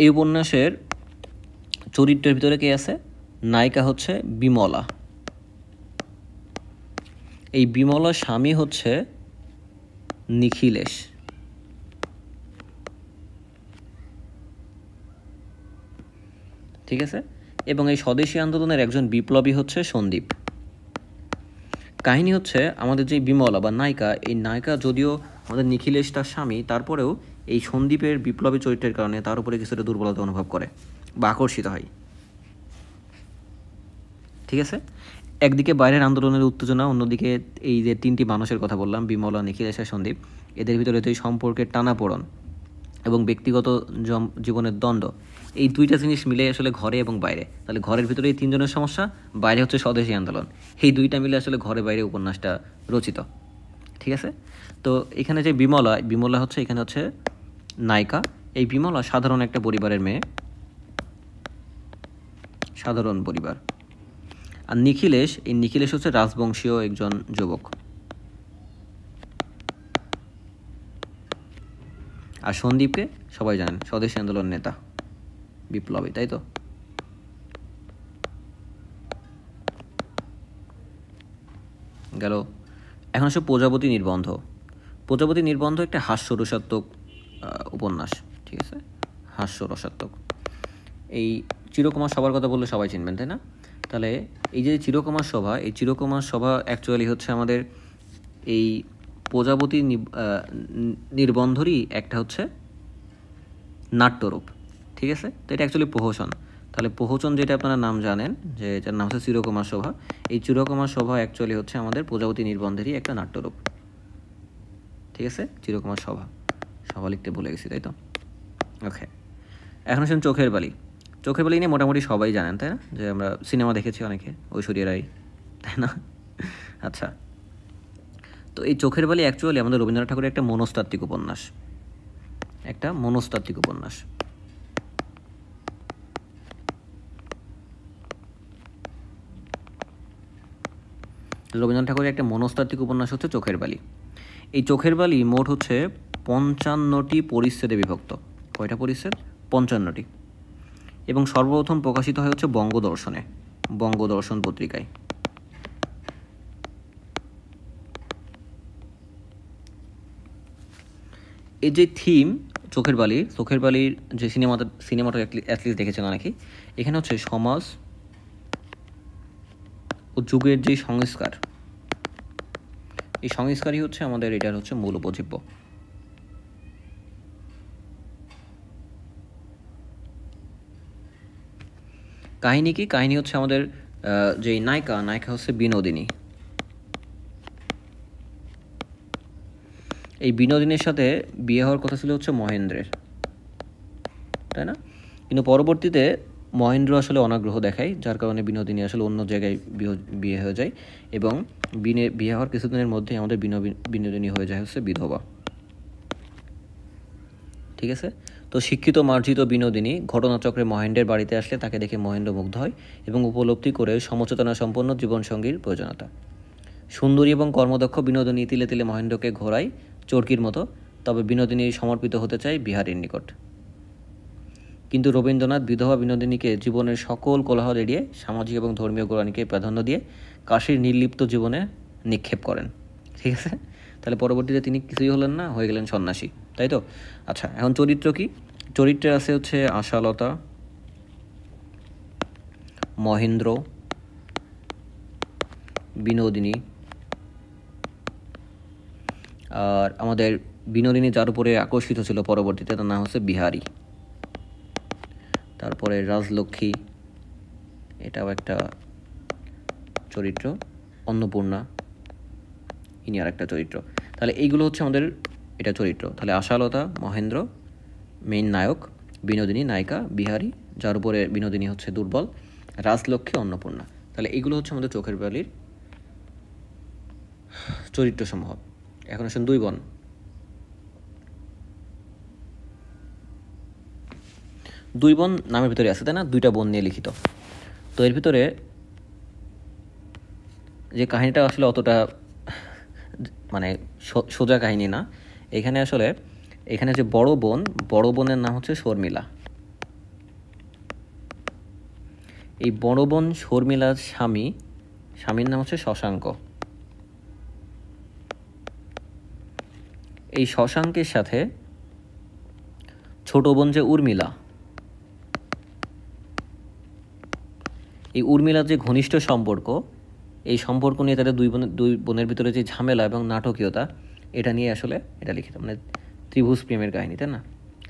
এই উপন্যাসের চরিত্রের ভিতরে কে আছে? নায়িকা হচ্ছে বিমলা। এই বিমলার স্বামী হচ্ছে নিখিলেশ। ঠিক আছে, এবং এই স্বদেশী আন্দোলনের একজন বিপ্লবী হচ্ছে সন্দীপ। কাহিনী হচ্ছে আমাদের যে বিমলা বা নায়িকা, এই নায়িকা যদিও আমাদের নিখিলেশ তার স্বামী, তারপরেও এই সন্দীপের বিপ্লবী চরিত্রের কারণে তার উপরে কিছুটা দুর্বলতা অনুভব করে বা আকর্ষিত হয়। ঠিক আছে, একদিকে বাইরের আন্দোলনের উত্তেজনা, অন্যদিকে এই যে তিনটি মানুষের কথা বললাম, বিমলা, নিখিলেশ আর সন্দীপ, এদের ভিতরে যে সম্পর্কের টানাপোড়ন এবং ব্যক্তিগত জীবনের দ্বন্দ্ব, এই দুইটা জিনিস মিলে আসলে ঘরে এবং বাইরে। তাহলে ঘরের ভিতরে এই তিনজনের সমস্যা, বাইরে হচ্ছে স্বদেশী আন্দোলন, এই দুইটা মিলে আসলে ঘরে বাইরে উপন্যাসটা রচিত। ঠিক আছে, তো এখানে যে বিমলা হচ্ছে এখানে হচ্ছে নায়িকা। এই বিমলা সাধারণ একটা পরিবারের মেয়ে, সাধারণ পরিবার। আর নিখিলেশ হচ্ছে রাজবংশীয় একজন যুবক। আর সন্দীপকে সবাই জানেন, স্বদেশী আন্দোলন নেতা, বিপ্লবী, তাই তো? গেল। এখন আসলে প্রজাপতি নির্বন্ধ। প্রজাপতি নির্বন্ধ একটা হাস্যরসাত্মক উপন্যাস। ঠিক আছে, হাস্যরসাত্মক। এই চিরকুমার সভার কথা বললে সবাই চিনবেন, তাই না? তাহলে এই যে চিরকুমার সভা, এই চিরকুমার সভা অ্যাকচুয়ালি হচ্ছে আমাদের এই প্রজাপতি নির্বন্ধরই একটা হচ্ছে নাট্যরূপ। ঠিক আছে, তো এটা অ্যাকচুয়ালি প্রহসন। তাহলে প্রহসন যেটা আপনারা নাম জানেন, যে যার নাম হচ্ছে চিরকুমার সভা, এই চিরকুমার সভা অ্যাকচুয়ালি হচ্ছে আমাদের প্রজাপতি নির্বন্ধেরই একটা নাট্যরূপ। ঠিক আছে, চিরকুমার সভা, সভা লিখতে ভুলে গেছি, তাই তো? ওকে, এখন আসুন চোখের বালি। চোখের বালি নিয়ে মোটামুটি সবাই জানেন, তাই না? যে আমরা সিনেমা দেখেছি অনেকে, ঐশ্বরিয়া রায়, তাই না? আচ্ছা, তো এই চোখের বালি অ্যাকচুয়ালি আমাদের রবীন্দ্রনাথ ঠাকুরের একটা মনস্তাত্ত্বিক উপন্যাস, একটা মনস্তাত্ত্বিক উপন্যাস। রবীন্দ্রনাথ ঠাকুরের একটা মনস্তাত্ত্বিক উপন্যাস হচ্ছে চোখের বালি। এই চোখের বালি মোট হচ্ছে 55টি পরিচ্ছেদে বিভক্ত। কয়টা পরিচ্ছেদ? 55টি। এবং সর্বপ্রথম প্রকাশিত হয় হচ্ছে বঙ্গদর্শনে, বঙ্গদর্শন পত্রিকায়। এই যে থিম চোখের বালির যে সিনেমাটা অ্যাটলিস্ট দেখেছেন অনেকেই, এখানে হচ্ছে সমাজ ও যুগের যে সংস্কার, এই সংস্কারই হচ্ছে আমাদের এটার হচ্ছে মূল উপজীব্য। কাহিনী কি? কাহিনী হচ্ছে আমাদের যে নায়িকা হচ্ছে বিনোদিনী। এই বিনোদিনীর সাথে বিয়ে হওয়ার কথা ছিল হচ্ছে মহেন্দ্রের, তাই না? কিন্তু পরবর্তীতে মহেন্দ্র আসলে অনাগ্রহ দেখায়, যার কারণে বিনোদিনী আসলে অন্য জায়গায় বিয়ে হয়ে যায়, এবং বিয়ে হওয়ার কিছুদিনের মধ্যেই আমাদের বিনোদিনী হয়ে যায় হচ্ছে বিধবা। ঠিক আছে, তো শিক্ষিত মার্জিত বিনোদিনী ঘটনাচক্রে মহেন্দ্রের বাড়িতে আসলে তাকে দেখে মহেন্দ্র মুগ্ধ হয় এবং উপলব্ধি করে সমচেতনা সম্পন্ন জীবনসঙ্গীর প্রয়োজনীয়তা। সুন্দরী এবং কর্মদক্ষ বিনোদিনী তিলে তিলে মহেন্দ্রকে ঘোরায় চরকির মতো, তবে বিনোদিনী সমর্পিত হতে চায় বিহারীর নিকট। কিন্তু রবীন্দ্রনাথ বিধবা বিনোদিনীকে জীবনের সকল কোলাহল এড়িয়ে সামাজিক এবং ধর্মীয় গোড়ানিকে প্রাধান্য দিয়ে কাশীর নির্লিপ্ত জীবনে নিক্ষেপ করেন। ঠিক আছে, তাহলে পরবর্তীতে তিনি কিছুই হলেন না, হয়ে গেলেন সন্ন্যাসী, তাই তো? আচ্ছা, এখন চরিত্র কি? চরিত্রে আছে হচ্ছে আশালতা, মহেন্দ্র, বিনোদিনী, আর আমাদের বিনোদিনী যার উপরে আকর্ষিত ছিল পরবর্তীতে তার নাম হচ্ছে বিহারী। তারপরে রাজলক্ষ্মী, এটাও একটা চরিত্র। অন্নপূর্ণা, ইনি আর একটা চরিত্র। তাহলে এইগুলো হচ্ছে আমাদের এটা চরিত্র। তাহলে আশালতা, মহেন্দ্র মেইন নায়ক, বিনোদিনী নায়িকা, বিহারী যার উপরে বিনোদিনী হচ্ছে দুর্বল, রাজলক্ষ্মী, অন্নপূর্ণা। তাহলে এইগুলো হচ্ছে আমাদের চোখের বালির চরিত্রসমূহ। এখন আসুন দুই বোন। দুই বোন নামের ভিতরে আছে, তাই না? দুইটা বোন নিয়ে লিখিত। তো এর ভিতরে যে কাহিনীটা আসলে অতটা মানে সোজা কাহিনী না। এখানে যে বড় বোনের নাম হচ্ছে শর্মিলা। এই বড় বোন শর্মিলার স্বামীর নাম হচ্ছে শশাঙ্ক। এই শশাঙ্কের সাথে ছোট বোন যে উর্মিলা, এই উর্মিলার যে ঘনিষ্ঠ সম্পর্ক, এই সম্পর্ক নিয়ে তাদের দুই বোনের ভিতরে যে ঝামেলা এবং নাটকীয়তা, এটা নিয়ে আসলে এটা লিখিত, মানে ত্রিভুজ প্রেমের কাহিনী, তাই না?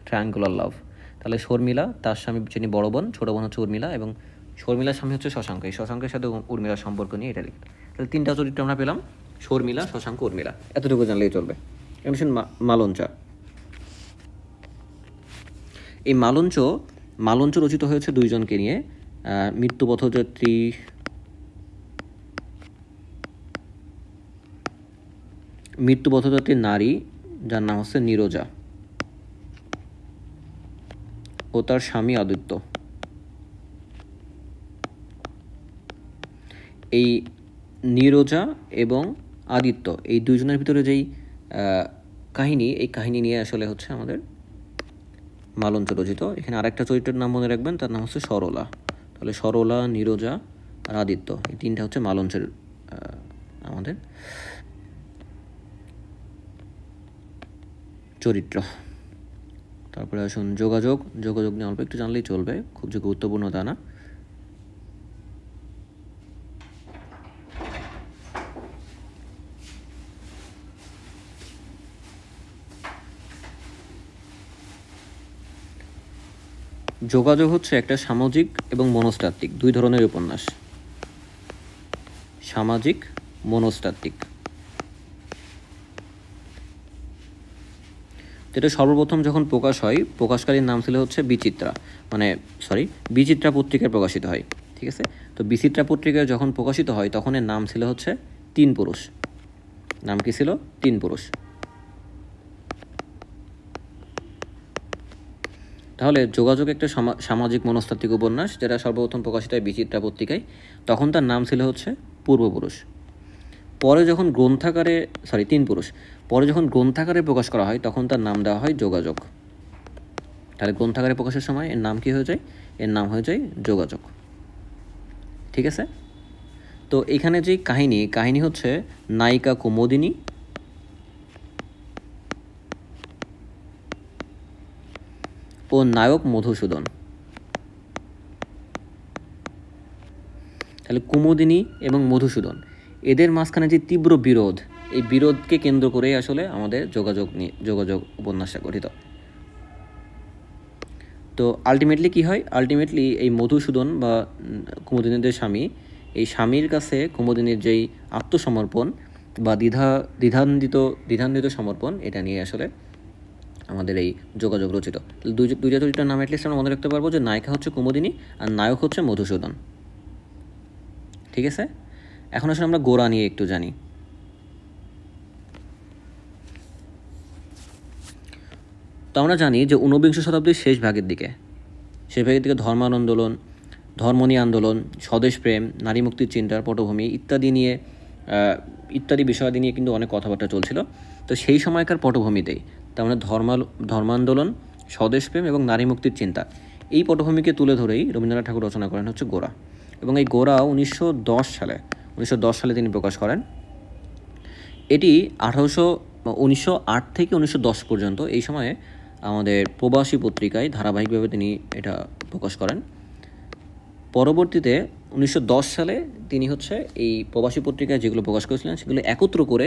ট্রায়াঙ্গুলার লাভ। তাহলে শর্মিলা, তার স্বামী যিনি বড় বোন, ছোট বোন হচ্ছে উর্মিলা, এবং শর্মিলার স্বামী হচ্ছে শশাঙ্ক। এই শশাঙ্কের সাথে উর্মিলার সম্পর্ক নিয়ে এটা লিখিত। তাহলে তিনটা চরিত্র আমরা পেলাম, শর্মিলা, শশাঙ্ক, উর্মিলা। এতটুকু জানলেই চলবে। এমন মালঞ্চা। এই মালঞ্চ রচিত হয়েছে দুইজনকে নিয়ে, মৃত্যুপথযাত্রী নারী যার নাম হচ্ছে নীরজা ও তার স্বামী আদিত্য। এই নীরজা এবং আদিত্য, এই দুইজনের ভিতরে যেই কাহিনী, এই কাহিনী নিয়ে আসলে হচ্ছে আমাদের মালঞ্চ রচিত। এখানে আরেকটা চরিত্রের নাম মনে রাখবেন, তার নাম হচ্ছে সরলা। তাহলে সরলা, নীরজা আর আদিত্য, এই তিনটা হচ্ছে মালঞ্চের আমাদের চরিত্র। তারপরে আসুন যোগাযোগ নিয়ে অল্প একটু জানলেই চলবে, খুব যে গুরুত্বপূর্ণ তা না। যোগাযোগ হচ্ছে একটা সামাজিক এবং মনস্তাত্ত্বিক দুই ধরনের উপন্যাস। সামাজিক, মনস্তাত্ত্বিক। যেটা সর্বপ্রথম যখন প্রকাশ হয়, প্রকাশকারীর নাম ছিল হচ্ছে বিচিত্রা, বিচিত্রা পত্রিকায় প্রকাশিত হয়। ঠিক আছে, তো বিচিত্রা পত্রিকায় যখন প্রকাশিত হয় তখন এর নাম ছিল হচ্ছে তিন পুরুষ। নাম কি ছিল? তিন পুরুষ। তাহলে যোগাযোগ একটা সামাজিক মনস্তাত্ত্বিক উপন্যাস, যেটা সর্বপ্রথম প্রকাশিত হয় বিচিত্রা পত্রিকায়, তখন তার নাম ছিল হচ্ছে পূর্বপুরুষ। পরে যখন গ্রন্থাকারে তিন পুরুষ, পরে যখন গ্রন্থাকারে প্রকাশ করা হয় তখন তার নাম দেওয়া হয় যোগাযোগ। তাহলে গ্রন্থাকারে প্রকাশের সময় এর নাম কি হয়ে যায়? এর নাম হয়ে যায় যোগাযোগ। ঠিক আছে, তো এখানে যে কাহিনী হচ্ছে নায়িকা কুমুদিনী ও নায়ক মধুসূদন। তাহলে কুমুদিনী এবং মধুসূদন, এদের মাঝখানে যে তীব্র বিরোধ, এই বিরোধকে কেন্দ্র করেই আসলে আমাদের যোগাযোগ উপন্যাসটা গঠিত। তো আলটিমেটলি কি হয়? আলটিমেটলি এই মধুসূদন বা কুমুদিনীদের স্বামী, এই স্বামীর কাছে কুমুদিনীর যেই আত্মসমর্পণ বা দ্বিধান্বিত সমর্পণ, এটা নিয়ে আসলে আমাদের এই যোগাযোগ রচিত। দুইটা চরিত্রের নাম অ্যাটলিস্ট আমরা মনে রাখতে পারবো যে নায়িকা হচ্ছে কুমুদিনী আর নায়ক হচ্ছে মধুসূদন। ঠিক আছে, এখন আসলে আমরা গোরা নিয়ে একটু জানি। তো আমরা জানি যে ঊনবিংশ শতাব্দীর শেষ ভাগের দিকে ধর্মনীয় আন্দোলন, স্বদেশ প্রেম, নারী মুক্তির চিন্তার পটভূমি ইত্যাদি বিষয়াদি নিয়ে কিন্তু অনেক কথাবার্তা চলছিল। তো সেই সময়কার পটভূমিতেই, তার মানে ধর্মান্দোলন, স্বদেশ প্রেম এবং নারী মুক্তির চিন্তা, এই পটভূমিকে তুলে ধরেই রবীন্দ্রনাথ ঠাকুর রচনা করেন হচ্ছে গোরা। এবং এই গোরা 1910 সালে তিনি প্রকাশ করেন। এটি 1908 থেকে 1910 পর্যন্ত এই সময়ে আমাদের প্রবাসী পত্রিকায় ধারাবাহিকভাবে তিনি এটা প্রকাশ করেন। পরবর্তীতে 1910 সালে তিনি হচ্ছে এই প্রবাসী পত্রিকায় যেগুলো প্রকাশ করেছিলেন সেগুলো একত্র করে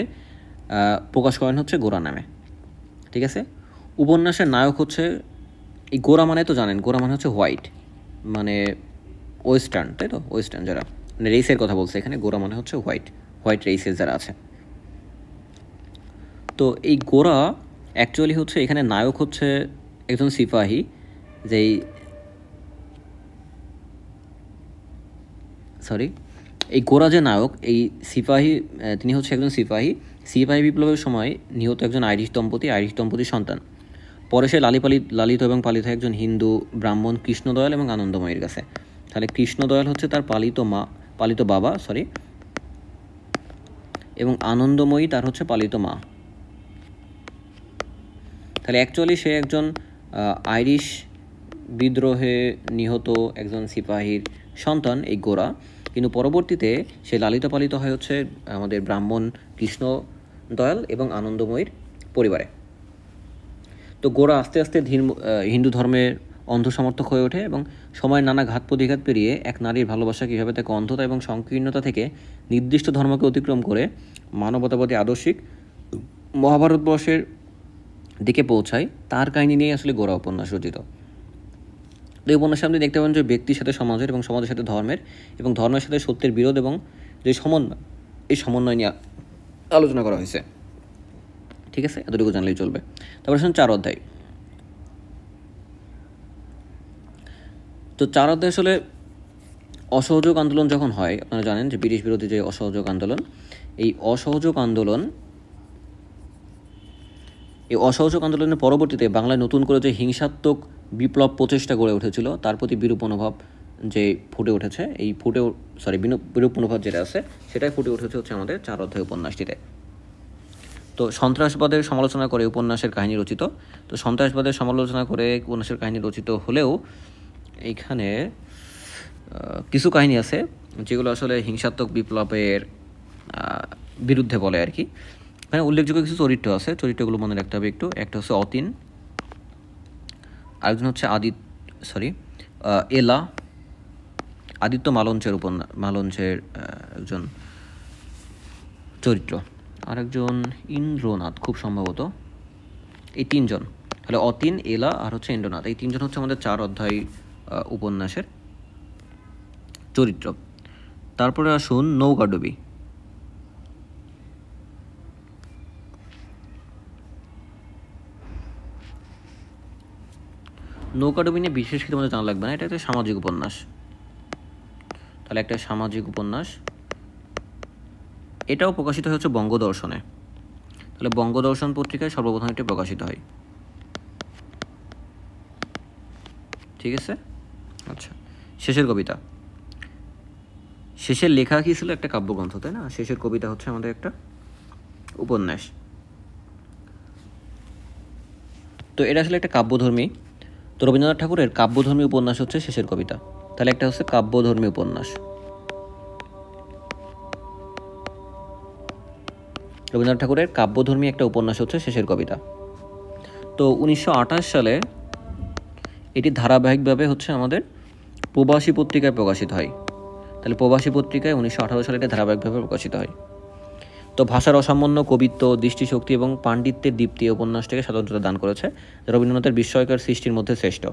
প্রকাশ করেন হচ্ছে গোরা নামে। ঠিক আছে, উপন্যাসের নায়ক হচ্ছে এই গোরা, মানে তো জানেন গোরা মানে হচ্ছে হোয়াইট, মানে ওয়েস্টার্ন, তাই তো? ওয়েস্টার্ন যারা, মানে রেসের কথা বলছে এখানে, গোরা মানে হচ্ছে হোয়াইট রেসের যারা আছে। তো এই গোরা অ্যাকচুয়ালি হচ্ছে এখানে নায়ক হচ্ছে একজন সিপাহী, এই গোরা যে নায়ক, এই সিপাহী, তিনি হচ্ছে একজন সিপাহী বিপ্লবের সময় নিহত একজন আইরিশ দম্পতির সন্তান। পরে সে লালিত এবং পালিত হয় একজন হিন্দু ব্রাহ্মণ কৃষ্ণদয়াল এবং আনন্দময়ীর কাছে। তাহলে কৃষ্ণদয়াল হচ্ছে তার পালিত বাবা এবং আনন্দময়ী তার হচ্ছে পালিত মা। তাহলে অ্যাকচুয়ালি সে একজন আইরিশ বিদ্রোহে নিহত একজন সিপাহীর সন্তান এই গোরা, কিন্তু পরবর্তীতে সে লালিত পালিত হয় হচ্ছে আমাদের ব্রাহ্মণ কৃষ্ণদয়াল এবং আনন্দময়ীর পরিবারে। তো গোরা আস্তে আস্তে হিন্দু ধর্মের অন্ধ সমর্থক হয়ে ওঠে এবং সময়ের নানা ঘাত প্রতিঘাত পেরিয়ে এক নারীর ভালোবাসা কীভাবে তাকে অন্ধতা এবং সংকীর্ণতা থেকে নির্দিষ্ট ধর্মকে অতিক্রম করে মানবতাবাদী আদর্শিক মহাভারতবর্ষের দিকে পৌঁছায়, তার কাহিনী নিয়ে আসলে গোরা উপন্যাস রচিত। এই উপন্যাসে আপনি দেখতে পাবেন যে ব্যক্তির সাথে সমাজের এবং সমাজের সাথে ধর্মের এবং ধর্মের সাথে সত্যের বিরোধ এবং যে সমন্বয়, এই সমন্বয় নিয়ে আলোচনা করা হয়েছে। ঠিক আছে, এতটুকু জানলেই চলবে। তারপর আসুন 4 অধ্যায়। তো 4 অধ্যায় আসলে অসহযোগ আন্দোলন যখন হয়, আপনারা জানেন যে ব্রিটিশ বিরোধী যে অসহযোগ আন্দোলন, এই অসহযোগ আন্দোলনের পরবর্তীতে বাংলায় নতুন করে যে হিংসাত্মক বিপ্লব প্রচেষ্টা গড়ে উঠেছিল, তার প্রতি বিরূপ মনোভাব যে ফুটে উঠেছে, বিরূপ মনোভাব যেটা আছে সেটাই ফুটে উঠেছে হচ্ছে আমাদের 4 অধ্যায় উপন্যাসটিতে। তো সন্ত্রাসবাদের সমালোচনা করে উপন্যাসের কাহিনী রচিত। তো সন্ত্রাসবাদের সমালোচনা করে উপন্যাসের কাহিনী রচিত হলেও এইখানে কিছু কাহিনী আছে যেগুলো আসলে হিংসাত্মক বিপ্লবের বিরুদ্ধে বলে আর কি। এখানে উল্লেখযোগ্য কিছু চরিত্র আছে, চরিত্রগুলো মনে রাখতে হবে একটু। একটা হচ্ছে অতীন, আরেকজন হচ্ছে এলা, আদিত্য মালঞ্চের একজন চরিত্র, আরেকজন ইন্দ্রনাথ খুব সম্ভবত। এই 3 জন, তাহলে অতীন, এলা আর হচ্ছে ইন্দ্রনাথ, এই 3 জন হচ্ছে আমাদের 4 অধ্যায় উপন্যাসের চরিত্র। তারপরে আসুন নৌকাডুবি। নৌকাডুবি নিয়ে বিশেষ কিছু আমাদের জানা লাগবে না, এটা একটা সামাজিক উপন্যাস। তাহলে একটা সামাজিক উপন্যাস, এটাও প্রকাশিত হচ্ছে বঙ্গদর্শনে। তাহলে বঙ্গদর্শন পত্রিকায় সর্বপ্রথম এটি প্রকাশিত হয়। ঠিক আছে, আচ্ছা। শেষের কবিতা, শেষের লেখা কি ছিল? একটা কাব্যগ্রন্থ, তাই না? শেষের কবিতা হচ্ছে আমাদের একটা উপন্যাস। তো এটা আসলে একটা কাব্যধর্মী। তো রবীন্দ্রনাথ ঠাকুরের কাব্যধর্মী উপন্যাস হচ্ছে শেষের কবিতা। তাহলে একটা হচ্ছে কাব্যধর্মী উপন্যাস। রবীন্দ্রনাথ ঠাকুরের কাব্যধর্মী একটা উপন্যাস হচ্ছে শেষের কবিতা। তো 1928 সালে এটি ধারাবাহিকভাবে হচ্ছে আমাদের প্রবাসী পত্রিকায় প্রকাশিত হয়। তাহলে প্রবাসী পত্রিকায় 1918 সালে এটা ধারাবাহিকভাবে প্রকাশিত হয়। তো ভাষার অসামান্য, কবিত্ব, দৃষ্টিশক্তি এবং পাণ্ডিত্যের দীপ্তি উপন্যাসটাকে স্বাধীনতা দান করেছে, রবীন্দ্রনাথের বিস্ময়কর সৃষ্টির মধ্যে শ্রেষ্ঠ।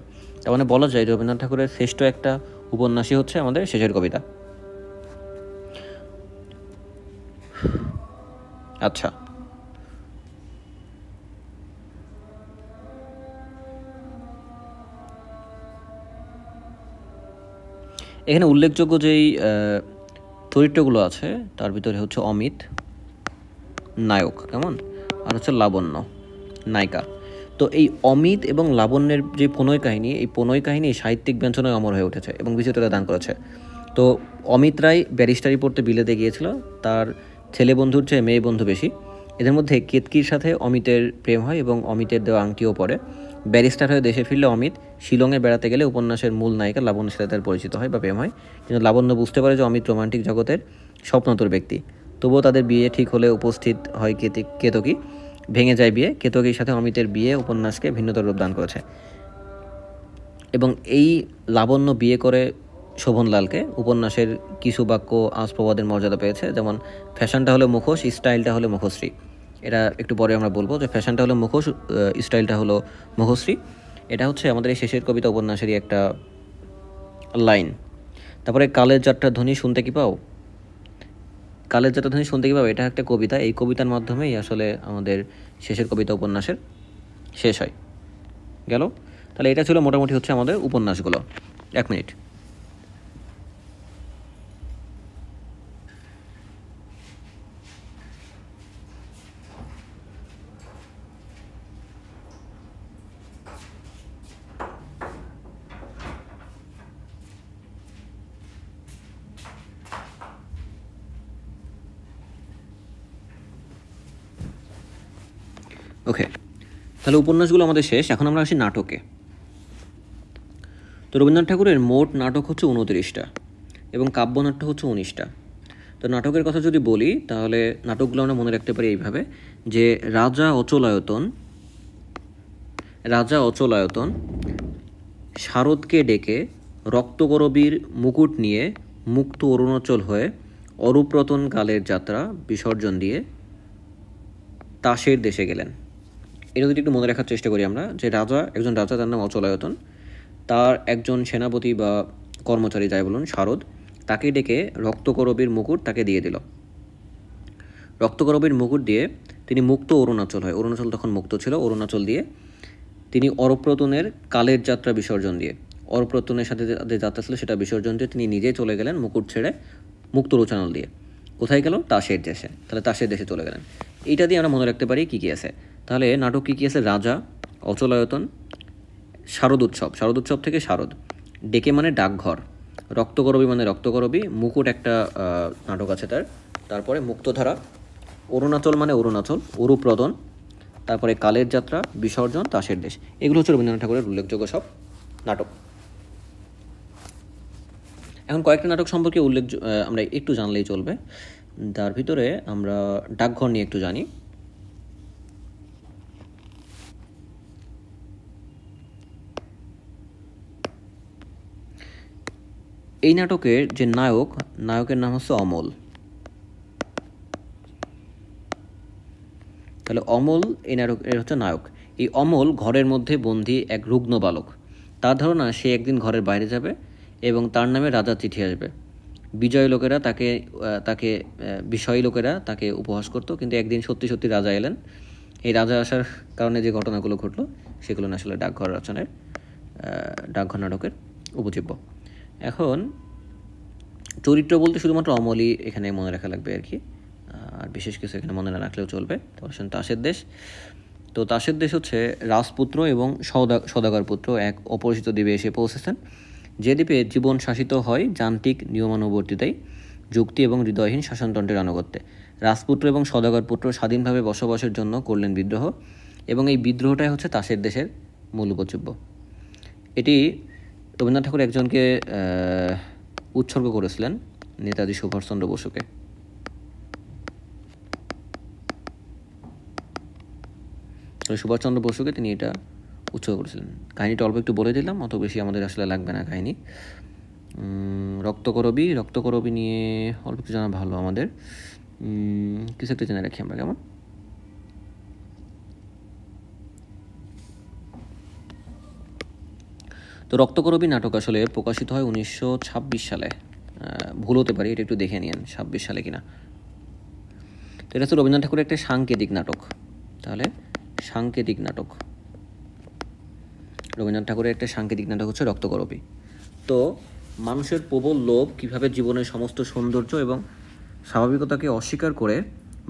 তার মানে বলা যায় রবীন্দ্রনাথ ঠাকুরের শ্রেষ্ঠ একটা উপন্যাসই হচ্ছে আমাদের শেষের কবিতা। আচ্ছা, এখানে উল্লেখযোগ্য যেই চরিত্রগুলো আছে তার ভিতরে হচ্ছে অমিত নায়ক, কেমন, আর হচ্ছে লাবণ্য নায়িকা। তো এই অমিত এবং লাবণ্যের যে প্রণয় কাহিনী, এই প্রণয় কাহিনী সাহিত্যিক ব্যঞ্জনায় অমর হয়ে উঠেছে এবং বিজেতারা দান করেছে। তো অমিত রায় ব্যারিস্টারি পড়তে বিলেতে গিয়েছিল, তার ছেলে বন্ধুর চেয়ে মেয়ে বন্ধু বেশি। এদের মধ্যে কেতকির সাথে অমিতের প্রেম হয় এবং অমিতের দেওয়া আংটিও পড়ে। ব্যারিস্টার হয়ে দেশে ফিরলে অমিত শিলংয়ে বেড়াতে গেলে উপন্যাসের মূল নায়িকা লাবণ্যের সাথে তার পরিচিত হয় বা প্রেম হয়। কিন্তু লাবণ্য বুঝতে পারে যে অমিত রোমান্টিক জগতের স্বপ্নতুর ব্যক্তি। তবুও তাদের বিয়ে ঠিক হলে উপস্থিত হয় কেতকী। ভেঙে যায় বিয়ে। কেতকীর সাথে অমিতের বিয়ে উপন্যাসকে ভিন্নতর রূপ দান করেছে। এবং এই লাবণ্য বিয়ে করে শোভনলালকে। উপন্যাসের কিছু বাক্য আস্পবাদের মর্যাদা পেয়েছে, যেমন ফ্যাশনটা হলো মুখোশ, স্টাইলটা হলো মুখশ্রী। এটা একটু পরে আমরা বলবো যে ফ্যাশনটা হলো মুখোশ, স্টাইলটা হলো মুখশ্রী। এটা হচ্ছে আমাদের এই শেষের কবিতা উপন্যাসেরই একটা লাইন। তারপরে কালের যাত্রার ধ্বনি শুনতে কি পাও, কালের যাত্রার ধ্বনি শুনতে কি পাও, এটা একটা কবিতা। এই কবিতার মাধ্যমেই আসলে আমাদের শেষের কবিতা উপন্যাসের শেষ হয়। গেল। তাহলে এটা ছিল মোটামুটি হচ্ছে আমাদের উপন্যাসগুলো। 1 মিনিট। ওকে, তাহলে উপন্যাসগুলো আমাদের শেষ। এখন আমরা আসি নাটকে। তো রবীন্দ্রনাথ ঠাকুরের মোট নাটক হচ্ছে 29টা এবং কাব্যনাট্য হচ্ছে 19টা। তো নাটকের কথা যদি বলি তাহলে নাটকগুলো আমরা মনে রাখতে পারি এইভাবে, যে রাজা অচলায়তন শারদকে ডেকে রক্তকরবীর মুকুট নিয়ে মুক্ত অরুণাচল হয়ে অরূপরতন কালের যাত্রা বিসর্জন দিয়ে তাসের দেশে গেলেন। এটা যদি একটু মনে রাখার চেষ্টা করি আমরা, যে একজন রাজা, তার নাম অচলায়তন, তার একজন সেনাপতি বা কর্মচারী যাই বলুন শারদ, তাকে ডেকে রক্তকরবীর মুকুট তাকে দিয়ে দিল। রক্তকরবীর মুকুট দিয়ে তিনি মুক্ত অরুণাচল হয়, অরুণাচল তখন মুক্ত ছিল, অরুণাচল দিয়ে তিনি অরূপরতনের কালের যাত্রা বিসর্জন দিয়ে, অরূপরতনের সাথে যে যাত্রা ছিল সেটা বিসর্জন দিয়ে তিনি নিজে চলে গেলেন মুকুট ছেড়ে মুক্ত রোচানল দিয়ে। কোথায় গেল? তাসের দেশে। তাহলে তাসের দেশে চলে গেলেন। এইটা দিয়ে আমরা মনে রাখতে পারি কী কী আছে। তাহলে নাটক কী কী আছে? রাজা, অচলায়তন, শারদ উৎসব থেকে শারদ, ডেকে মানে ডাকঘর, রক্তকরবী মানে রক্তকরবী, মুকুট একটা নাটক আছে তার, তারপরে মুক্তধারা, অরুণাচল মানে অরুণাচল, অরূপরতন, তারপরে কালের যাত্রা, বিসর্জন, তাসের দেশ। এগুলো হচ্ছে রবীন্দ্রনাথ ঠাকুরের উল্লেখযোগ্য সব নাটক। এখন কয়েকটা নাটক সম্পর্কে আমরা একটু জানলেই চলবে। তার ভিতরে আমরা ডাকঘর নিয়ে একটু জানি। এই নাটকের যে নায়কের নাম হচ্ছে অমল। তাহলে অমল এই নাটকের হচ্ছে নায়ক। এই অমল ঘরের মধ্যে বন্দী এক রুগ্ন বালক। তার ধারণা সে একদিন ঘরের বাইরে যাবে এবং তার নামে রাজার চিঠি আসবে। বিষয়ী লোকেরা তাকে উপহাস করত, কিন্তু একদিন সত্যি সত্যি রাজা এলেন। এই রাজা আসার কারণে যে ঘটনাগুলো ঘটলো সেগুলো আসলে ডাকঘর রচনার ডাকঘর নাটকের উপজীব্য। এখন চরিত্র বলতে শুধুমাত্র অমলই এখানে মনে রাখা লাগবে আর কি, আর বিশেষ কিছু এখানে মনে না রাখলেও চলবে। তারপর তাসের দেশ। তো তাসের দেশ হচ্ছে রাজপুত্র এবং সদাগর পুত্র এক অপরিচিত দ্বীপে এসে পৌঁছেছেন, যে দ্বীপে জীবন শাসিত হয় যান্ত্রিক নিয়মানুবর্তিতায়, যুক্তি এবং হৃদয়হীন শাসনতন্ত্রের আনুগত্যে। রাজপুত্র এবং সদাগর পুত্র স্বাধীনভাবে বসবাসের জন্য করলেন বিদ্রোহ, এবং এই বিদ্রোহটাই হচ্ছে তাসের দেশের মূল উপজীব্য। এটি রবীন্দ্রনাথ ঠাকুর একজনকে উৎসর্গ করেছিলেন, নেতাজি সুভাষচন্দ্র বসুকে। সুভাষচন্দ্র বসুকে তিনি এটা উৎসর্গ করেছিলেন। কাহিনিটা অল্প একটু বলে দিলাম, অত বেশি আমাদের আসলে লাগবে না কাহিনি। রক্তকরবী নিয়ে অল্প কিছু জানা ভালো আমাদের, কিছু একটা জেনে রাখি আমরা। কেমন? তো রক্তকরবী নাটক আসলে প্রকাশিত হয় 1926 সালে। ভুল হতে পারি, এটা একটু দেখে নিন 26 সালে কিনা। তো এটা হচ্ছে রবীন্দ্রনাথ ঠাকুরের একটা সাংকেতিক নাটক। তাহলে সাংকেতিক নাটক, রবীন্দ্রনাথ ঠাকুরের একটা সাংকেতিক নাটক হচ্ছে রক্তকরবী। তো মানুষের প্রবল লোভ কীভাবে জীবনের সমস্ত সৌন্দর্য এবং স্বাভাবিকতাকে অস্বীকার করে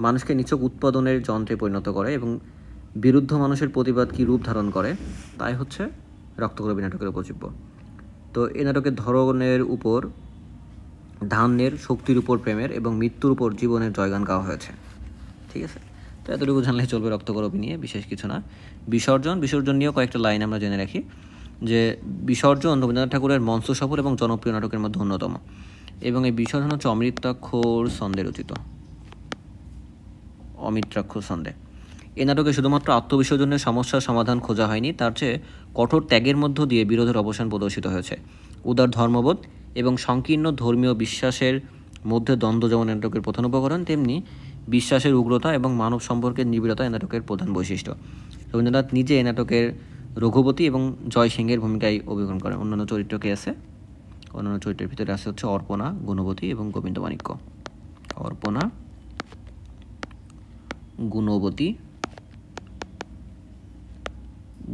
মানুষকে নিছক উৎপাদনের যন্ত্রে পরিণত করে এবং বিরুদ্ধ মানুষের প্রতিবাদ কী রূপ ধারণ করে, তাই হচ্ছে রক্তকরবী নাটকের উপজীব্য। তো এই নাটকের ধরনের উপর ধান্যের, শক্তির উপর প্রেমের এবং মৃত্যুর উপর জীবনের জয়গান গাওয়া হয়েছে। ঠিক আছে, তো এতটুকু জানলেই চলবে রক্তকরবী নিয়ে, বিশেষ কিছু না। বিসর্জন নিয়েও কয়েকটা লাইন আমরা জেনে রাখি, যে বিসর্জন রবীন্দ্রনাথ ঠাকুরের মঞ্চ সফল এবং জনপ্রিয় নাটকের মধ্যে অন্যতম, এবং এই বিসর্জন হচ্ছে অমৃতাক্ষর ছন্দে রচিত। অমৃতাক্ষর ছন্দে এই নাটকে শুধুমাত্র আত্মবিসর্জনের সমস্যার সমাধান খোঁজা হয়নি, তার চেয়ে কঠোর ত্যাগের মধ্য দিয়ে বিরোধের অবসান প্রদর্শিত হয়েছে। উদার ধর্মবোধ এবং সংকীর্ণ ধর্মীয় বিশ্বাসের মধ্যে দ্বন্দ্ব যেমন নাটকের প্রধান উপকরণ, তেমনি বিশ্বাসের উগ্রতা এবং মানব সম্পর্কের নিবিড়তা এই নাটকের প্রধান বৈশিষ্ট্য। রবীন্দ্রনাথ নিজে এই নাটকের রঘুপতি এবং জয় সিংহের ভূমিকায় অভিনয় করেন। অন্যান্য চরিত্র কে আছে? অন্যান্য চরিত্রের ভিতরে আছে হচ্ছে অর্পণা, গুণবতী এবং গোবিন্দ মাণিক্য। অর্পণা, গুণবতী,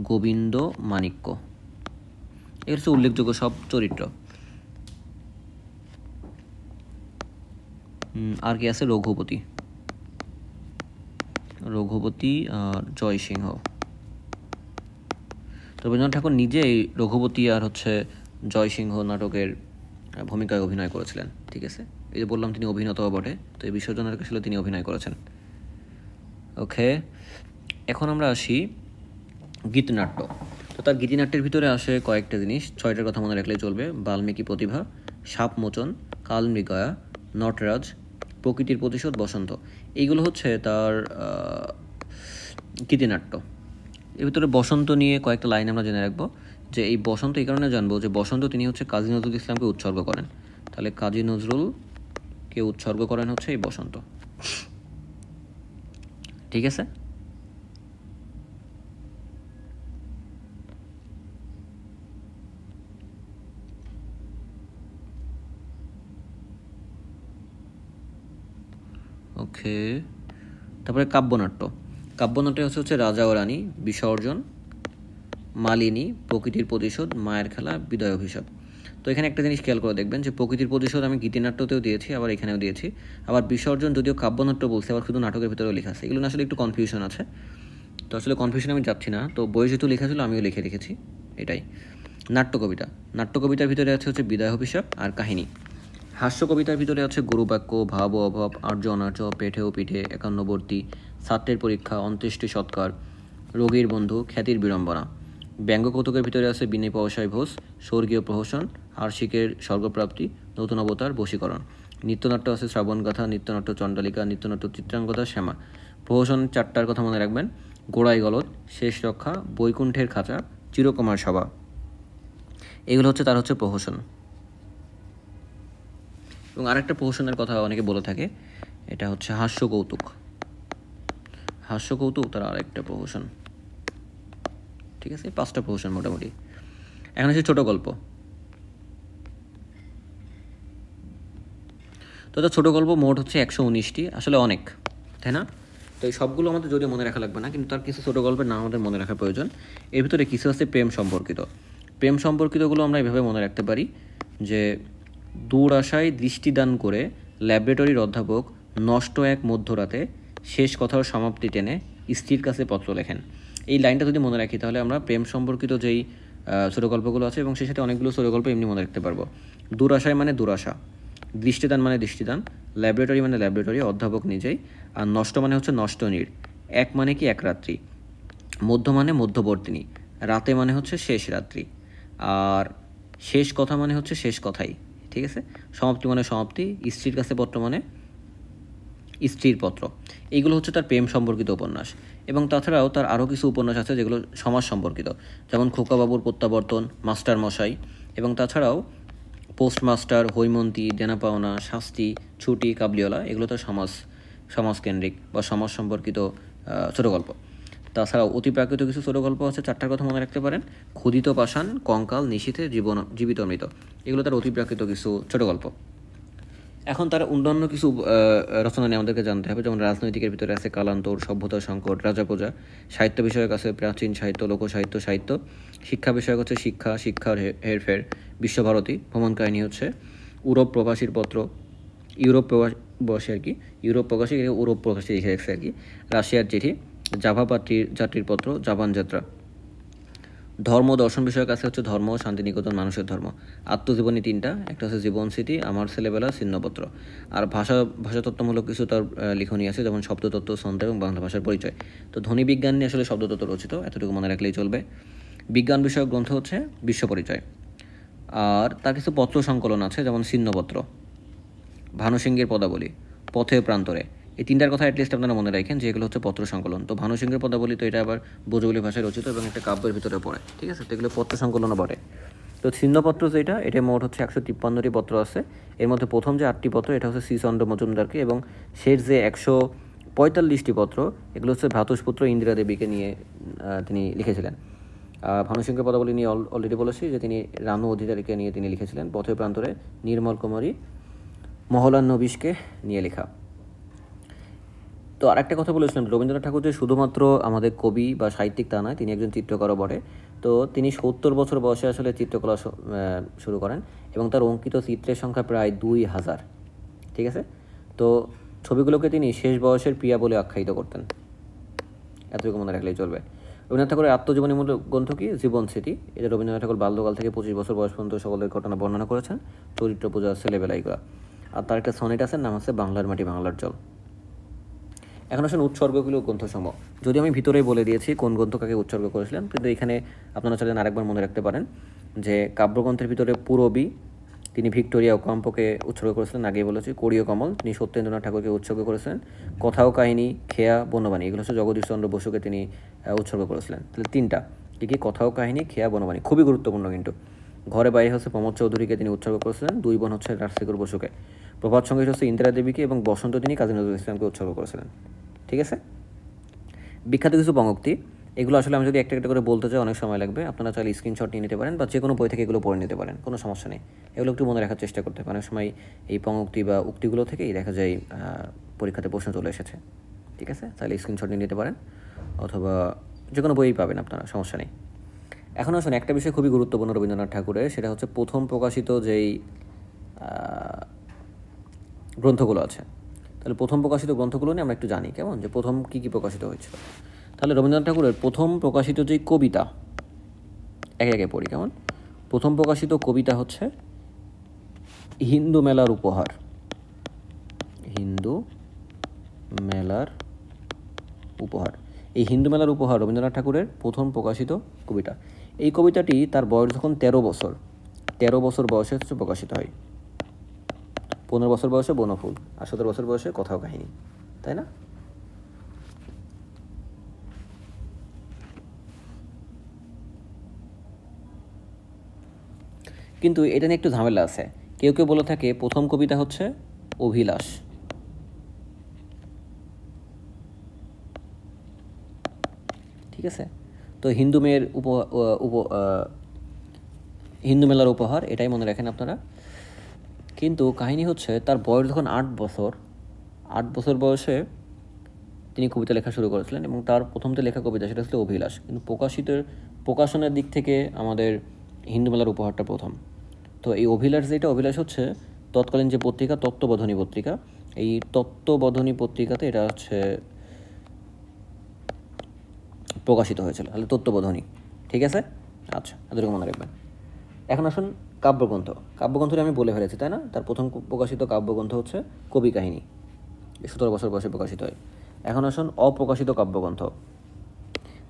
গোবিন্দ মাণিক্য, এর হচ্ছে উল্লেখযোগ্য সব চরিত্র। আর কি আছে? রঘুপতি আর জয় সিংহ। রবীন্দ্রনাথ ঠাকুর নিজেই রঘুপতি আর হচ্ছে জয় সিংহ নাটকের ভূমিকায় অভিনয় করেছিলেন। ঠিক আছে, এই যে বললাম তিনি অভিনেতাও বটে, তো এই বিসর্জন নাটকে আসলে তিনি অভিনয় করেছেন। ওকে, এখন আমরা আসি গীতিনাট্য। তো তার গীতিনাট্যের ভিতরে আসে কয়েকটা জিনিস, 6টার কথা মনে রাখলেই চলবে। বাল্মীকি প্রতিভা, সাপমোচন, কালমৃগয়া, নটরাজ, প্রকৃতির প্রতিশোধ, বসন্ত। এইগুলো হচ্ছে তার গীতিনাট্য। এর ভিতরে বসন্ত নিয়ে কয়েকটা লাইন আমরা জেনে রাখবো, যে এই বসন্ত এই কারণে জানবো যে বসন্ত তিনি হচ্ছে কাজী নজরুল ইসলামকে উৎসর্গ করেন। তাহলে কাজী নজরুলকে উৎসর্গ করেন হচ্ছে এই বসন্ত। ঠিক আছে, ওকে। তারপরে কাব্যনাট্য হচ্ছে রাজা ও রানী, বিসর্জন, মালিনী, প্রকৃতির প্রতিশোধ, মায়ের খেলা, বিদায় অভিশাপ। তো এখানে একটা জিনিস খেয়াল করে দেখবেন যে প্রকৃতির প্রতিশোধ আমি গীতিনাট্যতেও দিয়েছি, আবার এখানেও দিয়েছি। আবার বিসর্জন যদিও কাব্যনাট্য বলছে, আবার শুধু নাটকের ভিতরেও লেখা আছে। এগুলো আসলে একটু কনফিউশন আছে, তো আসলে কনফিউশনে আমি যাচ্ছি না। তো বই যেহেতু লেখা ছিল আমিও লিখে রেখেছি, এটাই। নাট্যকবিতার ভিতরে আছে হচ্ছে বিদায় অভিশাপ আর কাহিনী। হাস্য কবিতার ভিতরে আছে গুরুবাক্য, ভাব ও অভাব, আর্য অনার্য, পেঠে ও পিঠে, একান্নবর্তী, ছাত্রের পরীক্ষা, অন্ত্যেষ্টি সৎকার, রোগীর বন্ধু, খ্যাতির বিড়ম্বনা। ব্যঙ্গ কৌতুকের ভিতরে আছে বিনয় পয়সায় ভোজ, স্বর্গীয় প্রহসন, আরশিকের স্বর্গপ্রাপ্তি, নতুন অবতার, বশীকরণ। নৃত্যনাট্য আছে শ্রাবণগাথা, নৃত্যনাট্য চণ্ডালিকা, নৃত্যনাট্য চিত্রাঙ্গদা, শ্যামা। প্রহসন 4টার কথা মনে রাখবেন: গোড়াই গলদ, শেষ রক্ষা, বৈকুণ্ঠের খাঁচা, চিরকুমার সভা। এগুলো হচ্ছে তার হচ্ছে প্রহসন। এবং আরেকটা প্রহসনের কথা অনেকে বলে থাকে, এটা হচ্ছে হাস্য কৌতুক তার আরেকটা প্রহসন। ঠিক আছে, 5টা প্রহসন মোটামুটি। এখন হচ্ছে ছোট গল্প। তো তার ছোট গল্প মোট হচ্ছে 119টি, আসলে অনেক, তাই না? তো এই সবগুলো আমাদের যদিও মনে রাখা লাগবে না, কিন্তু তার কিছু ছোট গল্পের নাম আমাদের মনে রাখা প্রয়োজন। এর ভিতরে কিছু আছে প্রেম সম্পর্কিত, প্রেম সম্পর্কিতগুলো আমরা এভাবে মনে রাখতে পারি যে দূর আশায় দৃষ্টিদান করে ল্যাবরেটরির অধ্যাপক নষ্ট এক মধ্যরাতে শেষ কথার সমাপ্তি টেনে স্ত্রীর কাছে পত্র লেখেন। এই লাইনটা যদি মনে রাখি তাহলে আমরা প্রেম সম্পর্কিত যেই ছোটোগল্পগুলো আছে এবং সেই সাথে অনেকগুলো ছোটোগল্প এমনি মনে রাখতে পারবো। দুরাশায় মানে দুরাশা, দৃষ্টিদান মানে দৃষ্টিদান, ল্যাবরেটরি মানে ল্যাবরেটরি, অধ্যাপক নিজেই, আর নষ্ট মানে হচ্ছে নষ্টনীড়, এক মানে কি এক রাত্রি, মধ্য মানে মধ্যবর্তিনী, রাতে মানে হচ্ছে শেষ রাত্রি, আর শেষ কথা মানে হচ্ছে শেষ কথাই, ঠিক আছে। সমাপ্তি মানে সমাপ্তি, স্ত্রীর কাছে পত্র মানে স্ত্রীর পত্র। এইগুলো হচ্ছে তার প্রেম সম্পর্কিত উপন্যাস। এবং তাছাড়াও তার আরও কিছু উপন্যাস আছে যেগুলো সমাজ সম্পর্কিত, যেমন খোকাবাবুর প্রত্যাবর্তন, মাস্টার মশাই, এবং তাছাড়াও পোস্টমাস্টার, হৈমন্তী, দেনা পাওনা, শাস্তি, ছুটি, কাবলিওয়ালা, এগুলো তো সমাজকেন্দ্রিক বা সমাজ সম্পর্কিত ছোটো গল্প। তাছাড়াও অতিপ্রাকৃত কিছু ছোটো গল্প আছে, চারটার কথা মনে রাখতে পারেন: ক্ষুধিত পাষাণ, কঙ্কাল, নিশীথে, জীবিত মৃত, এগুলো তার অতিপ্রাকৃত কিছু ছোটো গল্প। এখন তার অন্যান্য কিছু রচনা নিয়ে আমাদেরকে জানতে হবে, যেমন রাজনৈতিকের ভিতরে আছে কালান্তর, সভ্যতা সংকট, রাজা প্রজা। সাহিত্য বিষয়ক আছে প্রাচীন সাহিত্য, লোকসাহিত্য, সাহিত্য। শিক্ষা বিষয়ক হচ্ছে শিক্ষার হেরফের, বিশ্বভারতী। ভ্রমণ কাহিনী হচ্ছে ইউরোপ প্রবাসীর পত্র, ইউরোপ প্রবাসী লিখে রাখছে আর কি, রাশিয়ার চিঠি, জাভা যাত্রীর পত্র, জাপান যাত্রা। ধর্ম দর্শন বিষয়ক আছে হচ্ছে ধর্ম, শান্তিনিকেতন, মানুষের ধর্ম। আত্মজীবনী তিনটা, একটা হচ্ছে জীবন স্মৃতি, আমার ছেলেবেলা, ছিন্নপত্র। আর ভাষাতত্ত্বমূলক কিছু তার লিখনী আছে, যেমন শব্দতত্ত্ব, ছন্দ এবং বাংলা ভাষার পরিচয়। তো ধ্বনি বিজ্ঞান নিয়ে আসলে শব্দতত্ত্ব রচিত, এতটুকু মনে রাখলেই চলবে। বিজ্ঞান বিষয়ক গ্রন্থ হচ্ছে বিশ্ব পরিচয়। আর তার কিছু পত্র সংকলন আছে, যেমন ছিন্নপত্র, ভানুসিংহের পদাবলী, পথের প্রান্তরে। এই তিনটার কথা অ্যাটলিস্ট আপনারা মনে রাখেন যে এগুলো হচ্ছে পত্র সংকলন। তো ভানুসিংহের পদাবলী তো এটা আবার ব্রজবুলি ভাষায় রচিত এবং একটা কাব্যের ভিতরে পড়ে, ঠিক আছে। তো এগুলো পত্র সংকলনও বটে। তো ছিন্নপত্র যেটা, এটা মোট হচ্ছে 153টি পত্র আছে। এর মধ্যে প্রথম যে 8টি পত্র এটা হচ্ছে শ্রীচন্দ্র মজুমদারকে, এবং শেষ যে 145টি পত্র এগুলো হচ্ছে ভ্রাতুষ্পুত্র ইন্দিরা দেবীকে নিয়ে তিনি লিখেছিলেন। ভানুসিংহের পদাবলী নিয়ে অলরেডি বলেছি যে তিনি রানু অধিকারীকে নিয়ে তিনি লিখেছিলেন। পথের প্রান্তরে নির্মল কুমারী মহলান নবিশকে নিয়ে লেখা। তো আরেকটা কথা বলেছিলাম, রবীন্দ্রনাথ ঠাকুর যে শুধুমাত্র আমাদের কবি বা সাহিত্যিক তা নয়, তিনি একজন চিত্রকরও বটে। তো তিনি 70 বছর বয়সে আসলে চিত্রকলা শুরু করেন এবং তার অঙ্কিত চিত্রের সংখ্যা প্রায় 2000, ঠিক আছে। তো ছবিগুলোকে তিনি শেষ বয়সের প্রিয়া বলে আখ্যায়িত করতেন, এতটুকু মনে রাখলেই চলবে। রবীন্দ্রনাথ ঠাকুরের আত্মজীবনীমূলক গ্রন্থ কি? জীবন স্মৃতি। এটা রবীন্দ্রনাথ ঠাকুর বাল্যকাল থেকে 25 বছর বয়স পর্যন্ত সকলের ঘটনা বর্ণনা করেছেন, চরিত্র পূজা, ছেলেবেলা, এগুলো। আর তার একটা সনেট আছে, নাম আছে বাংলার মাটি বাংলার জল। এখন আসলে উৎসর্গগুলো গ্রন্থসমূহ, যদি আমি ভিতরেই বলে দিয়েছি কোন গ্রন্থ কাকে উৎসর্গ করেছিলেন, কিন্তু এখানে আপনারা চাইলে আরেকবার মনে রাখতে পারেন যে কাব্যগ্রন্থের ভিতরে পূরবী তিনি ভিক্টোরিয়া ওকাম্পোকে উৎসর্গ করেছিলেন, আগেই বলেছি। কোরীয় কমল তিনি সত্যেন্দ্রনাথ ঠাকুরকে উৎসর্গ করেছিলেন। কথা ও কাহিনী, খেয়া, বনবাণী, এগুলো হচ্ছে জগদীশচন্দ্র বসুকে তিনি উৎসর্গ করেছিলেন। তাহলে তিনটা কি? কথা ও কাহিনী, খেয়া, বনবাণী, খুবই গুরুত্বপূর্ণ কিন্তু। ঘরে বাইরে হচ্ছে প্রমোদ চৌধুরীকে তিনি উৎসর্গ করেছিলেন। দুই বোন হচ্ছে রাজশেখর বসুকে। প্রভাত সঙ্গীত হচ্ছে ইন্দিরা দেবীকে, এবং বসন্ত তিনি কাজী নজরুল ইসলামকে উৎসর্গ করেছিলেন, ঠিক আছে। বিখ্যাত কিছু পঙ্ক্তি, এগুলো আসলে আমি যদি একটা একটা করে বলতে চাই অনেক সময় লাগবে। আপনারা চাইলে স্ক্রিনশট নিয়ে নিতে পারেন বা যে কোনো বই থেকে এগুলো পড়ে নিতে পারেন, কোনো সমস্যা নেই। এগুলো একটু মনে রাখার চেষ্টা করতে হবে। অনেক সময় এই পঙ্ক্তি বা উক্তিগুলো থেকেই দেখা যায় পরীক্ষাতে প্রশ্ন চলে এসেছে, ঠিক আছে। তাহলে স্ক্রিনশট নিয়ে নিতে পারেন, অথবা যে কোনো বইই পাবেন আপনারা, সমস্যা নেই। এখন আসুন একটা বিষয় খুবই গুরুত্বপূর্ণ রবীন্দ্রনাথ ঠাকুরের, সেটা হচ্ছে প্রথম প্রকাশিত যেই গ্রন্থগুলো আছে। তাহলে প্রথম প্রকাশিত গ্রন্থগুলো নিয়ে আমরা একটু জানি, কেমন, যে প্রথম কী কী প্রকাশিত হয়েছিল। তাহলে রবীন্দ্রনাথ ঠাকুরের প্রথম প্রকাশিত যে কবিতা, একে একে পড়ি, কেমন। প্রথম প্রকাশিত কবিতা হচ্ছে হিন্দু মেলার উপহার। হিন্দু মেলার উপহার। এই হিন্দু মেলার উপহার রবীন্দ্রনাথ ঠাকুরের প্রথম প্রকাশিত কবিতা। এই কবিতাটি তার বয়স যখন 13 বছর বয়সে প্রকাশিত হয়। 15 বছর বয়সে বনফুল, আর 17 বছর বয়সে কথা ও কাহিনী, তাই না? কিন্তু এটা নিয়ে একটু ঝামেলা আছে। কেউ কেউ বলে থাকে প্রথম কবিতা হচ্ছে অভিলাষ, ঠিক আছে। তো হিন্দু মেলার উপহার, এটাই মনে রাখেন আপনারা। কিন্তু কাহিনী হচ্ছে তার বয়স যখন 8 বছর বয়সে তিনি কবিতা লেখা শুরু করেছিলেন, এবং তার প্রথমতে লেখা কবিতা সেটা ছিল অভিলাষ। কিন্তু প্রকাশনের দিক থেকে আমাদের হিন্দু মেলার উপহারটা প্রথম। তো এই অভিলাষ অভিলাষ হচ্ছে তৎকালীন যে পত্রিকা, তত্ত্ববোধনী পত্রিকা, এই তত্ত্ববোধনী পত্রিকাতে এটা হচ্ছে প্রকাশিত হয়েছিল। তাহলে তত্ত্ববোধনী, ঠিক আছে? আচ্ছা, এতটুকু মনে রাখবেন। এখন আসুন কাব্যগ্রন্থ। কাব্যগ্রন্থটা আমি বলে ফেলেছি, তাই না? তার প্রথম প্রকাশিত কাব্যগ্রন্থ হচ্ছে কবি কাহিনী, 17 বছর বয়সে প্রকাশিত হয়। এখন আসুন অপ্রকাশিত কাব্যগ্রন্থ।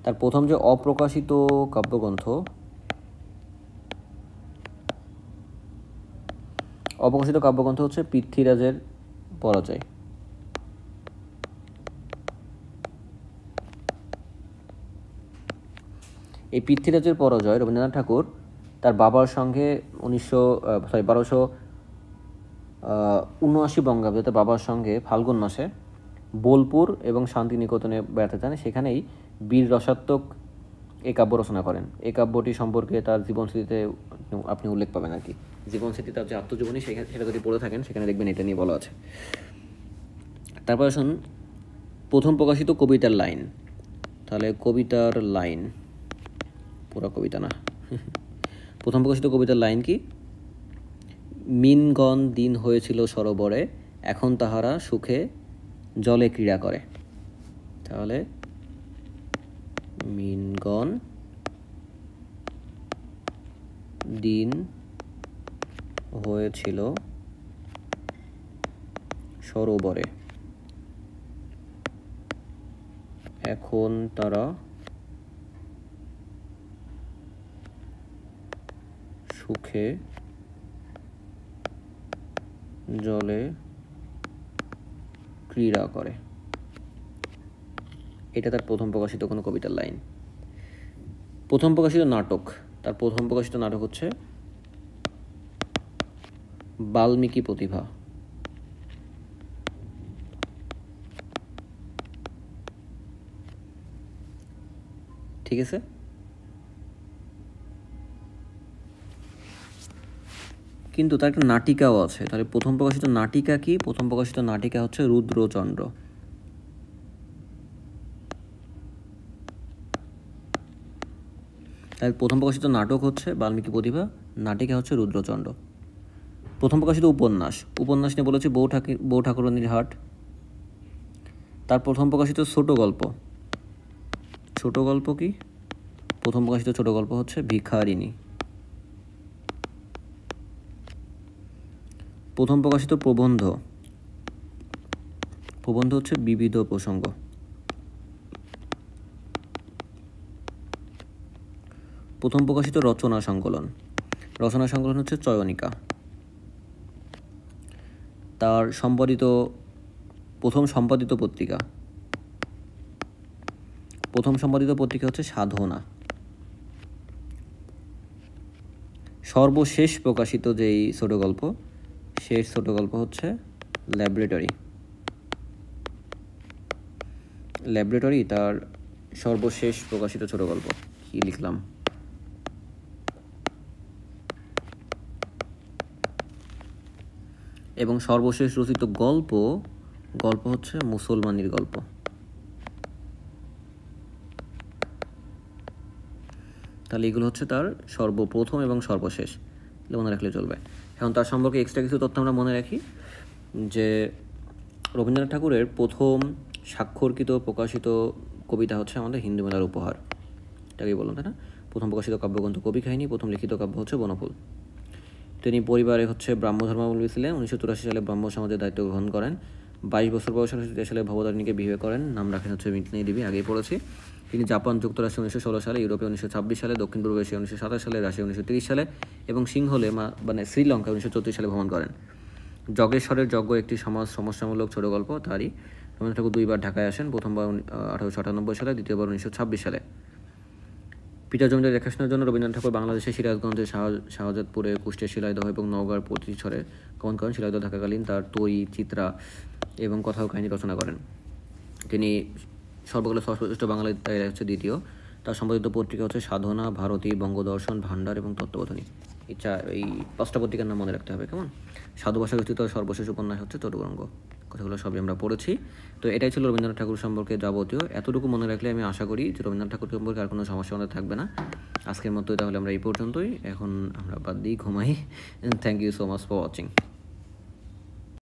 তার প্রথম যে অপ্রকাশিত কাব্যগ্রন্থ, হচ্ছে পৃথ্বীরাজের পরাজয়। এই পৃথ্বীরাজের পরাজয় রবীন্দ্রনাথ ঠাকুর তার বাবার সঙ্গে 1279 বঙ্গাব্দে তার বাবার সঙ্গে ফাল্গুন মাসে বোলপুর এবং শান্তিনিকেতনে বেড়াতে যান। সেখানেই বীর রসাত্মক এই কাব্য রচনা করেন। এই কাব্যটি সম্পর্কে তার জীবনস্মৃতিতে আপনি উল্লেখ পাবেন আর কি। জীবনস্মৃতি, তার যে আত্মজীবনী, সেটা যদি পড়ে থাকেন সেখানে দেখবেন এটা নিয়ে বলা আছে। তারপর আসুন প্রথম প্রকাশিত কবিতার লাইন। তাহলে কবিতার লাইন, পুরো কবিতা না, প্রথম প্রকাশিত কবিতার লাইন কি? মিনগণ দিন হয়েছিল সরোবরে, এখন তাহারা সুখে জলে ক্রীড়া করে। তাহলে মিনগণ দিন হয়েছিল সরোবরে, এখন তারা সুখে জলে ক্রীড়া করে। এটা তার প্রথম প্রকাশিত কোনো কবিতার লাইন। প্রথম প্রকাশিত নাটক, তার প্রথম প্রকাশিত নাটক হচ্ছে বাল্মীকি প্রতিভা। ঠিক আছে? কিন্তু তার একটা নাটিকাও আছে। তাহলে প্রথম প্রকাশিত নাটিকা কি? প্রথম প্রকাশিত নাটিকা হচ্ছে রুদ্রচন্দ্র। তাহলে প্রথম প্রকাশিত নাটক হচ্ছে বাল্মীকি প্রতিভা, নাটিকা হচ্ছে রুদ্রচন্দ্র। প্রথম প্রকাশিত উপন্যাস, নিয়ে বলেছি বউ ঠাকুরানীর হাট। তার প্রথম প্রকাশিত ছোট গল্প কি? প্রথম প্রকাশিত ছোট গল্প হচ্ছে ভিখারিণী। প্রথম প্রকাশিত প্রবন্ধ হচ্ছে বিবিধ প্রসঙ্গ। প্রথম প্রকাশিত রচনা সংকলন হচ্ছে চয়নিকা। তার প্রথম সম্পাদিত পত্রিকা হচ্ছে সাধনা। সর্বশেষ প্রকাশিত যেই ছোট গল্প, শেষ ছোট গল্প হচ্ছে ল্যাবরেটরি। তার সর্বশেষ প্রকাশিত ছোট গল্প। কি লিখলাম? এবং সর্বশেষ রচিত গল্প হচ্ছে মুসলমানির গল্প। তাহলে এগুলো হচ্ছে তার সর্বপ্রথম এবং সর্বশেষ, মনে রাখলে চলবে। এখন তার সম্পর্কে এক্সট্রা কিছু তথ্য আমরা মনে রাখি, যে রবীন্দ্রনাথ ঠাকুরের প্রথম স্বাক্ষরকৃত প্রকাশিত কবিতা হচ্ছে আমাদের হিন্দু মেলার উপহার, এটাকেই বললাম, তাই না? প্রথম প্রকাশিত কাব্যগ্রন্থ কবি কাহিনী, প্রথম লিখিত কাব্য হচ্ছে বনফুল। তিনি পরিবারে হচ্ছে ব্রাহ্ম ধর্মাবলম্বী ছিলেন। 1984 সালে ব্রাহ্ম সমাজের দায়িত্ব গ্রহণ করেন। 22 বছর বয়সে 1923 সালে ভবতারিণীকে বিয়ে করেন। নাম রাখেন হচ্ছে মিতনী দেবী, আগেই পড়েছি। তিনি জাপান যুক্তরাষ্ট্রে 1916 সালে, ইউরোপে 1926 সালে, দক্ষিণ পূর্ব এশিয়া 1927 সালে, রাশিয়া 1930 সালে এবং সিংহলে শ্রীলঙ্কা 1934 সালে ভ্রমণ করেন। যজ্ঞেশ্বরের যজ্ঞ একটি সমস্যামূলক ছোট গল্প তারই। রবীন্দ্রনাথ ঠাকুর 2বার ঢাকায় আসেন, প্রথমবার 1898 সালে, দ্বিতীয়বার 1926 সালে। পিতা জমিদার দেখাশোনার জন্য রবীন্দ্রনাথ ঠাকুর বাংলাদেশের সিরাজগঞ্জের শাহজাদপুরে, কুষ্টিয়া, শিলাইদহ এবং নওগাঁর পতিছড়ে গমন করেন। শিলাইদহ থাকাকালীন তার তৈরি, চিত্রা এবং কথা ও কাহিনী রচনা করেন। তিনি সর্বকালের সর্বশ্রেষ্ঠ বাঙালি হচ্ছে দ্বিতীয়। তার সম্পাদিত পত্রিকা হচ্ছে সাধনা, ভারতী, বঙ্গদর্শন, ভান্ডার এবং তত্ত্ববোধনী। এই 5টা পত্রিকার নাম মনে রাখতে হবে, কেমন? সাধু ভাষা রচিত সর্বশেষ উপন্যাস হচ্ছে চতুরঙ্গ। কথাগুলো সবই আমরা পড়েছি। তো এটাই ছিল রবীন্দ্রনাথ ঠাকুর সম্পর্কে যাবতীয়। এতটুকু মনে রাখলে আমি আশা করি যে রবীন্দ্রনাথ ঠাকুর সম্পর্কে আর কোনো সমস্যা আমাদের থাকবে না। আজকের মতোই তাহলে আমরা এই পর্যন্তই, এখন আমরা বাদ দিই, ঘুমাই। Thank you so much for watching.